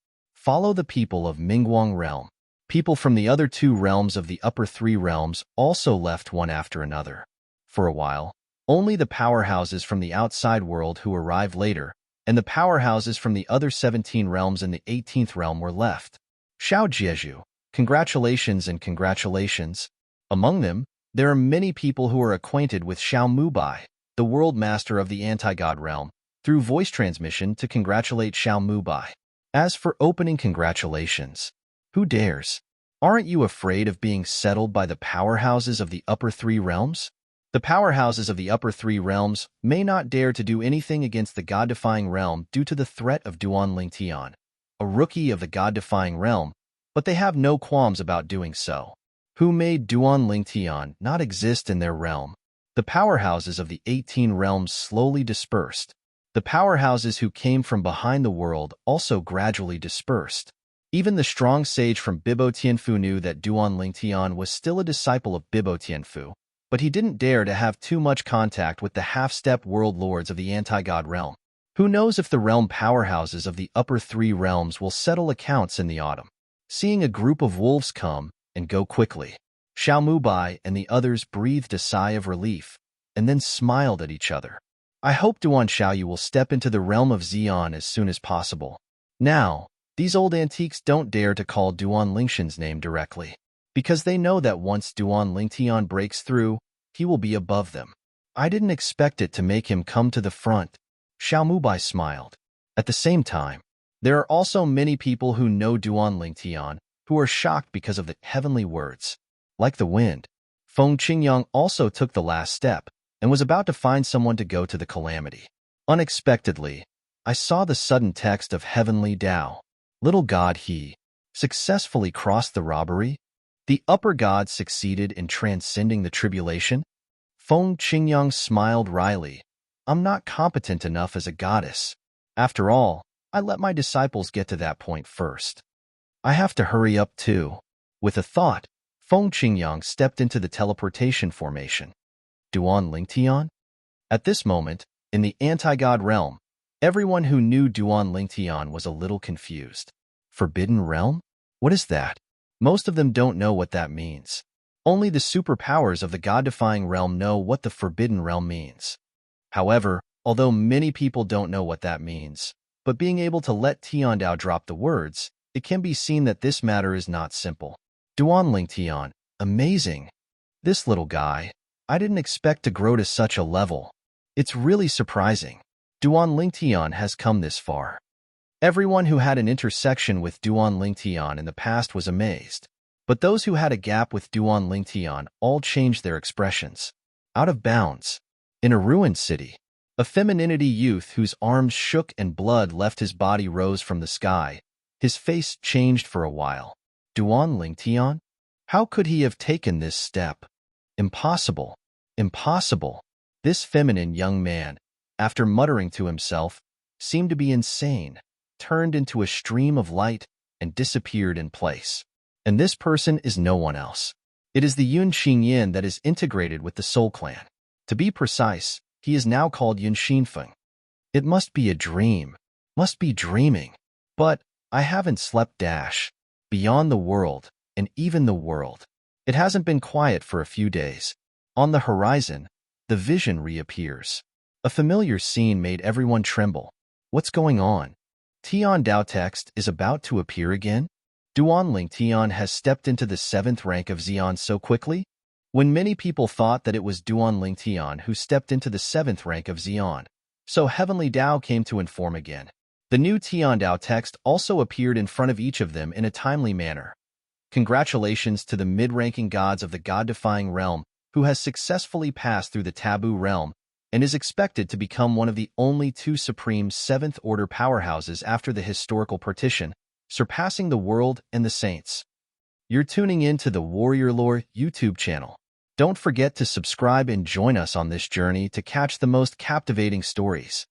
Follow the people of Mingguang realm. People from the other two realms of the upper three realms also left one after another. For a while, only the powerhouses from the outside world who arrived later, and the powerhouses from the other 17 realms in the 18th realm were left. Xiao Jieju, congratulations and congratulations. Among them, there are many people who are acquainted with Xiao Mubai, the world master of the anti-god realm, through voice transmission to congratulate Xiao Mubai. As for opening congratulations, who dares? Aren't you afraid of being settled by the powerhouses of the upper three realms? The powerhouses of the upper three realms may not dare to do anything against the god-defying realm due to the threat of Duan Lingtian, a rookie of the god-defying realm, but they have no qualms about doing so. Who made Duan Lingtian not exist in their realm? The powerhouses of the 18 realms slowly dispersed. The powerhouses who came from behind the world also gradually dispersed. Even the strong sage from Bibo Tianfu knew that Duan Lingtian was still a disciple of Bibo Tianfu, but he didn't dare to have too much contact with the half-step world lords of the anti-god realm. Who knows if the realm powerhouses of the upper three realms will settle accounts in the autumn? Seeing a group of wolves come and go quickly, Xiao Mubai and the others breathed a sigh of relief and then smiled at each other. I hope Duan Xiaoyu will step into the realm of Xian as soon as possible. Now, these old antiques don't dare to call Duan Lingshan's name directly, because they know that once Duan Lingtian breaks through, he will be above them. I didn't expect it to make him come to the front. Xiao Mubai smiled. At the same time, there are also many people who know Duan Lingtian who are shocked because of the heavenly words. Like the wind, Feng Qingyang also took the last step and was about to find someone to go to the calamity. Unexpectedly, I saw the sudden text of heavenly Tao. Little god he successfully crossed the robbery. The upper god succeeded in transcending the tribulation. Feng Qingyang smiled wryly. I'm not competent enough as a goddess. After all, I let my disciples get to that point first. I have to hurry up too. With a thought, Feng Qingyang stepped into the teleportation formation. Duan Lingtian? At this moment, in the anti-god realm, everyone who knew Duan Lingtian was a little confused. Forbidden realm? What is that? Most of them don't know what that means. Only the superpowers of the god-defying realm know what the forbidden realm means. However, although many people don't know what that means, but being able to let Tiandao drop the words, it can be seen that this matter is not simple. Duan Lingtian, amazing. This little guy, I didn't expect to grow to such a level. It's really surprising. Duan Lingtian has come this far. Everyone who had an intersection with Duan Lingtian in the past was amazed. But those who had a gap with Duan Lingtian all changed their expressions. Out of bounds. In a ruined city, a femininity youth whose arms shook and blood left his body rose from the sky. His face changed for a while. Duan Lingtian? How could he have taken this step? Impossible. Impossible. This feminine young man, after muttering to himself, seemed to be insane, turned into a stream of light, and disappeared in place. And this person is no one else. It is the Yun Xingyin that is integrated with the Soul Clan. To be precise, he is now called Yun Xinfeng. It must be a dream. Must be dreaming. But I haven't slept beyond the world, and even the world. It hasn't been quiet for a few days. On the horizon, the vision reappears. A familiar scene made everyone tremble. What's going on? Tian Dao text is about to appear again? Duan Lingtian has stepped into the 7th rank of Xian so quickly? When many people thought that it was Duan Lingtian who stepped into the 7th rank of Xian, so Heavenly Dao came to inform again. The new Tian Dao text also appeared in front of each of them in a timely manner. Congratulations to the mid-ranking gods of the god-defying realm who has successfully passed through the taboo realm and is expected to become one of the only 2 supreme 7th-order powerhouses after the historical partition, surpassing the world and the saints. You're tuning in to the Warrior Lore YouTube channel. Don't forget to subscribe and join us on this journey to catch the most captivating stories.